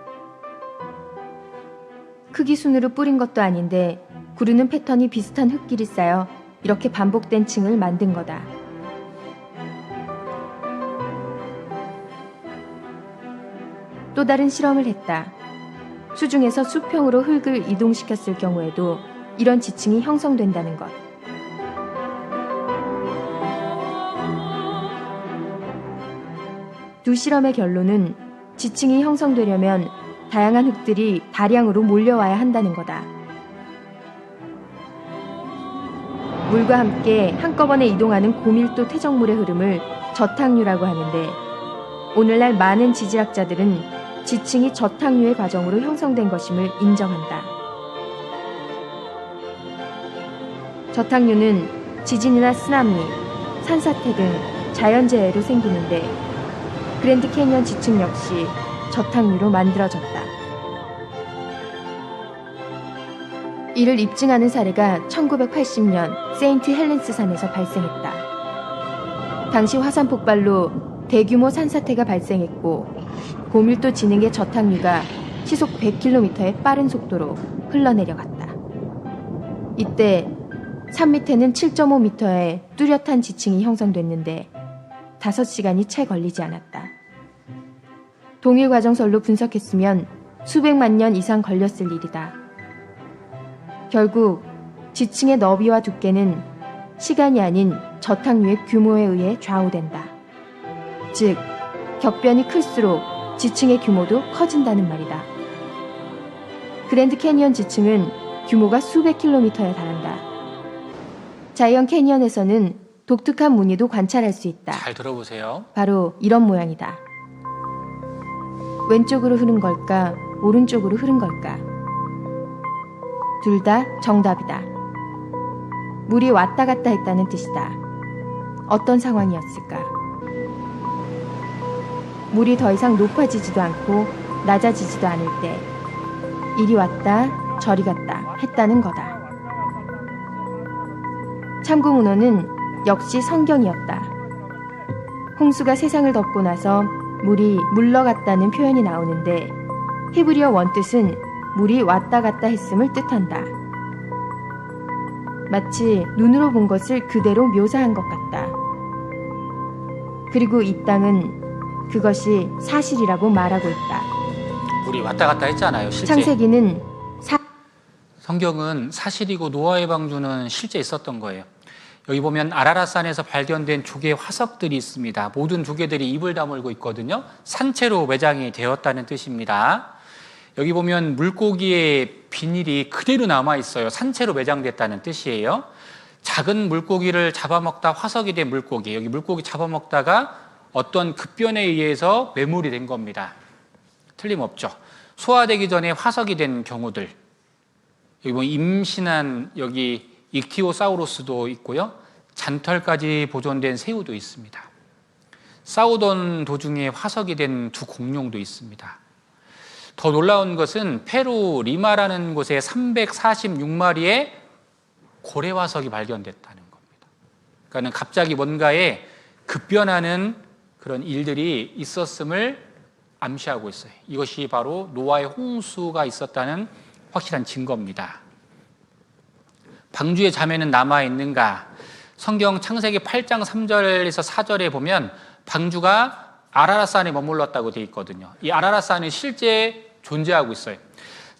크기 순으로 뿌린 것도 아닌데 구르는 패턴이 비슷한 흙길이 쌓여 이렇게 반복된 층을 만든 거다. 또 다른 실험을 했다. 수중에서 수평으로 흙을 이동시켰을 경우에도 이런 지층이 형성된다는 것. 두 실험의 결론은 지층이 형성되려면 다양한 흙들이 다량으로 몰려와야 한다는 거다. 물과 함께 한꺼번에 이동하는 고밀도 퇴적물의 흐름을 저탕류라고 하는데, 오늘날 많은 지질학자들은 지층이 저탕류의 과정으로 형성된 것임을 인정한다. 저탁류는 지진이나 쓰나미, 산사태 등 자연재해로 생기는데 그랜드 캐니언 지층 역시 저탁류로 만들어졌다. 이를 입증하는 사례가 1980년 세인트 헬렌스 산에서 발생했다. 당시 화산 폭발로 대규모 산사태가 발생했고 고밀도 지능의 저탁류가 시속 100km의 빠른 속도로 흘러내려갔다. 이때 산 밑에는 7.5m의 뚜렷한 지층이 형성됐는데 5시간이 채 걸리지 않았다. 동일 과정설로 분석했으면 수백만 년 이상 걸렸을 일이다. 결국 지층의 너비와 두께는 시간이 아닌 저탁류의 규모에 의해 좌우된다. 즉, 격변이 클수록 지층의 규모도 커진다는 말이다. 그랜드 캐니언 지층은 규모가 수백 킬로미터에 달한다. 자이언 캐니언에서는 독특한 무늬도 관찰할 수 있다. 잘 들어보세요. 바로 이런 모양이다. 왼쪽으로 흐른 걸까? 오른쪽으로 흐른 걸까? 둘 다 정답이다. 물이 왔다 갔다 했다는 뜻이다. 어떤 상황이었을까? 물이 더 이상 높아지지도 않고 낮아지지도 않을 때 이리 왔다 저리 갔다 했다는 거다. 참고 문헌은 역시 성경이었다. 홍수가 세상을 덮고 나서 물이 물러갔다는 표현이 나오는데 히브리어 원뜻은 물이 왔다 갔다 했음을 뜻한다. 마치 눈으로 본 것을 그대로 묘사한 것 같다. 그리고 이 땅은 그것이 사실이라고 말하고 있다. 물이 왔다 갔다 했잖아요. 실제. 창세기는 성경은 사실이고 노아의 방주는 실제 있었던 거예요. 여기 보면 아라랏산에서 발견된 조개 화석들이 있습니다. 모든 조개들이 입을 다물고 있거든요. 산채로 매장이 되었다는 뜻입니다. 여기 보면 물고기의 비닐이 그대로 남아 있어요. 산채로 매장됐다는 뜻이에요. 작은 물고기를 잡아먹다 화석이 된 물고기, 여기 물고기 잡아먹다가 어떤 급변에 의해서 매몰이 된 겁니다. 틀림없죠. 소화되기 전에 화석이 된 경우들. 여기 보면 임신한 여기 익티오사우루스도 있고요. 잔털까지 보존된 새우도 있습니다. 싸우던 도중에 화석이 된 두 공룡도 있습니다. 더 놀라운 것은 페루 리마라는 곳에 346마리의 고래 화석이 발견됐다는 겁니다. 그러니까 갑자기 뭔가에 급변하는 그런 일들이 있었음을 암시하고 있어요. 이것이 바로 노아의 홍수가 있었다는 확실한 증거입니다. 방주의 자매는 남아있는가? 성경 창세기 8장 3절에서 4절에 보면 방주가 아라랏산에 머물렀다고 되어 있거든요. 이 아라랏산이 실제 존재하고 있어요.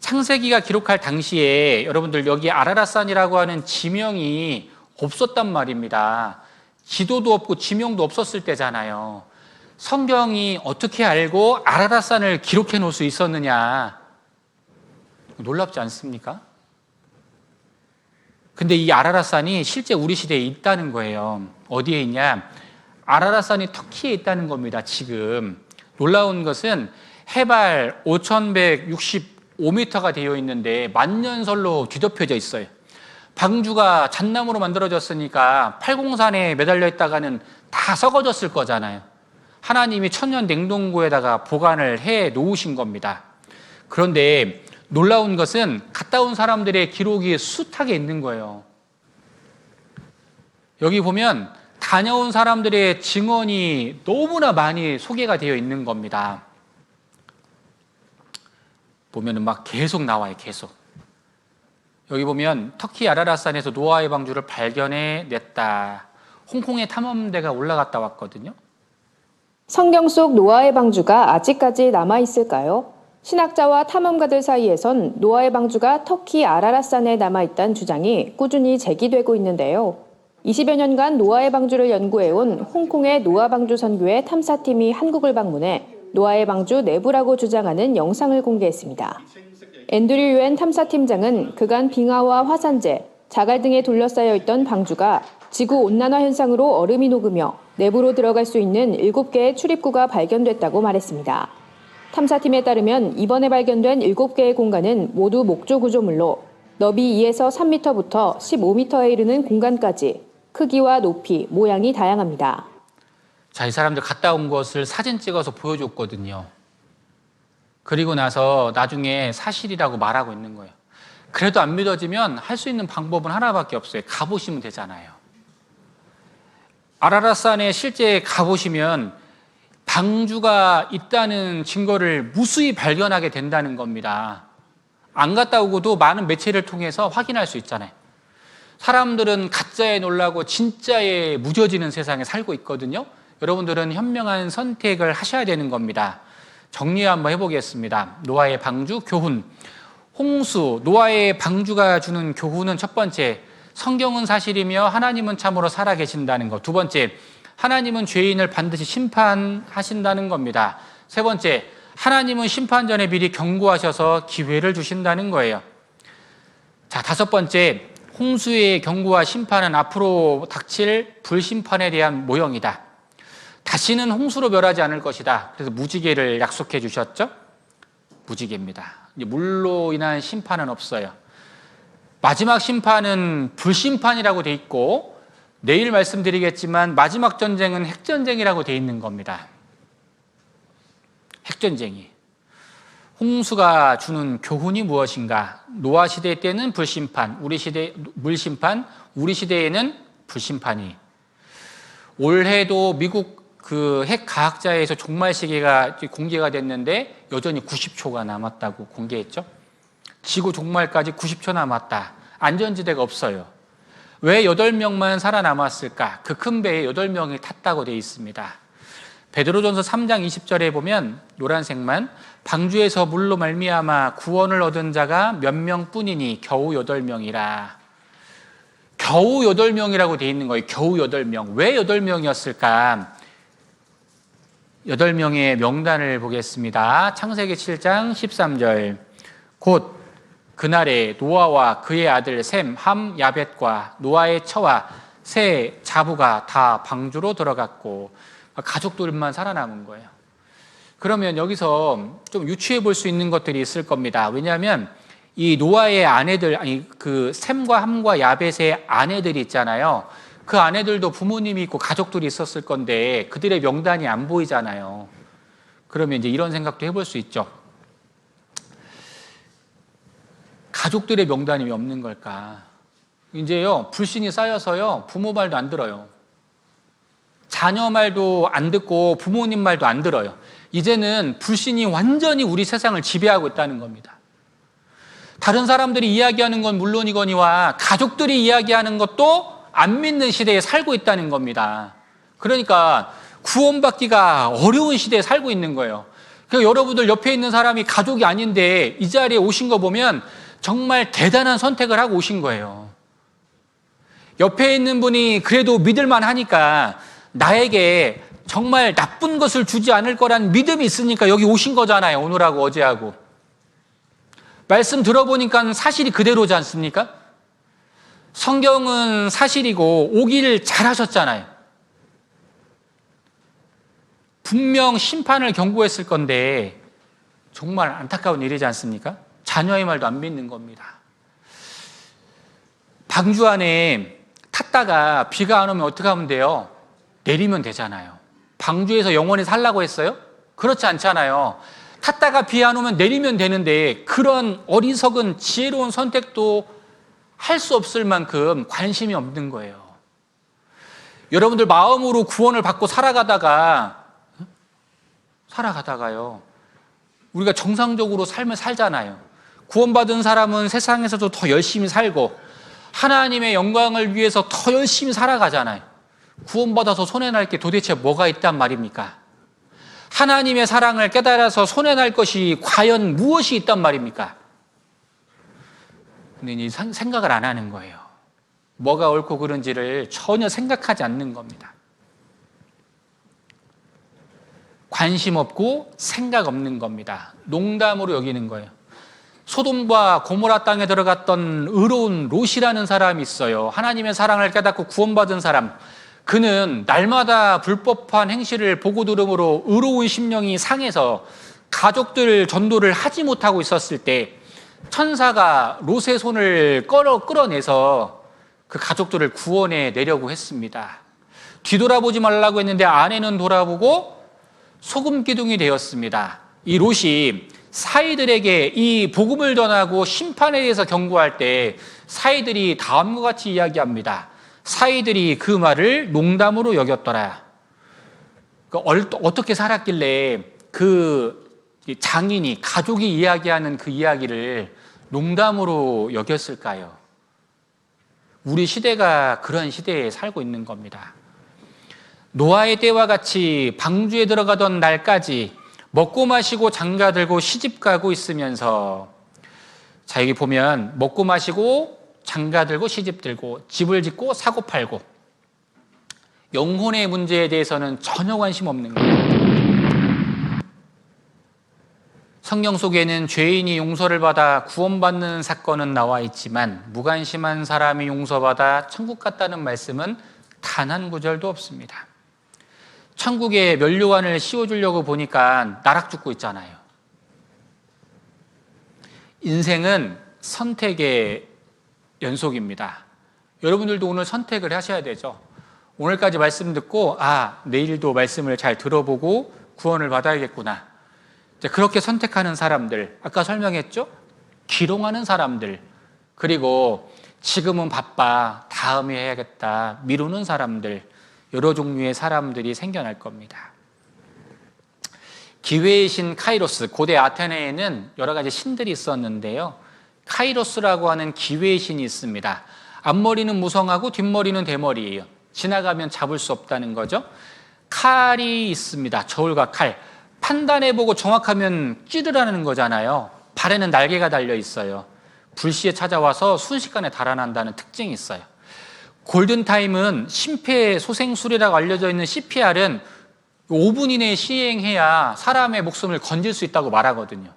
창세기가 기록할 당시에 여러분들 여기 아라랏산이라고 하는 지명이 없었단 말입니다. 지도도 없고 지명도 없었을 때잖아요. 성경이 어떻게 알고 아라랏산을 기록해 놓을 수 있었느냐? 놀랍지 않습니까? 근데 이 아라랏산이 실제 우리 시대에 있다는 거예요. 어디에 있냐? 아라랏산이 터키에 있다는 겁니다. 지금 놀라운 것은 해발 5,165m가 되어 있는데 만년설로 뒤덮여져 있어요. 방주가 잣나무로 만들어졌으니까 팔공산에 매달려 있다가는 다 썩어졌을 거잖아요. 하나님이 천년 냉동고에다가 보관을 해 놓으신 겁니다. 그런데 놀라운 것은 갔다 온 사람들의 기록이 숱하게 있는 거예요. 여기 보면 다녀온 사람들의 증언이 너무나 많이 소개가 되어 있는 겁니다. 보면은 막 계속 나와요, 계속. 여기 보면 터키 아라랏산에서 노아의 방주를 발견해 냈다. 홍콩의 탐험대가 올라갔다 왔거든요. 성경 속 노아의 방주가 아직까지 남아있을까요? 신학자와 탐험가들 사이에선 노아의 방주가 터키 아라랏산에 남아있다는 주장이 꾸준히 제기되고 있는데요. 20여 년간 노아의 방주를 연구해온 홍콩의 노아 방주 선교회 탐사팀이 한국을 방문해 노아의 방주 내부라고 주장하는 영상을 공개했습니다. 앤드류 유엔 탐사팀장은 그간 빙하와 화산재, 자갈 등에 둘러싸여 있던 방주가 지구온난화 현상으로 얼음이 녹으며 내부로 들어갈 수 있는 7개의 출입구가 발견됐다고 말했습니다. 탐사팀에 따르면 이번에 발견된 7개의 공간은 모두 목조 구조물로 너비 2에서 3m부터 15m에 이르는 공간까지 크기와 높이, 모양이 다양합니다. 자, 이 사람들 갔다 온 것을 사진 찍어서 보여줬거든요. 그리고 나서 나중에 사실이라고 말하고 있는 거예요. 그래도 안 믿어지면 할 수 있는 방법은 하나밖에 없어요. 가보시면 되잖아요. 아라랏산에 실제 가보시면 방주가 있다는 증거를 무수히 발견하게 된다는 겁니다. 안 갔다 오고도 많은 매체를 통해서 확인할 수 있잖아요. 사람들은 가짜에 놀라고 진짜에 무뎌지는 세상에 살고 있거든요. 여러분들은 현명한 선택을 하셔야 되는 겁니다. 정리 한번 해보겠습니다. 노아의 방주, 교훈. 홍수, 노아의 방주가 주는 교훈은 첫 번째, 성경은 사실이며 하나님은 참으로 살아계신다는 것. 두 번째, 하나님은 죄인을 반드시 심판하신다는 겁니다. 세 번째, 하나님은 심판 전에 미리 경고하셔서 기회를 주신다는 거예요. 자, 다섯 번째, 홍수의 경고와 심판은 앞으로 닥칠 불심판에 대한 모형이다. 다시는 홍수로 멸하지 않을 것이다. 그래서 무지개를 약속해 주셨죠? 무지개입니다. 물로 인한 심판은 없어요. 마지막 심판은 불심판이라고 돼 있고, 내일 말씀드리겠지만 마지막 전쟁은 핵전쟁이라고 돼 있는 겁니다. 핵전쟁이. 홍수가 주는 교훈이 무엇인가? 노아 시대 때는 불심판, 물심판, 우리 시대에는 불심판이. 올해도 미국 그 핵 과학자에서 종말 시기가 공개가 됐는데 여전히 90초가 남았다고 공개했죠. 지구 종말까지 90초 남았다. 안전지대가 없어요. 왜 8명만 살아남았을까? 그 큰 배에 8명이 탔다고 되어 있습니다. 베드로전서 3장 20절에 보면 노란색만 방주에서 물로 말미암아 구원을 얻은 자가 몇 명뿐이니 겨우 8명이라. 겨우 8명이라고 되어 있는 거예요. 겨우 8명. 왜 8명이었을까? 8명의 명단을 보겠습니다. 창세기 7장 13절. 곧 그날에 노아와 그의 아들 셈, 함, 야벳과 노아의 처와 세 자부가 다 방주로 들어갔고 가족들만 살아남은 거예요. 그러면 여기서 좀 유추해 볼 수 있는 것들이 있을 겁니다. 왜냐하면 이 노아의 아내들, 그 셈과 함과 야벳의 아내들이 있잖아요. 그 아내들도 부모님이 있고 가족들이 있었을 건데 그들의 명단이 안 보이잖아요. 그러면 이제 이런 생각도 해볼 수 있죠. 가족들의 명단이 왜 없는 걸까? 이제요, 불신이 쌓여서요, 부모 말도 안 들어요. 자녀 말도 안 듣고 부모님 말도 안 들어요. 이제는 불신이 완전히 우리 세상을 지배하고 있다는 겁니다. 다른 사람들이 이야기하는 건 물론이거니와 가족들이 이야기하는 것도 안 믿는 시대에 살고 있다는 겁니다. 그러니까 구원받기가 어려운 시대에 살고 있는 거예요. 그러니까 여러분들 옆에 있는 사람이 가족이 아닌데 이 자리에 오신 거 보면 정말 대단한 선택을 하고 오신 거예요. 옆에 있는 분이 그래도 믿을만 하니까 나에게 정말 나쁜 것을 주지 않을 거란 믿음이 있으니까 여기 오신 거잖아요. 오늘하고 어제하고. 말씀 들어보니까 사실이 그대로지 않습니까? 성경은 사실이고 오길 잘하셨잖아요. 분명 심판을 경고했을 건데 정말 안타까운 일이지 않습니까? 자녀의 말도 안 믿는 겁니다. 방주 안에 탔다가 비가 안 오면 어떻게 하면 돼요? 내리면 되잖아요. 방주에서 영원히 살라고 했어요? 그렇지 않잖아요. 탔다가 비 안 오면 내리면 되는데 그런 어리석은 지혜로운 선택도 할 수 없을 만큼 관심이 없는 거예요. 여러분들 마음으로 구원을 받고 살아가다가요, 우리가 정상적으로 삶을 살잖아요. 구원받은 사람은 세상에서도 더 열심히 살고 하나님의 영광을 위해서 더 열심히 살아가잖아요. 구원받아서 손해날 게 도대체 뭐가 있단 말입니까? 하나님의 사랑을 깨달아서 손해날 것이 과연 무엇이 있단 말입니까? 근데 이제 생각을 안 하는 거예요. 뭐가 옳고 그른지를 전혀 생각하지 않는 겁니다. 관심 없고 생각 없는 겁니다. 농담으로 여기는 거예요. 소돔과 고모라 땅에 들어갔던 의로운 롯이라는 사람이 있어요. 하나님의 사랑을 깨닫고 구원받은 사람. 그는 날마다 불법한 행실을 보고 들음으로 의로운 심령이 상해서 가족들 전도를 하지 못하고 있었을 때 천사가 롯의 손을 끌어내서 그 가족들을 구원해 내려고 했습니다. 뒤돌아보지 말라고 했는데 아내는 돌아보고 소금 기둥이 되었습니다. 이 롯이 사이들에게 이 복음을 전하고 심판에 대해서 경고할 때 사이들이 다음과 같이 이야기합니다. 사이들이 그 말을 농담으로 여겼더라. 어떻게 살았길래 그 장인이, 가족이 이야기하는 그 이야기를 농담으로 여겼을까요? 우리 시대가 그런 시대에 살고 있는 겁니다. 노아의 때와 같이 방주에 들어가던 날까지 먹고 마시고 장가 들고 시집 가고 있으면서, 자, 여기 보면 먹고 마시고 장가 들고 시집 들고 집을 짓고 사고 팔고, 영혼의 문제에 대해서는 전혀 관심 없는 거예요. 성경 속에는 죄인이 용서를 받아 구원받는 사건은 나와 있지만 무관심한 사람이 용서받아 천국 갔다는 말씀은 단 한 구절도 없습니다. 천국에 면류관을 씌워주려고 보니까 나락 죽고 있잖아요. 인생은 선택의 연속입니다. 여러분들도 오늘 선택을 하셔야 되죠. 오늘까지 말씀 듣고 내일도 말씀을 잘 들어보고 구원을 받아야겠구나. 그렇게 선택하는 사람들, 아까 설명했죠? 기롱하는 사람들, 그리고 지금은 바빠, 다음에 해야겠다, 미루는 사람들, 여러 종류의 사람들이 생겨날 겁니다. 기회의 신 카이로스, 고대 아테네에는 여러 가지 신들이 있었는데요. 카이로스라고 하는 기회의 신이 있습니다. 앞머리는 무성하고 뒷머리는 대머리예요. 지나가면 잡을 수 없다는 거죠. 칼이 있습니다. 저울과 칼. 판단해보고 정확하면 찌르라는 거잖아요. 발에는 날개가 달려 있어요. 불시에 찾아와서 순식간에 달아난다는 특징이 있어요. 골든타임은 심폐소생술이라고 알려져 있는 CPR은 5분 이내에 시행해야 사람의 목숨을 건질 수 있다고 말하거든요.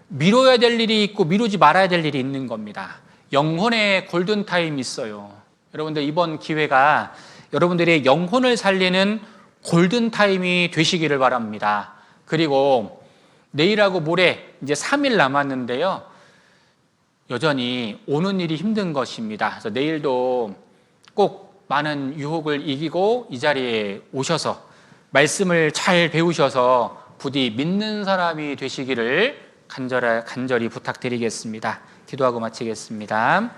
미뤄야 될 일이 있고 미루지 말아야 될 일이 있는 겁니다. 영혼의 골든타임이 있어요. 여러분들, 이번 기회가 여러분들의 영혼을 살리는 골든타임이 되시기를 바랍니다. 그리고 내일하고 모레 이제 3일 남았는데요. 여전히 오는 일이 힘든 것입니다. 그래서 내일도 꼭 많은 유혹을 이기고 이 자리에 오셔서 말씀을 잘 배우셔서 부디 믿는 사람이 되시기를 간절히 부탁드리겠습니다. 기도하고 마치겠습니다.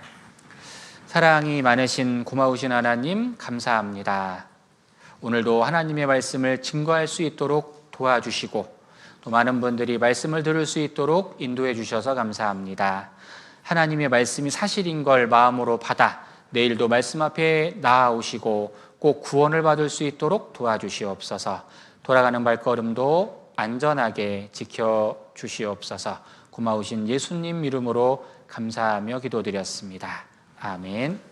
사랑이 많으신 고마우신 하나님, 감사합니다. 오늘도 하나님의 말씀을 증거할 수 있도록 도와주시고 또 많은 분들이 말씀을 들을 수 있도록 인도해 주셔서 감사합니다. 하나님의 말씀이 사실인 걸 마음으로 받아 내일도 말씀 앞에 나아오시고 꼭 구원을 받을 수 있도록 도와주시옵소서. 돌아가는 발걸음도 안전하게 지켜주시옵소서. 고마우신 예수님 이름으로 감사하며 기도드렸습니다. 아멘.